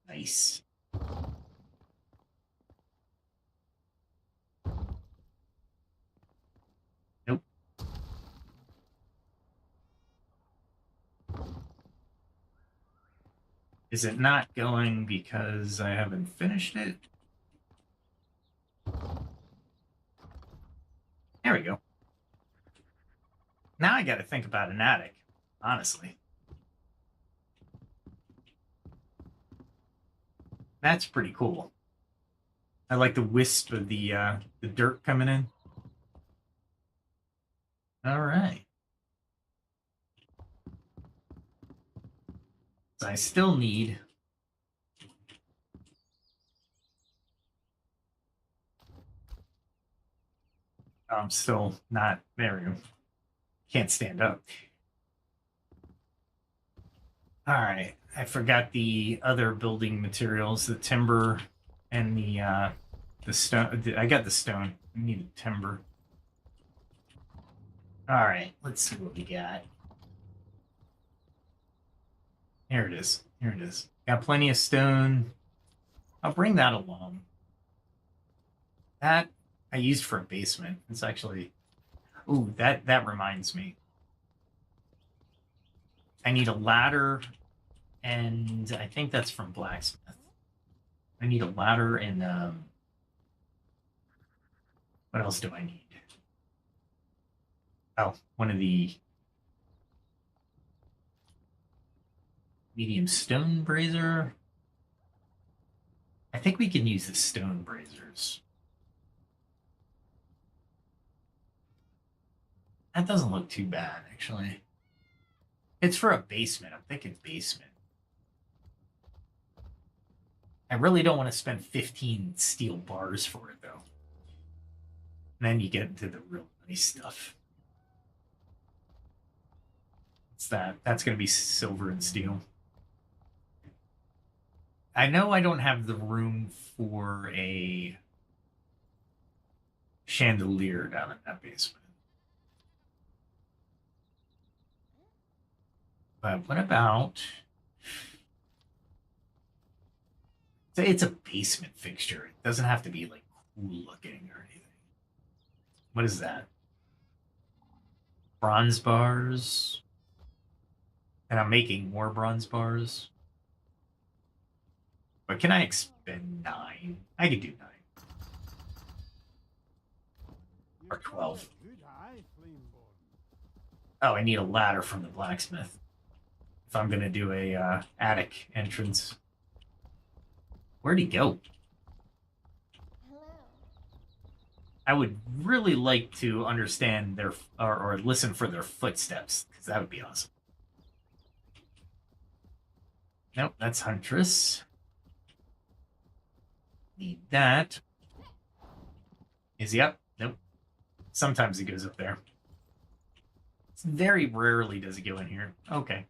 Nice. Nope. Is it not going because I haven't finished it? There we go. Now I got to think about an attic, honestly. That's pretty cool. I like the wisp of the dirt coming in. All right. So I still need I'm still not there. Can't stand up. All right. I forgot the other building materials, the timber and the The stone. I got the stone. I need timber. All right, let's see what we got. Here it is. Here it is. Got plenty of stone. I'll bring that along. That I used for a basement. It's actually... Ooh, that reminds me. I need a ladder, and I think that's from blacksmith. I need a ladder and what else do I need? Oh, one of the medium stone brazier. I think we can use the stone braziers. That doesn't look too bad, actually. It's for a basement. I'm thinking basement. I really don't want to spend 15 steel bars for it, though. And then you get into the real nice stuff. What's that? That's going to be silver and steel. I know I don't have the room for a chandelier down in that basement. But what about... It's a basement fixture. It doesn't have to be, like, cool looking or anything. What is that? Bronze bars. And I'm making more bronze bars. But can I expend 9? I could do 9. Or 12. Oh, I need a ladder from the blacksmith. If I'm going to do a attic entrance. Where'd he go? Hello. I would really like to understand their... or listen for their footsteps. Because that would be awesome. Nope, that's Huntress. Need that. Is he up? Nope. Sometimes he goes up there. Very rarely does he go in here. Okay.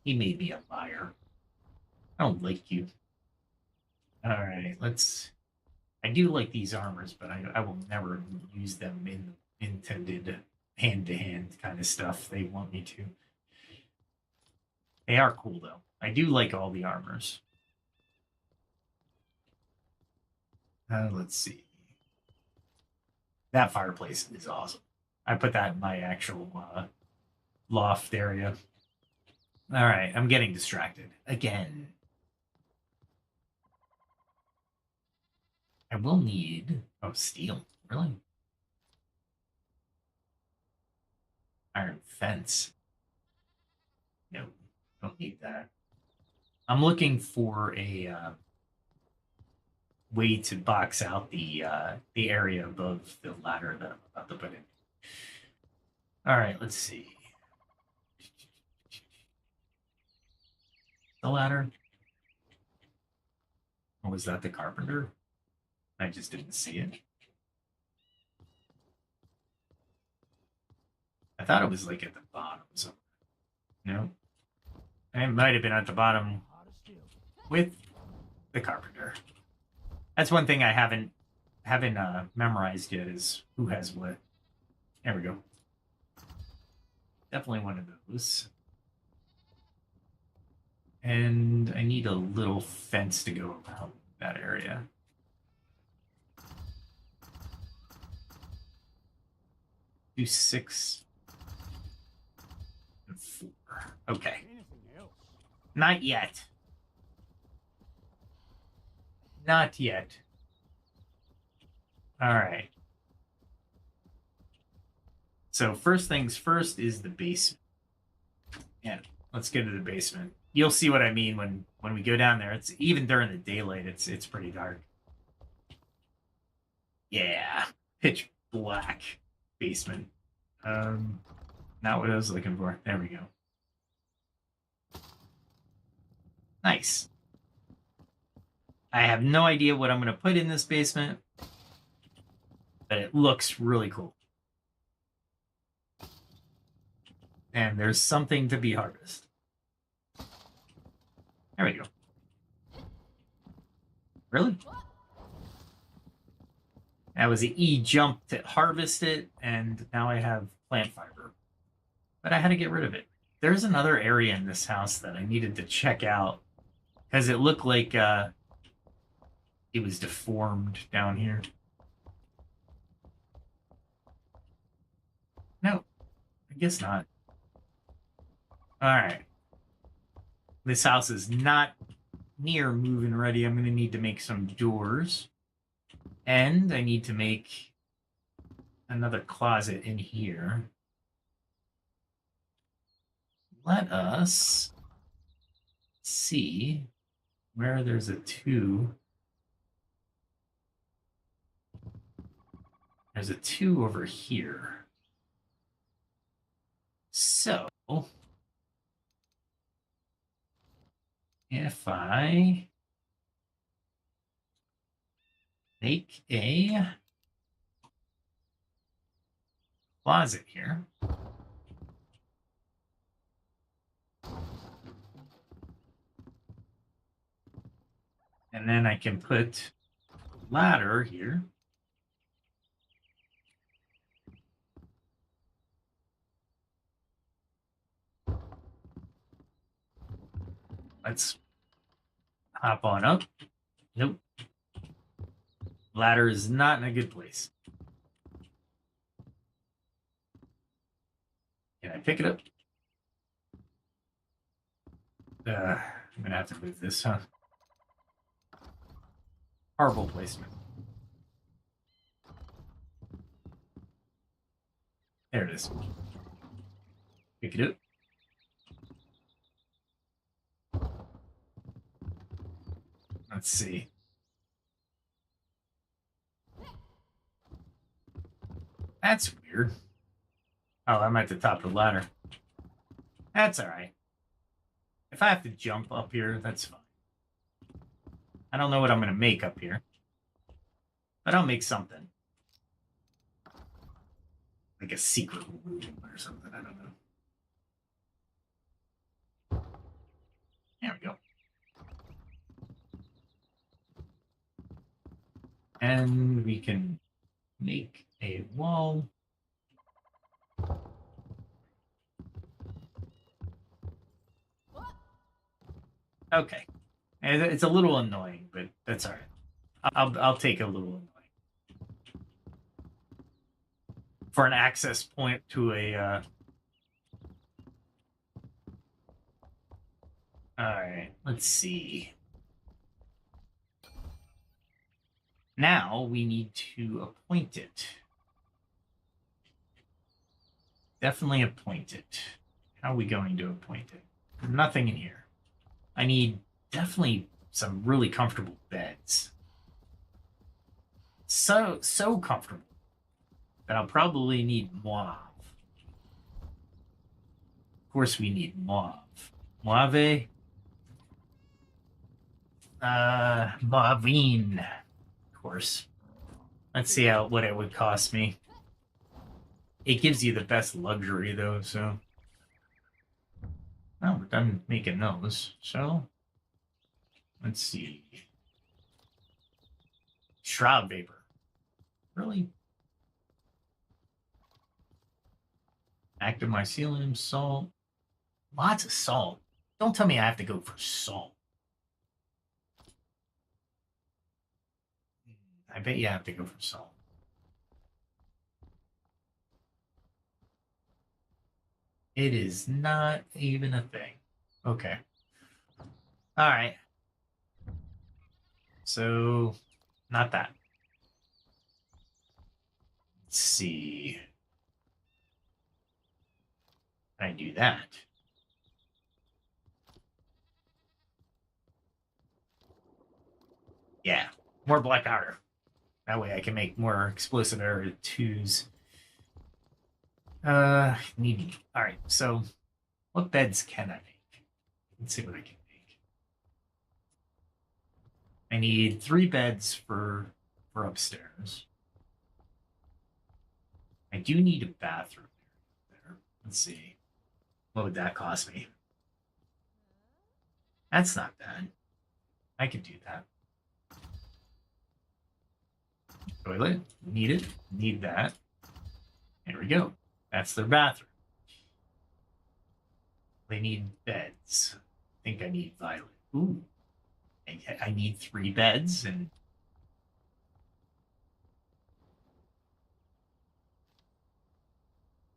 He made me a liar. I don't like you. Alright, let's... I do like these armors, but I will never use them in intended hand-to-hand kind of stuff they want me to. They are cool, though. I do like all the armors. Let's see. That fireplace is awesome. I put that in my actual loft area. All right, I'm getting distracted again. I will need... Oh, steel. Really? Iron fence. No, don't need that. I'm looking for a way to box out the area above the ladder that I'm about to put in. All right, let's see. The ladder. Or was that the carpenter? I just didn't see it. I thought it was like at the bottom. So no, it might have been at the bottom with the carpenter. That's one thing I haven't memorized yet is who has what. There we go. Definitely one of those. And I need a little fence to go around that area. Do 6 and 4. Okay. Not yet. Not yet. All right. So first things first is the basement. Yeah, let's get to the basement. You'll see what I mean when we go down there. It's even during the daylight. It's pretty dark. Yeah, pitch black basement. Not what I was looking for. There we go. Nice. I have no idea what I'm going to put in this basement, but it looks really cool. And there's something to be harvested. There we go. Really? That was an E jump to harvest it, and now I have plant fiber. But I had to get rid of it. There's another area in this house that I needed to check out because it looked like it was deformed down here. No, I guess not. All right. This house is not near move-in ready. I'm going to need to make some doors. And I need to make another closet in here. Let us see where there's a 2. There's a 2 over here. So, if I make a closet here, and then I can put a ladder here. Let's hop on up. Nope. Ladder is not in a good place. Can I pick it up? I'm going to have to move this, huh? Horrible placement. There it is. Pick it up. Let's see. That's weird. Oh, I'm at the top of the ladder. That's all right. If I have to jump up here, that's fine. I don't know what I'm going to make up here, but I'll make something. Like a secret room or something. I don't know. There we go. And we can make a wall. Okay. It's a little annoying, but that's all right. I'll take a little annoying. For an access point to a all right, let's see. Now we need to appoint it. Definitely appoint it. How are we going to appoint it? Nothing in here. I need definitely some really comfortable beds. So comfortable that I'll probably need mauve. Of course we need mauve. Mauve. Mauvine. Of course. Let's see what it would cost me. It gives you the best luxury though, so. Oh, we're done making those. So, let's see. Shroud vapor. Really? Active mycelium, salt. Lots of salt. Don't tell me I have to go for salt. I bet you have to go for salt. It is not even a thing. Okay. All right. So, not that. Let's see. Can I do that? Yeah, more black powder. That way I can make more explosive area 2s. Needy. All right, so what beds can I make? Let's see what I can make. I need 3 beds for upstairs. I do need a bathroom there. Let's see. What would that cost me? That's not bad. I could do that. Toilet. Need it. Need that. There we go. That's their bathroom. They need beds. I think I need Violet. Ooh. I need 3 beds and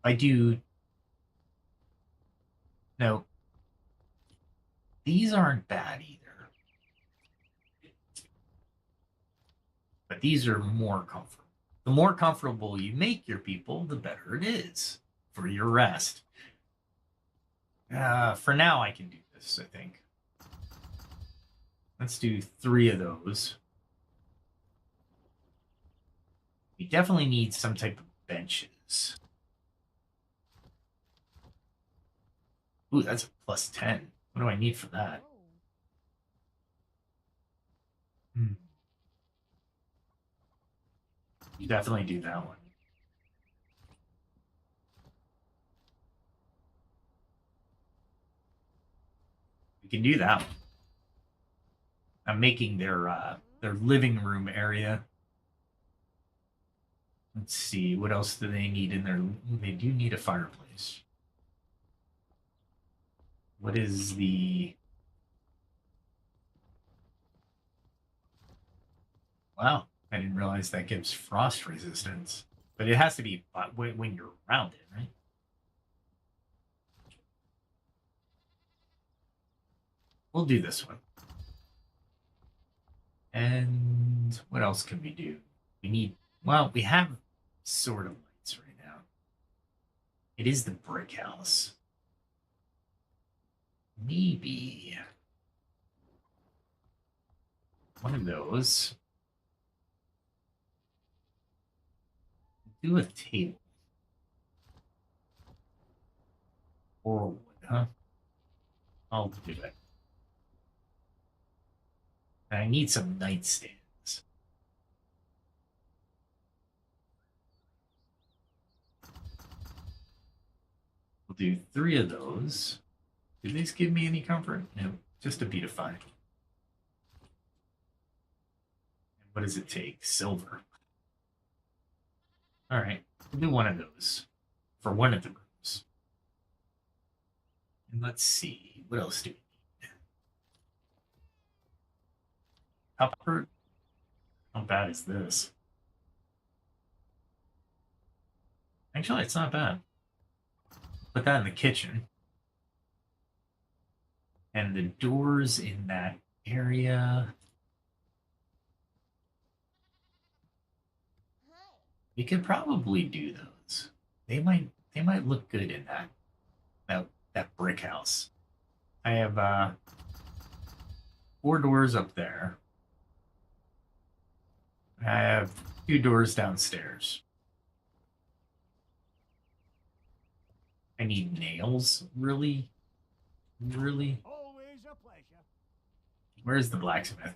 I do. No. These aren't bad either. But these are more comfortable. The more comfortable you make your people, the better it is for your rest. For now, I can do this, I think. Let's do 3 of those. We definitely need some type of benches. Ooh, that's a +10. What do I need for that? You definitely do that one. We can do that one. I'm making their living room area. Let's see, what else do they need in there? They do need a fireplace. What is the... Wow, I didn't realize that gives frost resistance. But it has to be when you're around it, right? We'll do this one. And what else can we do? We need... Well, we have sort of lights right now. It is the brick house. Maybe one of those. Do a table. Or wood, huh? I'll do it. I need some nightstands. We'll do 3 of those. Do these give me any comfort? No, just a beautify. And what does it take? Silver. All right, we'll do 1 of those for 1 of the rooms. And let's see, what else do we need? Copper. How bad is this? Actually, it's not bad. Put that in the kitchen. And the doors in that area. We could probably do those. They might look good in that brick house. I have 4 doors up there. I have 2 doors downstairs. I need nails, really? Really? Always a pleasure. Where's the blacksmith?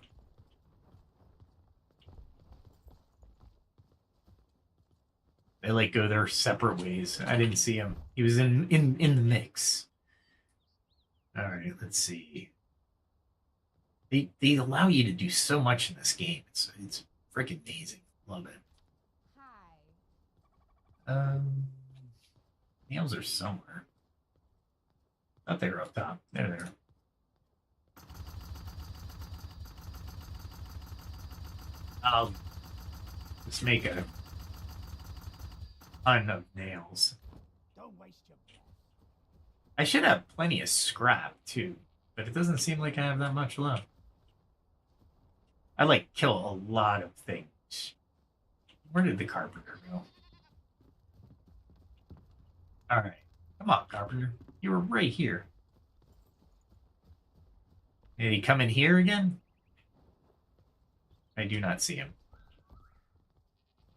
They like go their separate ways. I didn't see him. He was in the mix. All right, let's see. They allow you to do so much in this game. It's freaking amazing. Love it. Hi. Nails are somewhere. I thought they were up top. They're there. I'll just make a ton of nails. Don't waste your breath. I should have plenty of scrap too, but it doesn't seem like I have that much left. I like kill a lot of things. Where did the carpenter go? All right, come on, carpenter. You were right here. Did he come in here again? I do not see him.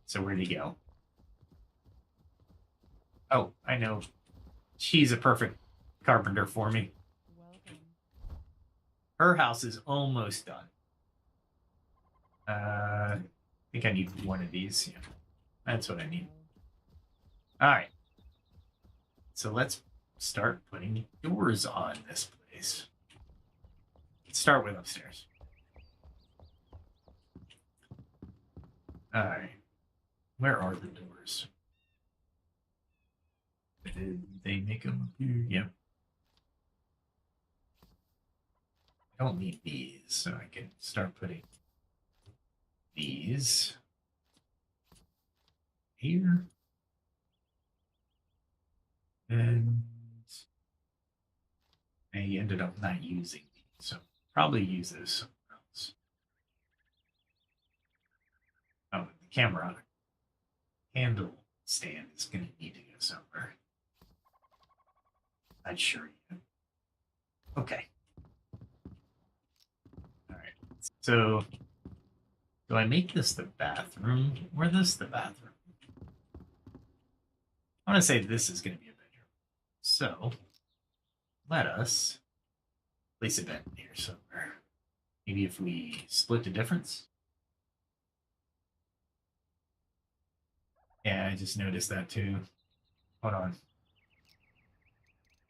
So where'd he go? Oh, I know. She's a perfect carpenter for me. Welcome. Her house is almost done. I think I need 1 of these. Yeah, that's what I need. All right. So let's start putting doors on this place. Let's start with upstairs. All right. Where are the doors? Did they make them appear? Yep. I don't need these, so I can start putting these here. And I ended up not using these, so probably use those somewhere else. Oh, the camera handle stand is going to need to go somewhere. Not sure yet. Okay. All right. So, do I make this the bathroom or this the bathroom? I want to say this is going to be a bedroom. So, let us place a bed here somewhere. Maybe if we split the difference. Yeah, I just noticed that too. Hold on.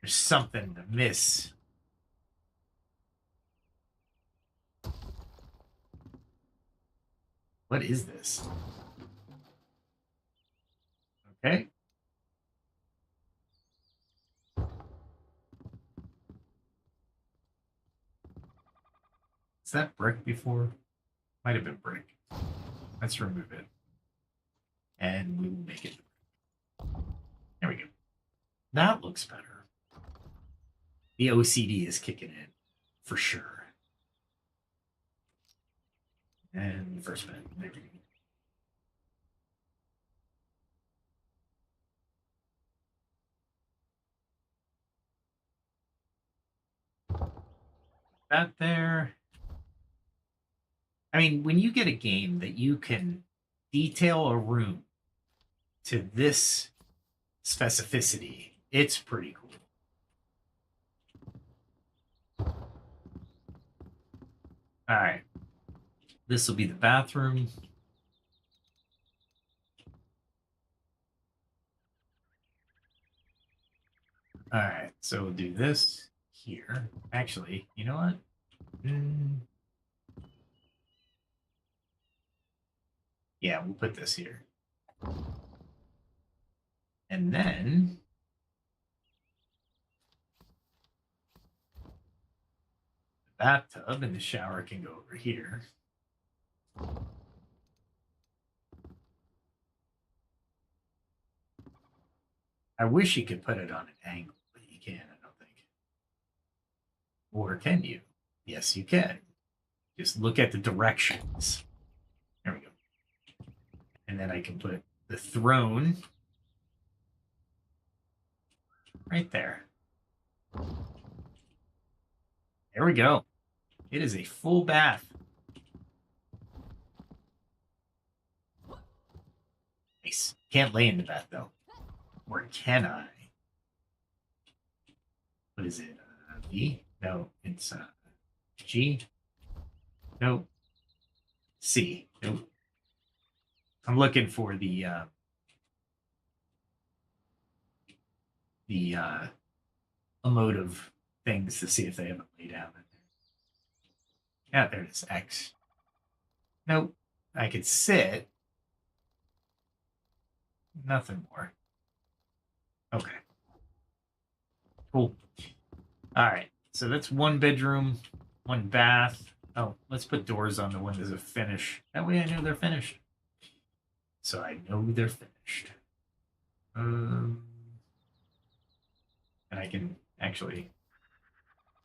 There's something to miss. What is this? Okay. Is that brick before? Might have been brick. Let's remove it. And we will make it. There we go. That looks better. The OCD is kicking in for sure. And the first bed. There we go. That there. I mean, when you get a game that you can detail a room to this specificity, it's pretty cool. All right. This will be the bathroom. All right. So we'll do this here. Actually, you know what? Yeah, we'll put this here. And then the bathtub and the shower can go over here. I wish you could put it on an angle, but you can't, I don't think. Or can you? Yes, you can. Just look at the directions. There we go. And then I can put the throne right there. There we go. It is a full bath. Nice. Can't lay in the bath, though. Or can I? What is it? V? No, it's G. Nope. C. Nope. I'm looking for the emotive things to see if they haven't laid out in there. Yeah, there it is. X. Nope. I could sit. Nothing more. Okay. Cool. All right. So that's one bedroom, one bath. Oh, let's put doors on the windows of finish. That way I know they're finished. So I know they're finished. And I can actually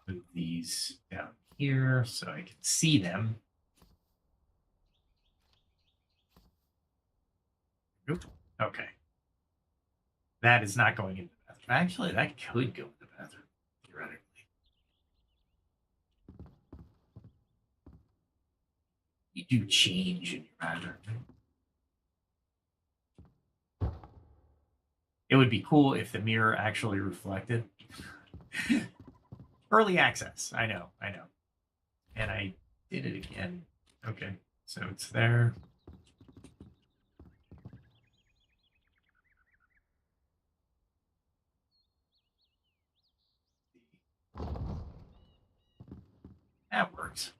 move these down here so I can see them. Oop. Okay. That is not going into the bathroom. Actually, that could go in the bathroom, theoretically. You do change in your bathroom. It would be cool if the mirror actually reflected. Early access. I know. And I did it again. Okay. So it's there. That works.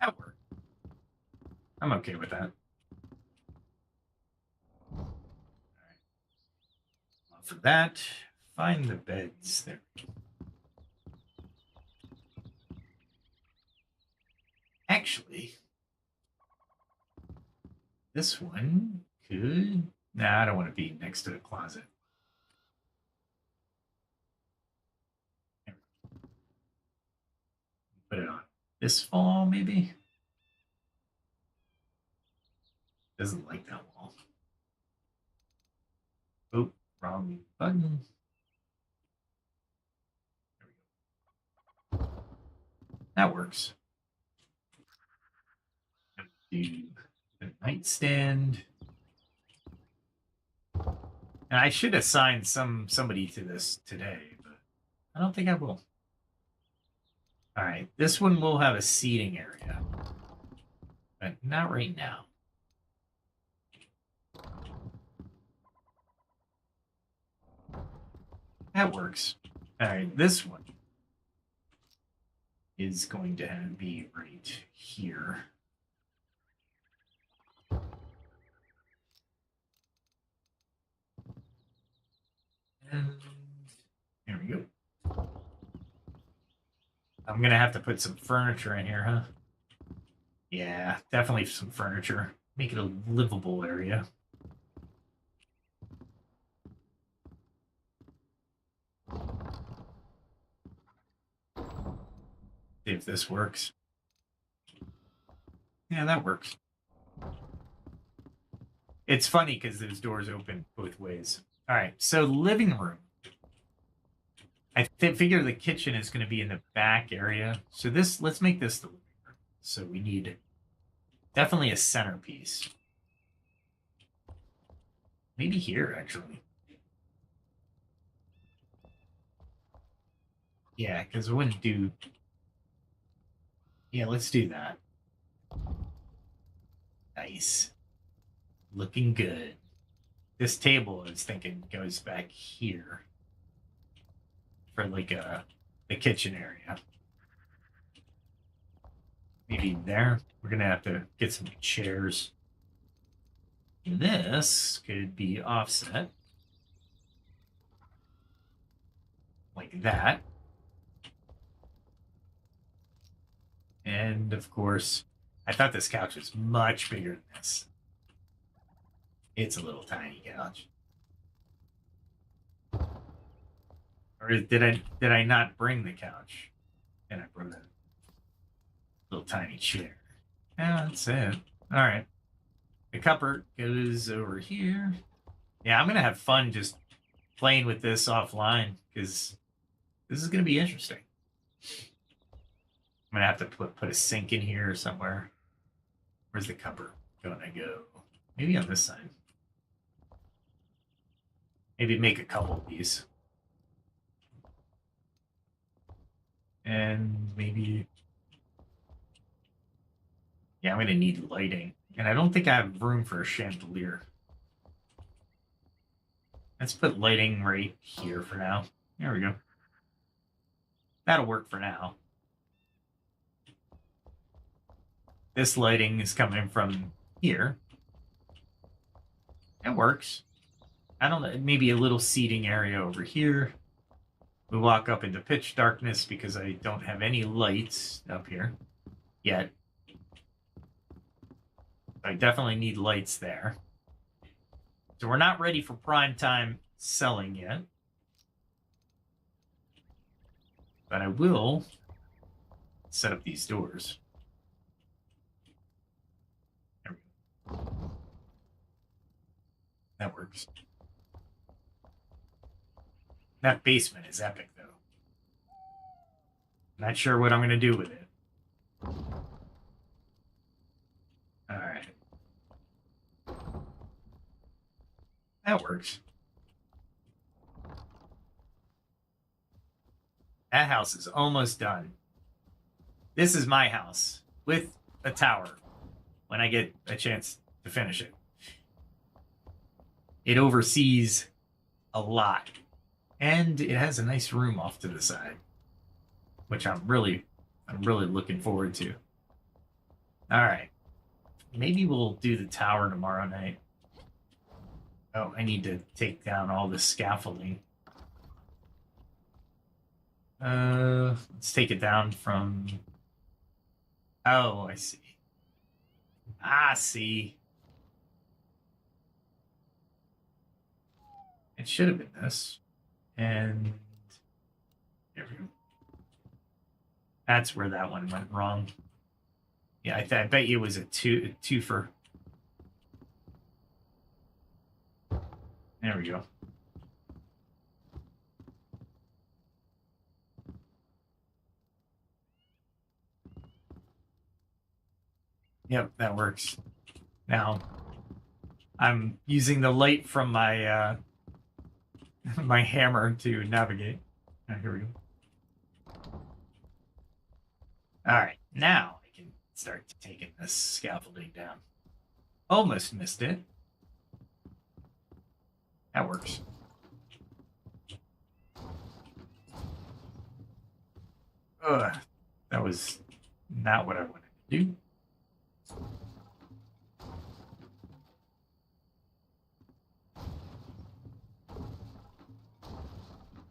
That worked. I'm okay with that. All right. For that, find the beds. There. Actually, this one could... Nah, I don't want to be next to the closet. Put it on this wall, maybe? Doesn't like that wall. Oh, wrong button. There we go. That works. Do the nightstand. And I should assign somebody to this today, but I don't think I will. All right, this one will have a seating area, but not right now. That works. All right, this one is going to be right here. And there we go. I'm going to have to put some furniture in here, huh? Yeah, definitely some furniture. Make it a livable area. See if this works. Yeah, that works. It's funny because those doors open both ways. All right, so living room. I figure the kitchen is going to be in the back area. So let's make this the living room. So we need definitely a centerpiece. Maybe here, actually. Yeah, because it wouldn't do... Yeah, let's do that. Nice. Looking good. This table, I was thinking, goes back here. For like the kitchen area. Maybe there. We're going to have to get some chairs. This could be offset. Like that. And of course, I thought this couch was much bigger than this. It's a little tiny couch. Or did I not bring the couch? And I brought a little tiny chair. Yeah, that's it. All right. The cupboard goes over here. Yeah, I'm gonna have fun just playing with this offline because this is gonna be interesting. I'm gonna have to put a sink in here somewhere. Where's the cupboard gonna go? Maybe on this side. Maybe make a couple of these. And maybe... Yeah, I'm going to need lighting. And I don't think I have room for a chandelier. Let's put lighting right here for now. There we go. That'll work for now. This lighting is coming from here. It works. I don't know, maybe a little seating area over here. We walk up into pitch darkness because I don't have any lights up here yet. I definitely need lights there. So we're not ready for prime time selling yet. But I will set up these doors. There we go. That works. That basement is epic, though. Not sure what I'm going to do with it. All right. That works. That house is almost done. This is my house with a tower when I get a chance to finish it. It oversees a lot. And it has a nice room off to the side, which I'm really looking forward to. All right. Maybe we'll do the tower tomorrow night. Oh, I need to take down all the scaffolding. Let's take it down from... Oh, I see. I see. It should have been this. And there we go. That's where that one went wrong. Yeah, I bet you it was a twofer. There we go. Yep, that works. Now, I'm using the light from my my hammer to navigate. Here we go. All right, now I can start taking this scaffolding down. Almost missed it. That works. Ugh, that was not what I wanted to do.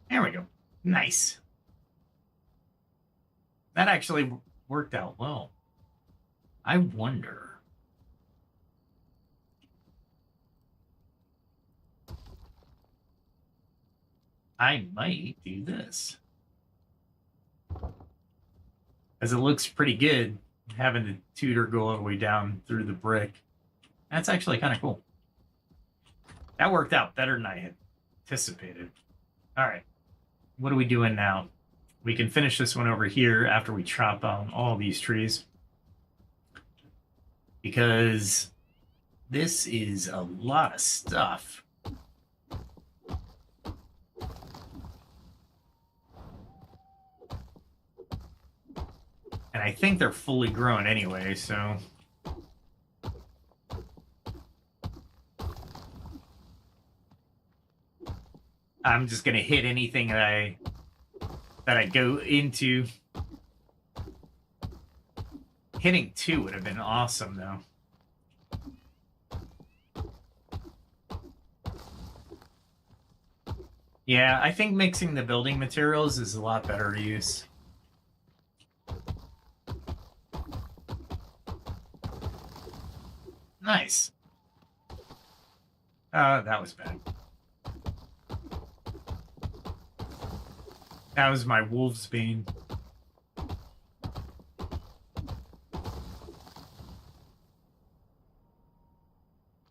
There we go. Nice. That actually worked out well. I wonder. I might do this. As it looks pretty good, having the tutor go all the way down through the brick. That's actually kind of cool. That worked out better than I had anticipated. All right. What are we doing now? We can finish this one over here after we chop down all these trees. Because this is a lot of stuff. And I think they're fully grown anyway, so... I'm just gonna hit anything that I go into. Hitting 2 would have been awesome, though. Yeah, I think mixing the building materials is a lot better use. Nice. That was bad. That was my wolf's bane.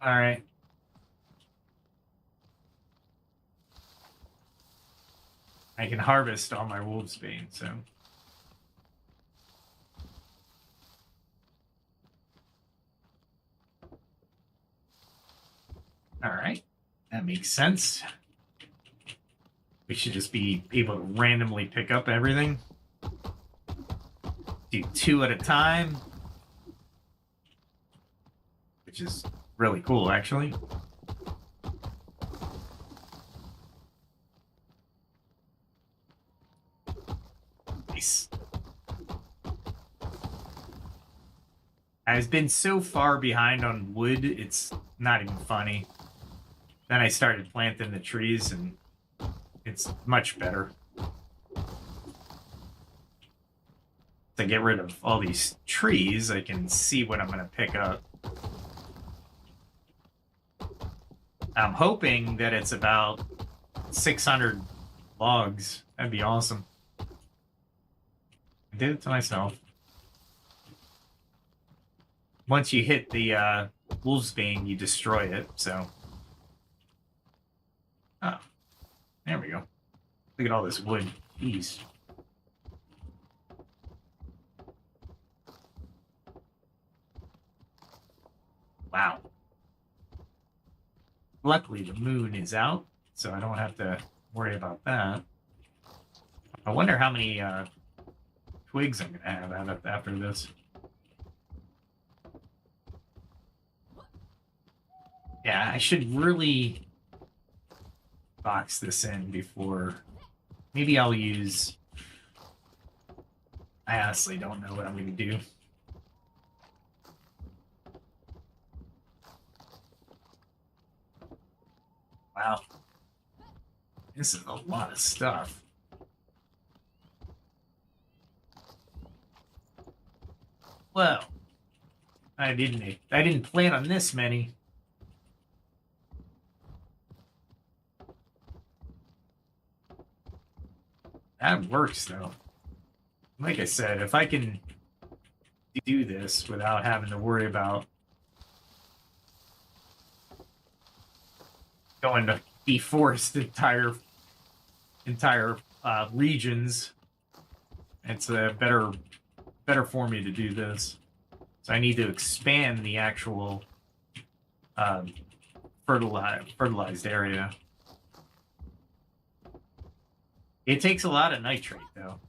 All right. I can harvest all my wolf's bane, so. All right. That makes sense. We should just be able to randomly pick up everything. Do 2 at a time. Which is really cool, actually. Nice. I've been so far behind on wood, it's not even funny. Then I started planting the trees, and it's much better. To get rid of all these trees, I can see what I'm going to pick up. I'm hoping that it's about 600 logs. That'd be awesome. I did it to myself. Once you hit the wolf's bane, you destroy it, so... Oh. There we go. Look at all this wood. Jeez. Wow. Luckily, the moon is out, so I don't have to worry about that. I wonder how many twigs I'm going to have out after this. Yeah, I should really box this in before. Maybe I'll use... I honestly don't know what I'm going to do. Wow. This is a lot of stuff. Well, I didn't plan on this many. That works though. Like I said, if I can do this without having to worry about going to deforest entire regions, it's better for me to do this. So I need to expand the actual fertilized area. It takes a lot of nitrate, though.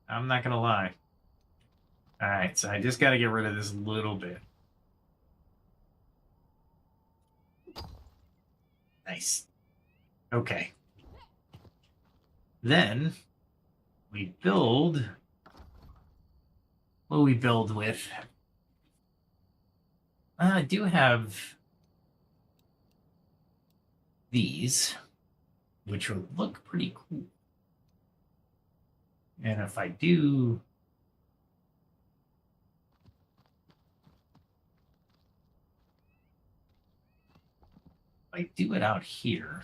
I'm not gonna lie. All right, so I just got to get rid of this little bit. Nice. Okay. Then we build. What do we build with? I do have these, which would look pretty cool. And if I do it out here,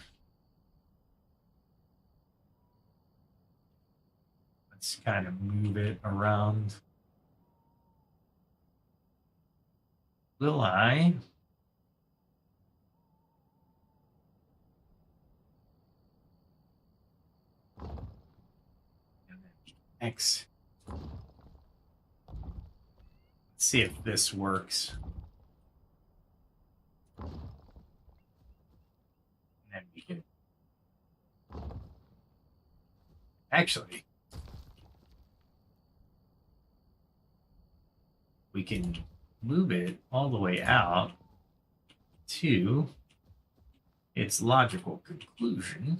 let's kind of move it around. Will I? X. Let's see if this works. And then we can actually we can move it all the way out to its logical conclusion.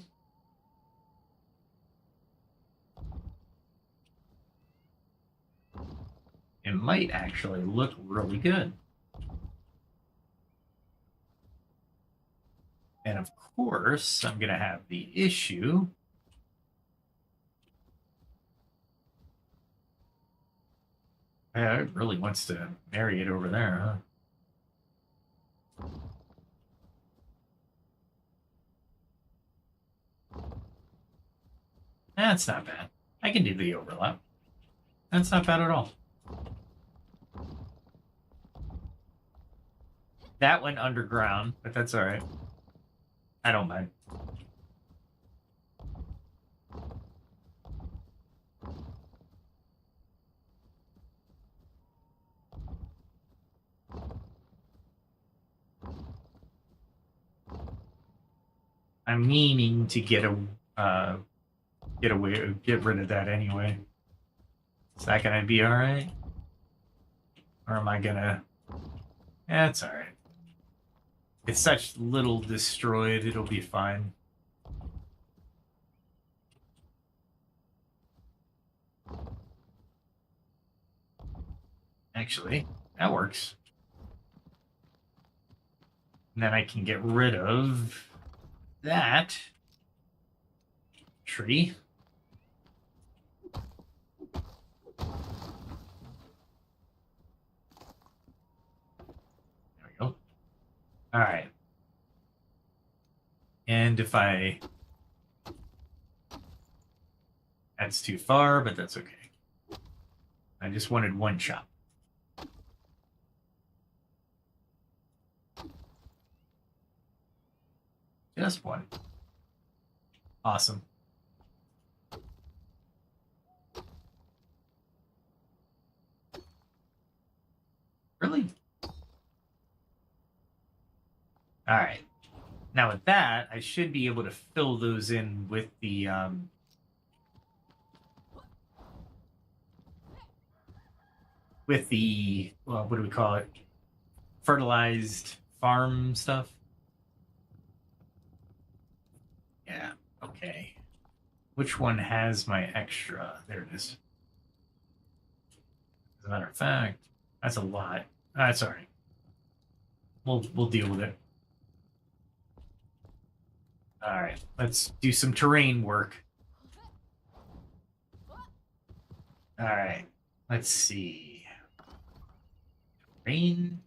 It might actually look really good. And of course, I'm going to have the issue yeah, it really wants to marry it over there, huh? That's not bad. I can do the overlap. That's not bad at all. That went underground, but that's all right. I don't mind. I'm meaning to get rid of that anyway. Is that gonna be all right? Or am I gonna? Yeah, it's all right. It's such little destroyed, it'll be fine. Actually, that works. And then I can get rid of that tree. There we go. All right. And if that's too far, but that's okay. I just wanted one shot. Just one. Awesome. Really? All right. Now with that, I should be able to fill those in with the well, what do we call it? Fertilized farm stuff. Yeah, okay. Which one has my extra? There it is. As a matter of fact, that's a lot. That's all right. We'll deal with it. All right, let's do some terrain work. All right, let's see. Terrain.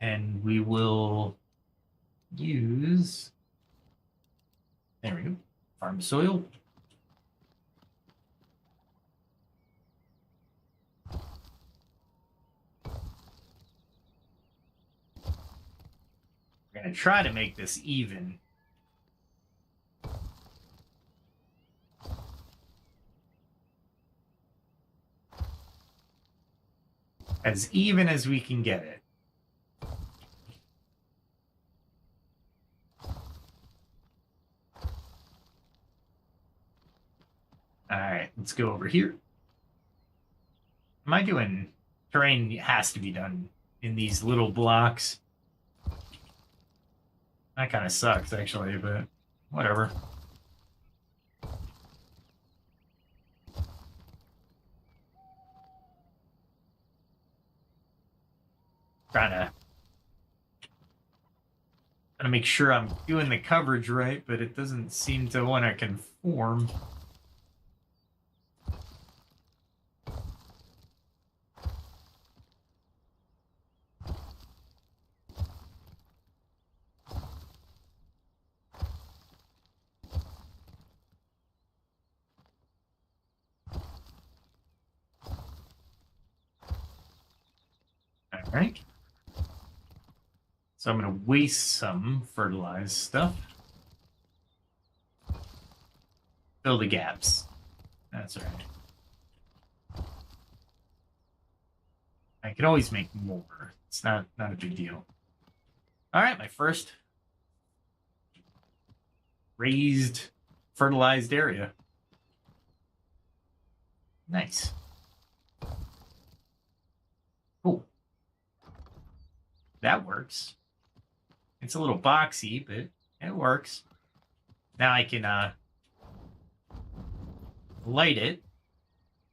And we will use, there we go, farm soil. We're going to try to make this even. As even as we can get it. All right, let's go over here. Am I doing terrain? Has to be done in these little blocks. That kind of sucks, actually, but whatever. Trying to make sure I'm doing the coverage right, but it doesn't seem to want to conform. All right. So I'm going to waste some fertilized stuff. Fill the gaps. That's all right. I can always make more. It's not a big deal. All right, my first raised fertilized area. Nice. Cool. That works. It's a little boxy, but it works. Now I can light it.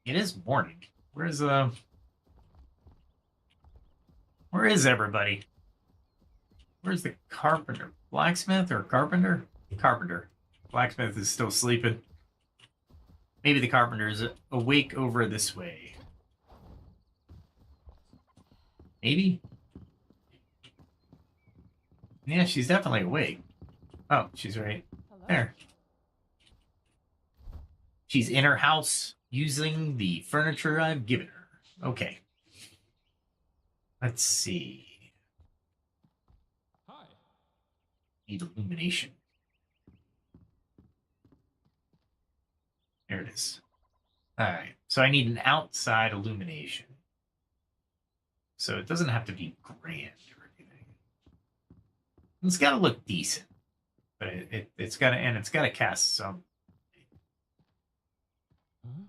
It is morning. Where is everybody? Where's the carpenter? Blacksmith or carpenter? Carpenter. Blacksmith is still sleeping. Maybe the carpenter is awake over this way. Maybe? Yeah, she's definitely awake. Oh, she's right there. She's in her house using the furniture I've given her. Okay. Let's see. Hi. Need illumination. There it is. All right. So I need an outside illumination. So it doesn't have to be grand or anything. It's got to look decent, but it's got to cast some.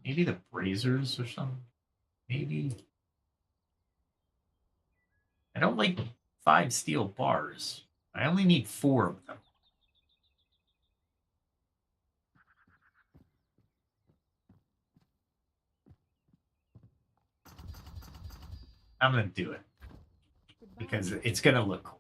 Maybe the braziers or something. Maybe. I don't like 5 steel bars. I only need 4 of them. I'm going to do it because it's going to look cool.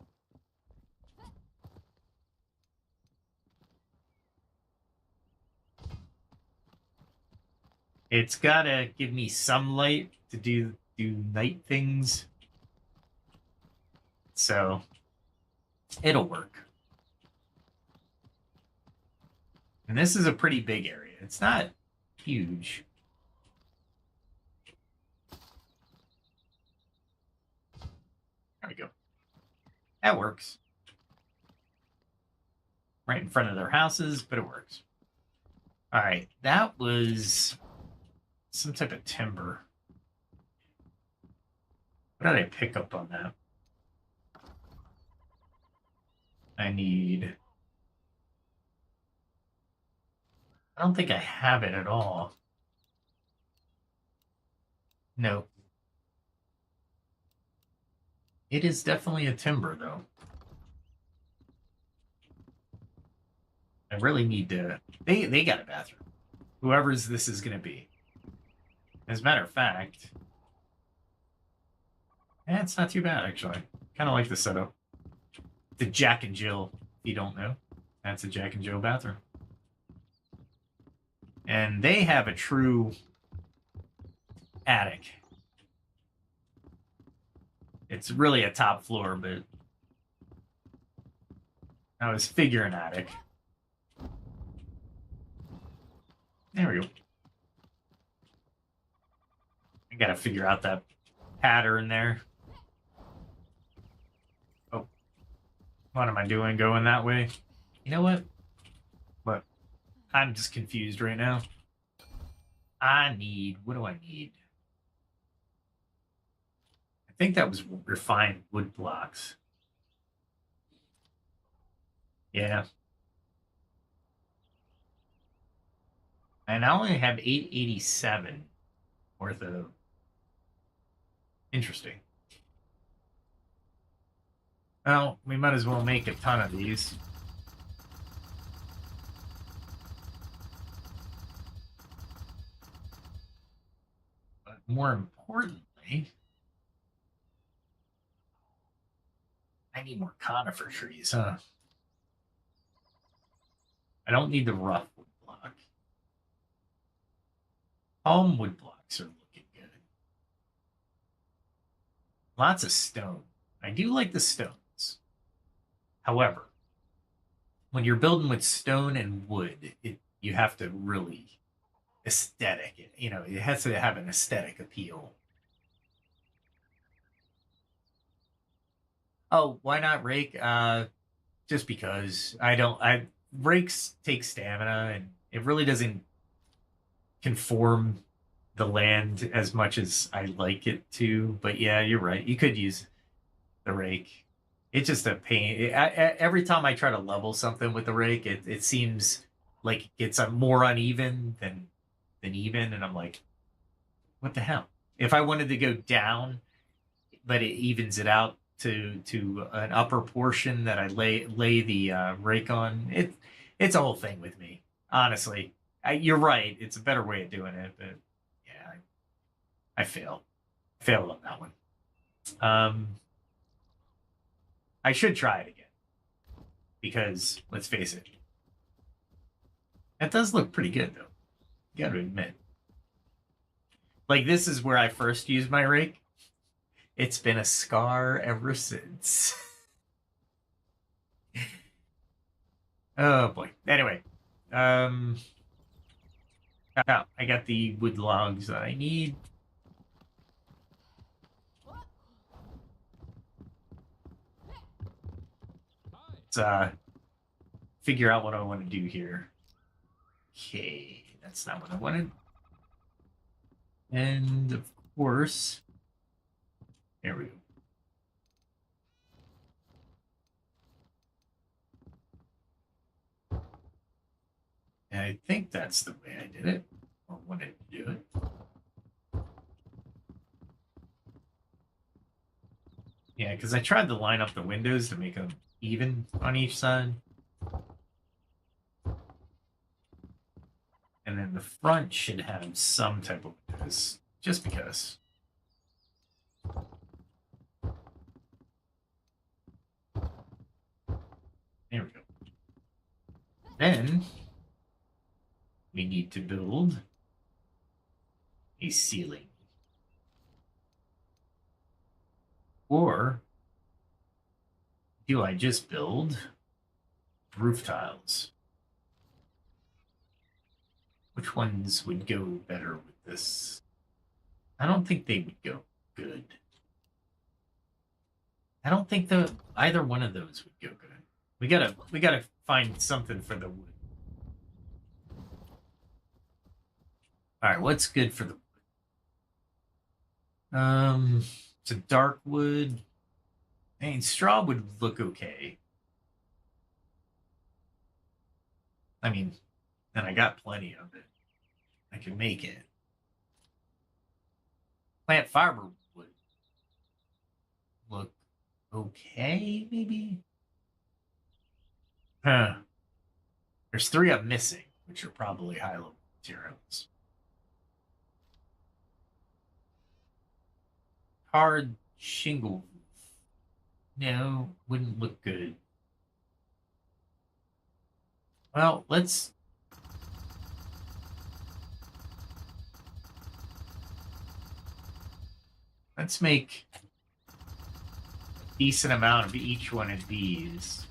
It's got to give me some light to do night things. So it'll work. And this is a pretty big area. It's not huge. There we go. That works. Right in front of their houses, but it works. All right, that was some type of timber. What did I pick up on that? I don't think I have it at all. No. It is definitely a timber, though. I really need to... They got a bathroom. Whoever's this is going to be. As a matter of fact... it's not too bad, actually. Kind of like the setup. The Jack and Jill, if you don't know. That's a Jack and Jill bathroom. And they have a true attic. It's really a top floor, but I was figuring attic. There we go. I gotta figure out that pattern there. Oh. What am I doing going that way? You know what? What? I'm just confused right now. What do I need? I think that was refined wood blocks. Yeah. And I only have 887 worth of. Interesting. Well, we might as well make a ton of these. But more importantly, I need more conifer trees, huh? I don't need the rough wood block. Palm wood blocks are looking good. Lots of stone. I do like the stones. However, when you're building with stone and wood, you have to really aesthetic it. You know, it has to have an aesthetic appeal. Oh, why not rake? Just because rakes take stamina and it really doesn't conform the land as much as I like it to. But yeah, you're right. You could use the rake. It's just a pain. Every time I try to level something with the rake, it seems like it's more uneven than even, and I'm like, what the hell? If I wanted to go down, but it evens it out to an upper portion that I lay the rake on, it's a whole thing with me. Honestly, you're right. It's a better way of doing it, but yeah, I failed on that one. I should try it again because let's face it, that does look pretty good though. You got to admit. Like, this is where I first used my rake. It's been a scar ever since. Oh boy. Anyway, I got the wood logs that I need. Let's figure out what I want to do here. Okay, that's not what I wanted. And of course, there we go. And I think that's the way I did it, or wanted to do it. Yeah, because I tried to line up the windows to make them even on each side. And then the front should have some type of windows, just because. There we go. Then we need to build a ceiling. Or do I just build roof tiles? Which ones would go better with this? I don't think they would go good. I don't think either one of those would go good. We gotta find something for the wood. All right, what's good for the wood? It's a dark wood. I mean, straw would look okay. I mean, and I got plenty of it. I can make it. Plant fiber would look okay, maybe? Huh. There's 3 I'm missing, which are probably high-level materials. Hard shingle roof. No, wouldn't look good. Well, let's make a decent amount of each one of these.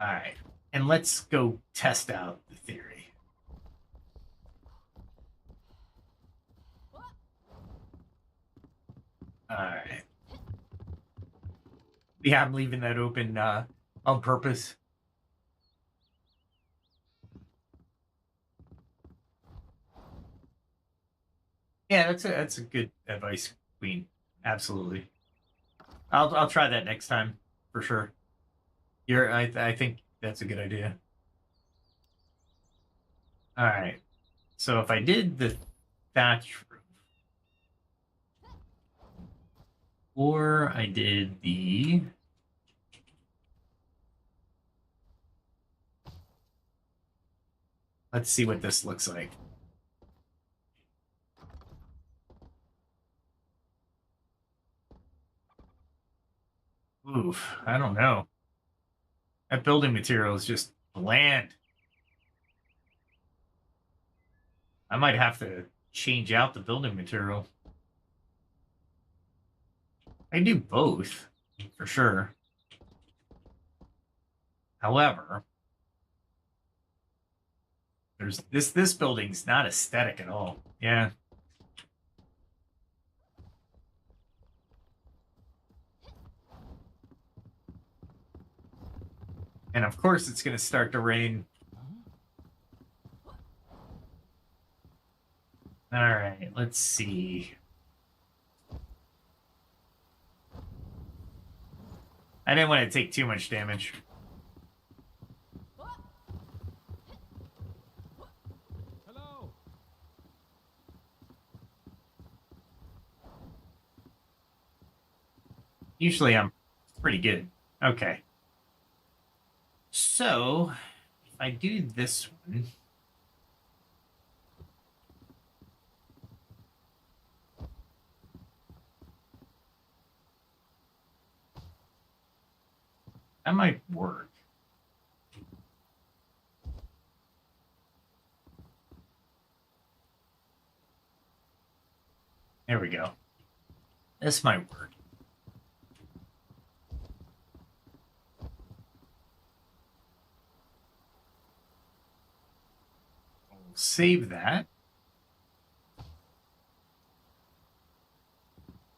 All right, and let's go test out the theory. All right. Yeah, I'm leaving that open on purpose. Yeah, that's a good advice, Queen. Absolutely. I'll try that next time for sure. I think that's a good idea. All right. So if I did the thatch roof, or I did the let's see what this looks like. Oof, I don't know. That building material is just bland. I might have to change out the building material. I can do both, for sure. However, there's this building's not aesthetic at all. Yeah. And of course it's gonna start to rain. All right, let's see. I didn't want to take too much damage. Hello. Usually I'm pretty good. Okay. So, if I do this one, that might work. There we go. This might work. We'll save that.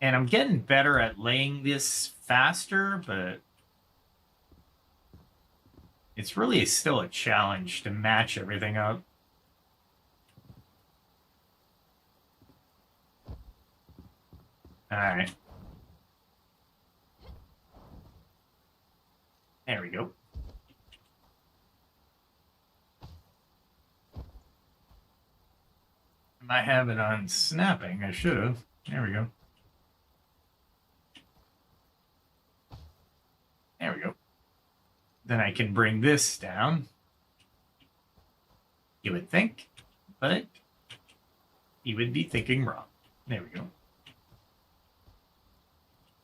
And I'm getting better at laying this faster, but it's really still a challenge to match everything up. All right. There we go. I have it on snapping. I should have. There we go. There we go. Then I can bring this down. You would think, but you would be thinking wrong. There we go.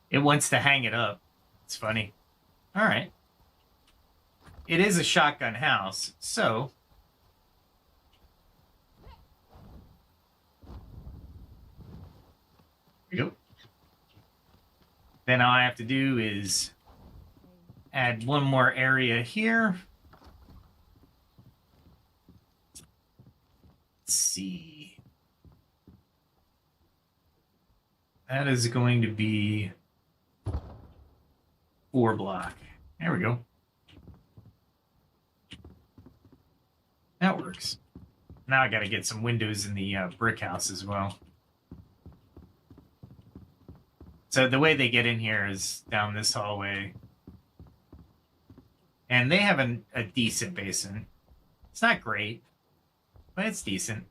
It wants to hang it up. It's funny. All right. It is a shotgun house, so there we go. Then all I have to do is add one more area here. Let's see. That is going to be 4 block. There we go. That works. Now I got to get some windows in the brick house as well. So the way they get in here is down this hallway. And they have a decent basin. It's not great, but it's decent.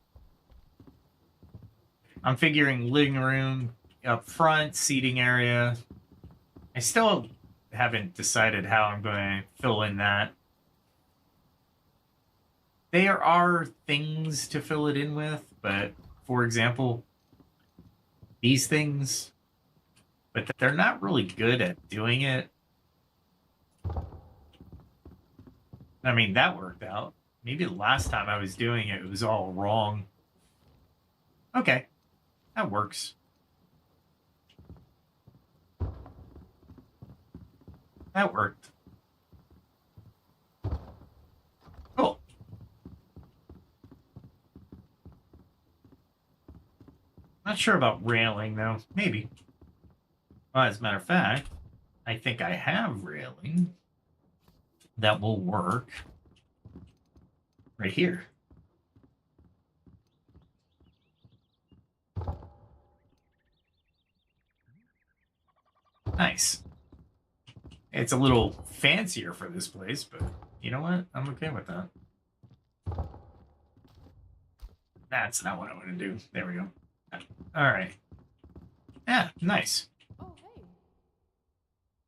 I'm figuring living room up front, seating area. I still haven't decided how I'm going to fill in that. There are things to fill it in with, but for example, these things, but they're not really good at doing it. I mean, that worked out. Maybe the last time I was doing it, it was all wrong. Okay, that works. That worked. Cool. Not sure about railing, though. Maybe. Well, as a matter of fact, I think I have railing that will work right here. Nice. It's a little fancier for this place, but you know what? I'm okay with that. That's not what I want to do. There we go. All right. Yeah, nice. Oh, hey.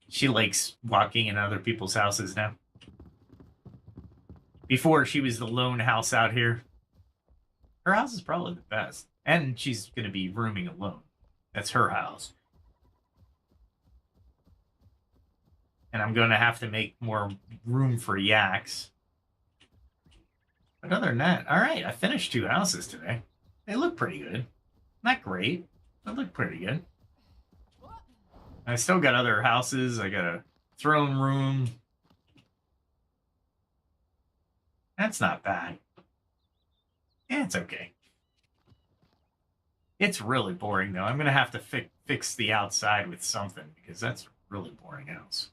She likes walking in other people's houses now. Before, she was the lone house out here. Her house is probably the best. And she's going to be rooming alone. That's her house. And I'm going to have to make more room for yaks. But other than that, all right, I finished 2 houses today. They look pretty good. Not great, but look pretty good. I still got other houses. I got a throne room. That's not bad. Yeah, it's okay. It's really boring, though. I'm going to have to fix the outside with something, because that's a really boring house.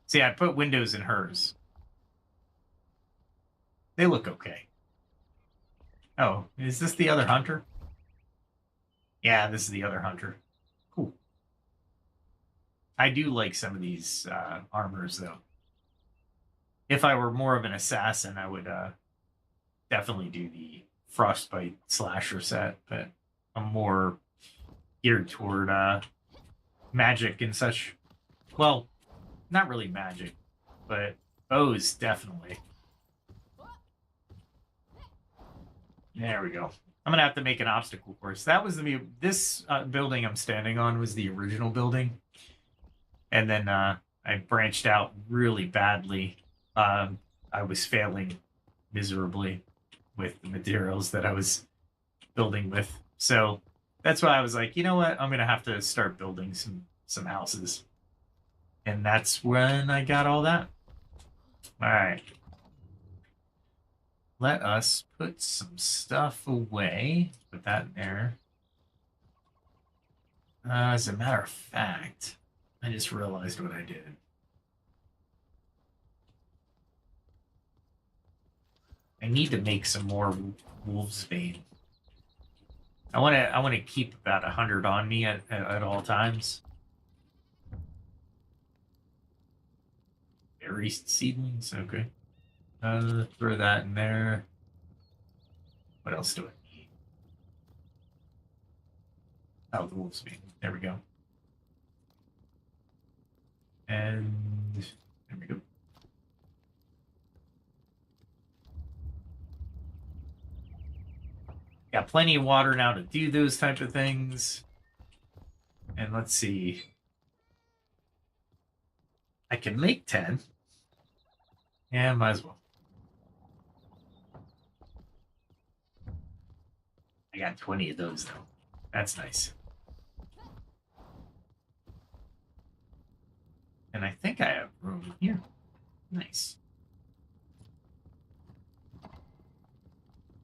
See, I put windows in hers. They look okay. Oh, is this the other hunter? Yeah, this is the other hunter. Cool. I do like some of these armors, though. If I were more of an assassin, I would definitely do the Frostbite slasher set, but I'm more geared toward magic and such. Well, not really magic, but bows, definitely. There we go. I'm going to have to make an obstacle course. That was this building I'm standing on was the original building. And then I branched out really badly. I was failing miserably with the materials that I was building with. So that's why I was like, you know what? I'm going to have to start building some houses. And that's when I got all that. All right. Let us put some stuff away. Put that in there. As a matter of fact, I just realized what I did. I need to make some more wolf's bane. I want to keep about 100 on me at all times. Berry seedlings, okay. Throw that in there. What else do I need? Oh, the wolf's bane. There we go. And there we go. Got plenty of water now to do those type of things. And let's see. I can make 10. Yeah, might as well. I got 20 of those, though. That's nice. And I think I have room here. Nice.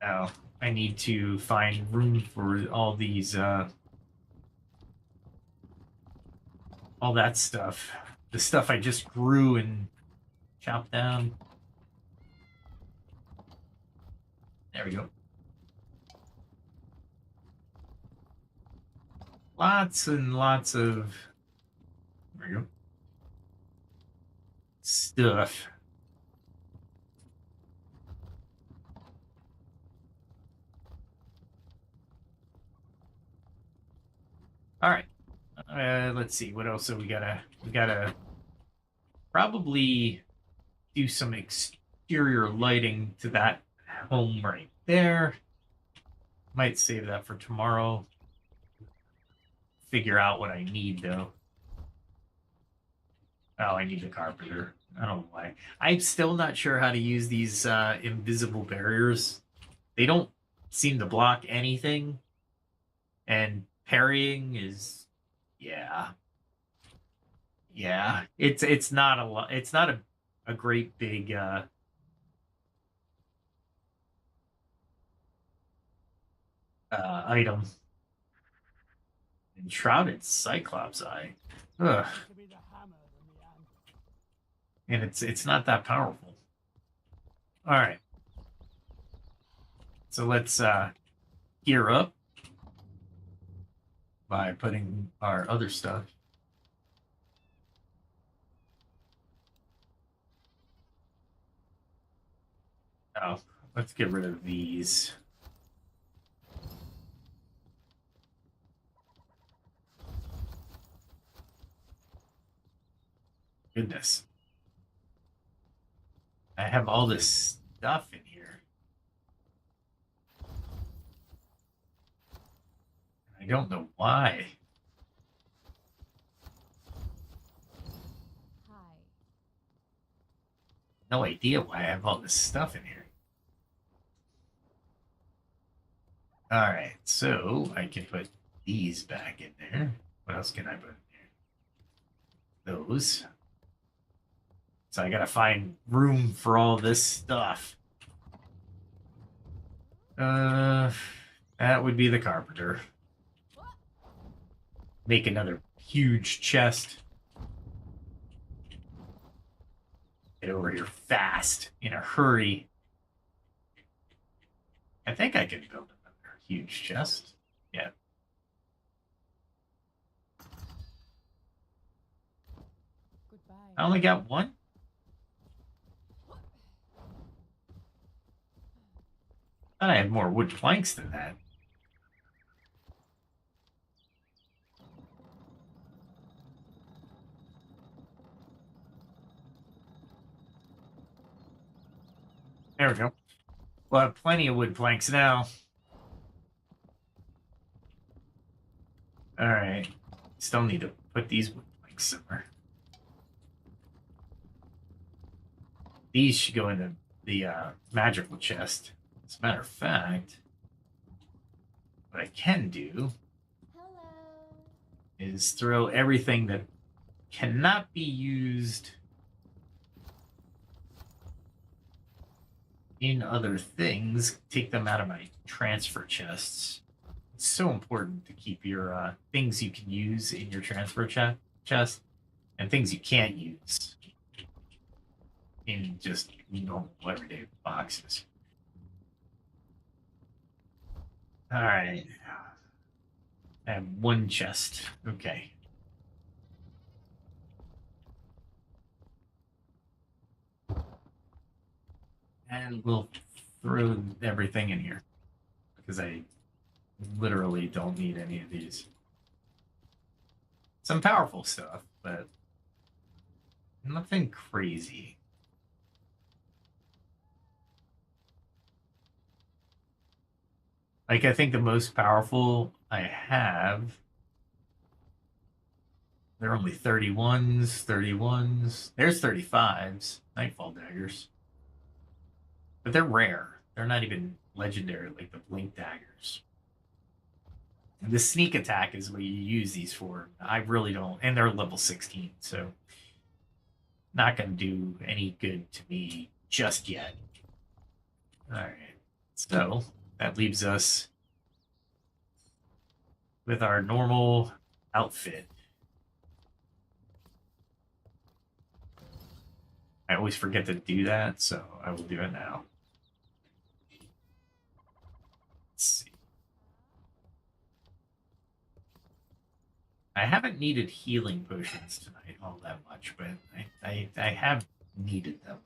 Oh, I need to find room for all these, all that stuff. The stuff I just grew and chopped down. There we go. Lots and lots of, there we go, stuff. All right. Let's see. What else? So we gotta probably do some exterior lighting to that home right there. Might save that for tomorrow. figure out what I need, though. Oh, I need the carpenter. I don't know why. I'm still not sure how to use these invisible barriers. They don't seem to block anything. And parrying is, yeah. Yeah. It's not a lot. It's not a great big item. Enshrouded Cyclops Eye. Ugh. To be the hammer than the anvil. And it's not that powerful. All right. So let's gear up by putting our other stuff. Oh, let's get rid of these. Goodness. I have all this stuff in here. I don't know why. Hi. No idea why I have all this stuff in here. All right, so I can put these back in there. What else can I put in there? Those. So I gotta find room for all this stuff. That would be the carpenter. Make another huge chest. Get over here fast, in a hurry. I think I can build another huge chest. Yeah. Goodbye. I only got one? I thought I had more wood planks than that. There we go. We'll have plenty of wood planks now. All right. Still need to put these wood planks somewhere. These should go in the magical chest. As a matter of fact, what I can do Hello. is throw everything that cannot be used in other things, take them out of my transfer chests. It's so important to keep your things you can use in your transfer chest and things you can't use in just normal everyday boxes. All right. I have one chest. Okay. And we'll throw everything in here because I literally don't need any of these. Some powerful stuff, but nothing crazy. Like, I think the most powerful I have, they're only 31s. There's 35s, Nightfall daggers. But they're rare. They're not even legendary like the Blink daggers. And the sneak attack is what you use these for. I really don't. And they're level 16, so not going to do any good to me just yet. All right. So that leaves us with our normal outfit. I always forget to do that, so I will do it now. Let's see. I haven't needed healing potions tonight all that much, but I have needed them.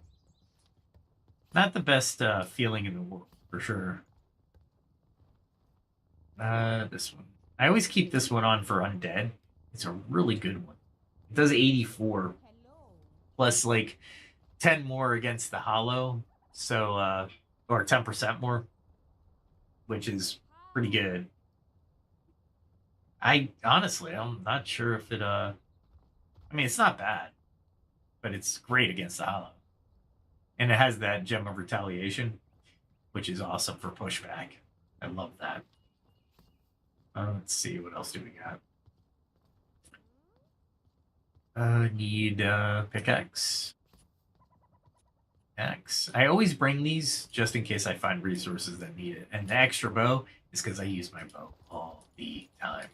Not the best feeling in the world, for sure. This one. I always keep this one on for Undead. It's a really good one. It does 84 Hello. plus like 10 more against the hollow, so or 10% more, which is pretty good. I honestly, I'm not sure if it. I mean, it's not bad, but it's great against the hollow, and it has that gem of retaliation, which is awesome for pushback. I love that. Let's see, what else do we got? Need pickaxe. X. I always bring these just in case I find resources that need it. And the extra bow is because I use my bow all the time.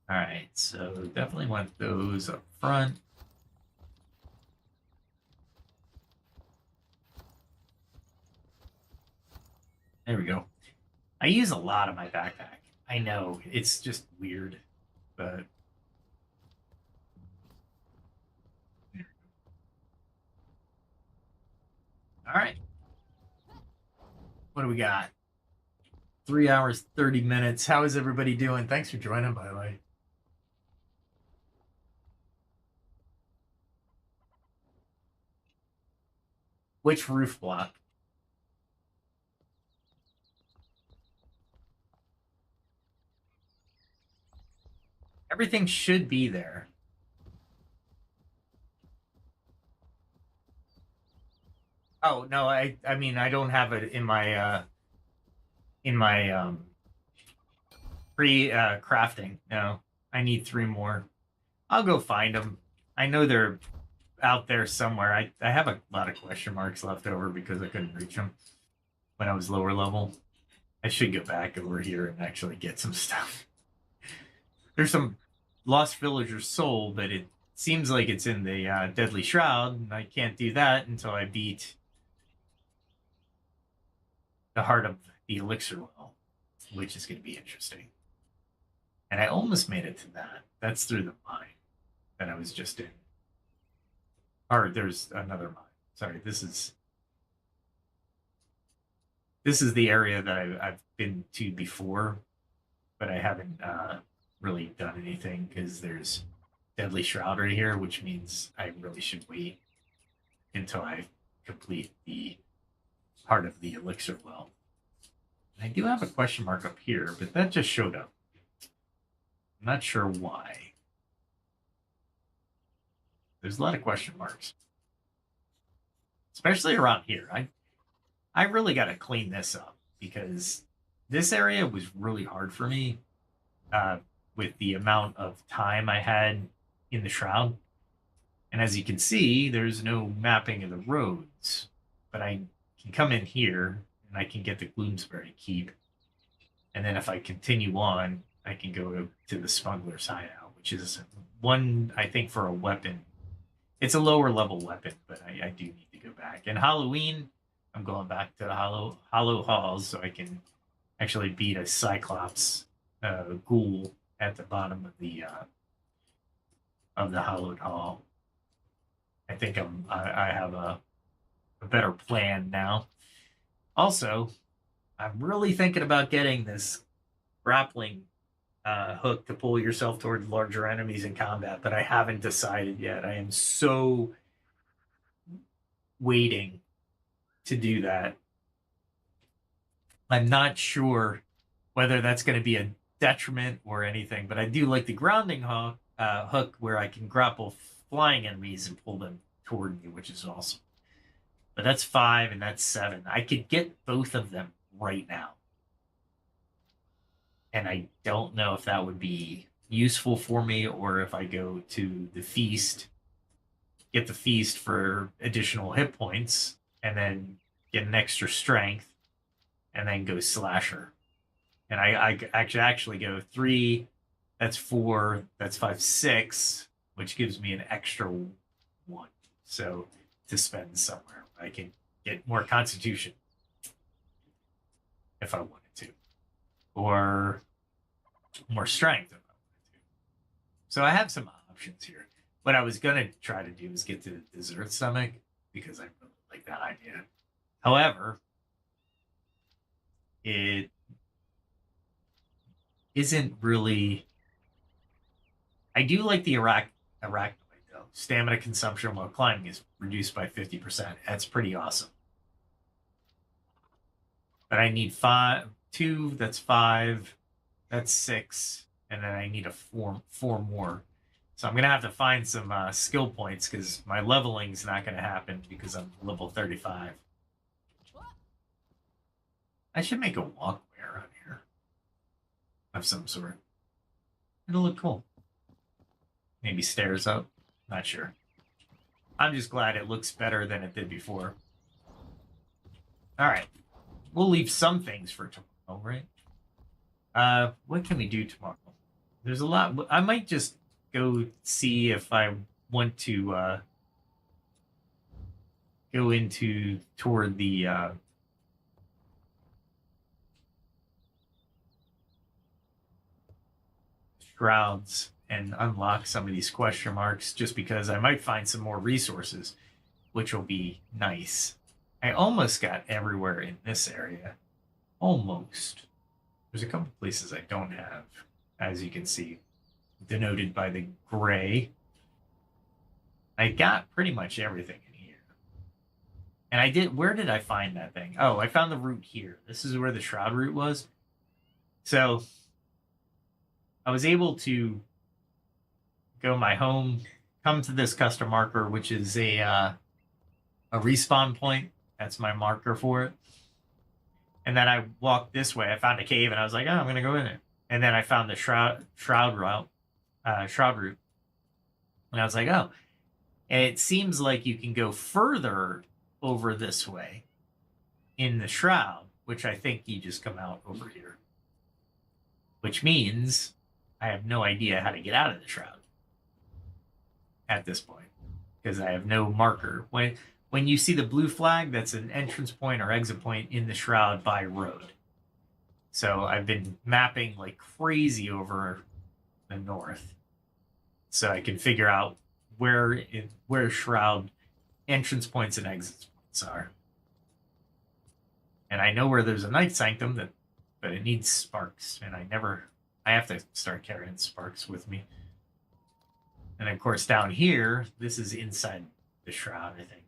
All right, so definitely want those up front. There we go. I use a lot of my backpack. I know, it's just weird, but all right. What do we got? 3 hours, 30 minutes. How is everybody doing? Thanks for joining, by the way. Which roof block? Everything should be there. Oh no, I mean I don't have it in my pre crafting. No, I need 3 more. I'll go find them. I know they're out there somewhere. I have a lot of question marks left over because I couldn't reach them when I was lower level. I should go back over here and actually get some stuff. There's some Lost Villager Soul, but it seems like it's in the Deadly Shroud, and I can't do that until I beat the Heart of the Elixir Well, which is going to be interesting. And I almost made it to that. That's through the mine that I was just in. Or there's another mine. Sorry, this is the area that I've been to before, but I haven't really done anything because there's Deadly Shroud right here, which means I really should wait until I complete the Heart of the Elixir Well. I do have a question mark up here, but that just showed up. I'm not sure why. There's a lot of question marks, especially around here. I really got to clean this up because this area was really hard for me with the amount of time I had in the Shroud. And as you can see, there's no mapping of the roads, but I can come in here and I can get the Gloomsbury Keep. And then if I continue on, I can go to the Smuggler's Hideout, which is one, I think, for a weapon. It's a lower level weapon, but I do need to go back. And Halloween, I'm going back to the Hollow Halls so I can actually beat a Cyclops ghoul at the bottom of the Hallowed Hall. I think I have a better plan now. Also, I'm really thinking about getting this grappling hook to pull yourself towards larger enemies in combat, but I haven't decided yet. I am so waiting to do that. I'm not sure whether that's going to be a detriment or anything, but I do like the grounding hook where I can grapple flying enemies and pull them toward me, which is awesome. But that's 5 and that's 7. I could get both of them right now. And I don't know if that would be useful for me or if I go to the feast, get the feast for additional hit points, and then get an extra strength, and then go slasher. And I actually go 3, that's 4, that's 5, 6, which gives me an extra 1. So to spend somewhere, I can get more constitution if I wanted to, or more strength if I wanted to. So I have some options here. What I was gonna try to do is get to the dessert stomach because I really like that idea. However, it isn't really. I do like the arachnoid though. Stamina consumption while climbing is reduced by 50%. That's pretty awesome. But I need 2, that's 5, that's 6, and then I need a 4 more. So I'm going to have to find some skill points because my leveling's not going to happen because I'm level 35. I should make a walkway around here of some sort. It'll look cool. Maybe stairs up. Not sure. I'm just glad it looks better than it did before. All right. We'll leave some things for tomorrow, right? What can we do tomorrow? There's a lot. I might just go see if I want to go toward the shrouds and unlock some of these question marks just because I might find some more resources, which will be nice. I almost got everywhere in this area. Almost. There's a couple places I don't have, as you can see, denoted by the gray. I got pretty much everything in here. And where did I find that thing? Oh, I found the route here. This is where the shroud route was. So I was able to go my home, come to this custom marker, which is a respawn point. That's my marker for it. And then I walked this way. I found a cave, and I was like, "Oh, I'm gonna go in it." And then I found the shroud route, shroud route, and I was like, "Oh." And it seems like you can go further over this way in the shroud, which I think you just come out over here. Which means I have no idea how to get out of the shroud at this point because I have no marker. When you see the blue flag, that's an entrance point or exit point in the shroud by road. So I've been mapping like crazy over the north so I can figure out where shroud entrance points and exit points are. And I know where there's a night sanctum, but it needs sparks, and I have to start carrying sparks with me. And of course down here, this is inside the shroud, I think.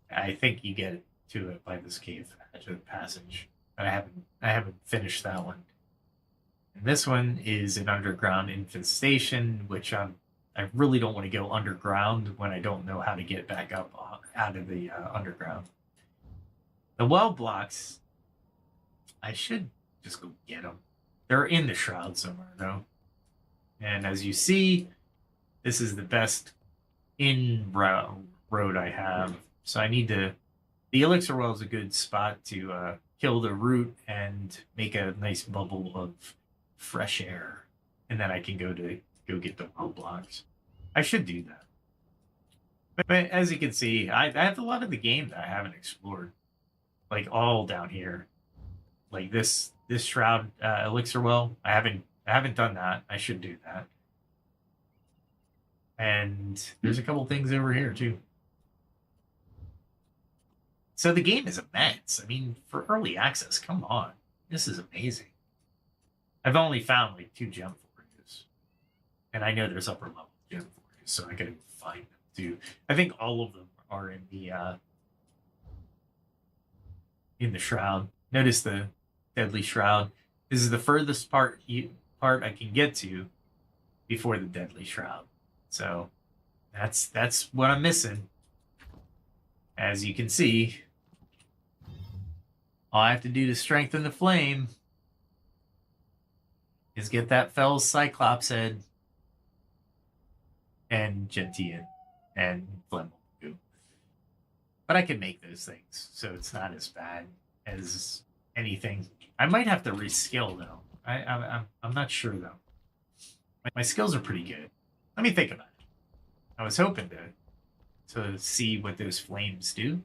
I think you get to it by this cave passage. But I haven't finished that one. And this one is an underground infestation, which I really don't want to go underground when I don't know how to get back up out of the underground. The well blocks, I should just go get them. They're in the shroud somewhere, though. And as you see, this is the best road I have. So I need to... The elixir well is a good spot to kill the root and make a nice bubble of fresh air. And then I can go get the well blocks. I should do that. But as you can see, I have a lot of the game that I haven't explored. Like all down here. Like this shroud elixir well, I haven't done that. I should do that. And there's a couple things over here too. So the game is immense. I mean, for early access, come on. This is amazing. I've only found like 2 gem forges. And I know there's upper level gem forges, so I gotta find them too. I think all of them are in the shroud. Notice the deadly shroud. This is the furthest part I can get to before the deadly shroud. So that's what I'm missing. As you can see, all I have to do to strengthen the flame is get that Fell's Cyclops head and Gentian and Flammable Goo. But I can make those things, so it's not as bad as anything. I might have to reskill though. I'm not sure though. My skills are pretty good. Let me think about it. I was hoping to see what those flames do.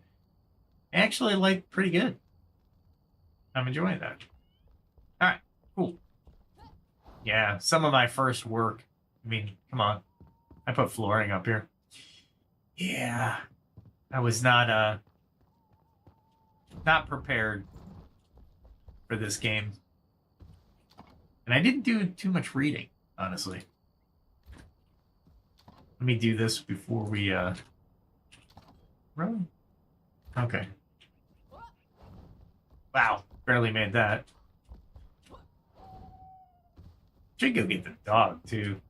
I actually like pretty good. I'm enjoying that. All right, cool. Yeah, some of my first work. I mean, come on. I put flooring up here. Yeah, I was not prepared for this game. And I didn't do too much reading, honestly. Let me do this before we, Really? Okay. Wow, barely made that. Should go get the dog, too.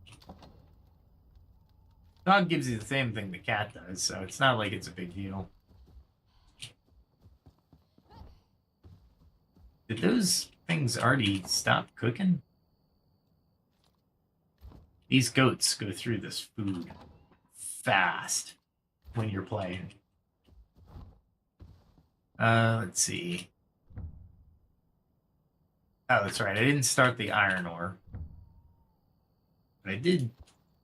Dog gives you the same thing the cat does, so it's not like it's a big deal. Did those things already stop cooking? These goats go through this food fast when you're playing. Let's see. Oh, that's right. I didn't start the iron ore. But I did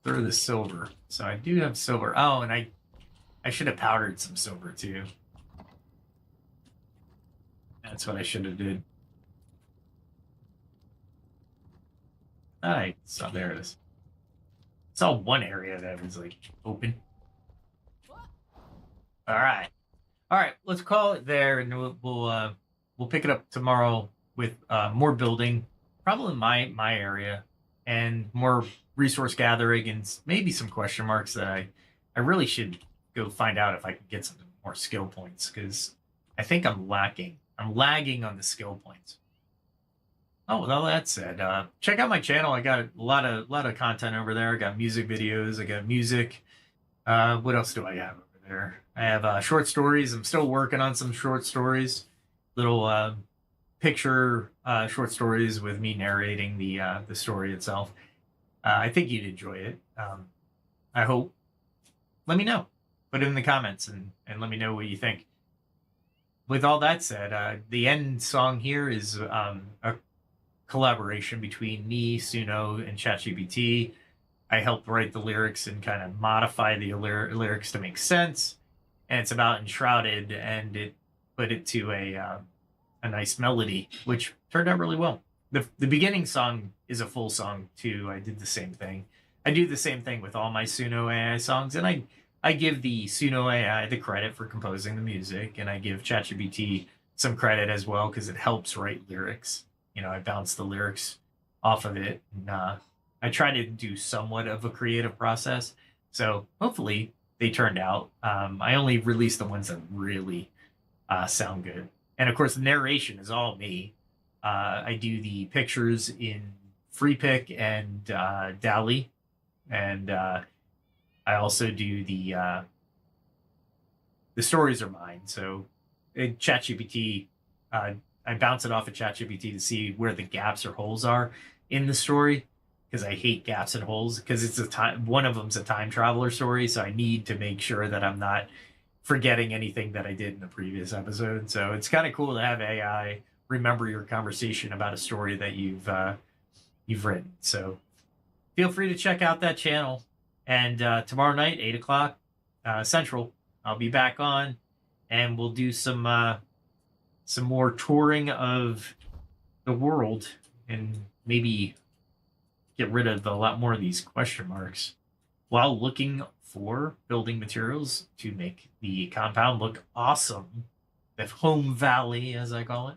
throw the silver. So I do have silver. Oh, and I should have powdered some silver too. That's what I should have did. Alright, so there it is. Saw one area that was like open. Alright. Alright, let's call it there, and we'll pick it up tomorrow with more building, probably my area, and more resource gathering, and maybe some question marks that I really should go find out if I can get some more skill points, because I think I'm lacking. I'm lagging on the skill points. Oh, with all that said, check out my channel. I got a lot of content over there. I got music videos. I got music. What else do I have over there? I have short stories. I'm still working on some short stories. Little picture short stories with me narrating the story itself. I think you'd enjoy it. I hope. Let me know. Put it in the comments and let me know what you think. With all that said, the end song here is a collaboration between me, Suno, and ChatGPT. I helped write the lyrics and kind of modify the lyrics to make sense. And it's about Enshrouded, and it put it to a nice melody, which turned out really well. The beginning song is a full song too. I did the same thing. I do the same thing with all my Suno AI songs, and I give the Suno AI the credit for composing the music, and I give ChatGPT some credit as well because it helps write lyrics. You know, I bounce the lyrics off of it, and I try to do somewhat of a creative process. So hopefully they turned out. I only released the ones that really sound good. And of course, the narration is all me. I do the pictures in FreePic and DALL-E, and I also do the stories are mine. So ChatGPT, I bounce it off of ChatGPT to see where the gaps or holes are in the story, because I hate gaps and holes, because it's one of them's a time traveler story, so I need to make sure that I'm not forgetting anything that I did in the previous episode. So it's kind of cool to have AI remember your conversation about a story that you've written. So feel free to check out that channel. And tomorrow night, 8 o'clock Central, I'll be back on, and we'll do some more touring of the world, and maybe get rid of a lot more of these question marks while looking for building materials to make the compound look awesome. The home valley, as I call it.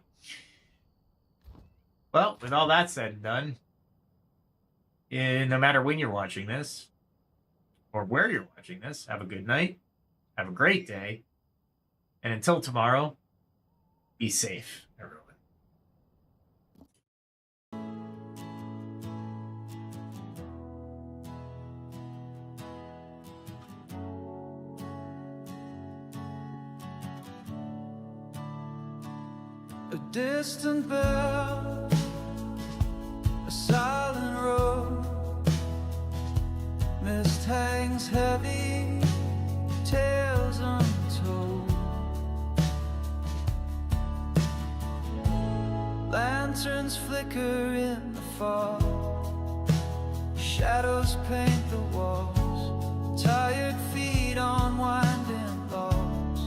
Well, with all that said and done, no matter when you're watching this or where you're watching this, have a good night, have a great day, and until tomorrow, be safe, everyone. A distant bell, a silent road, mist hangs heavy, tales untold. Lanterns flicker in the fog, shadows paint the walls, tired feet on winding logs.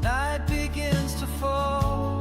Night begins to fall.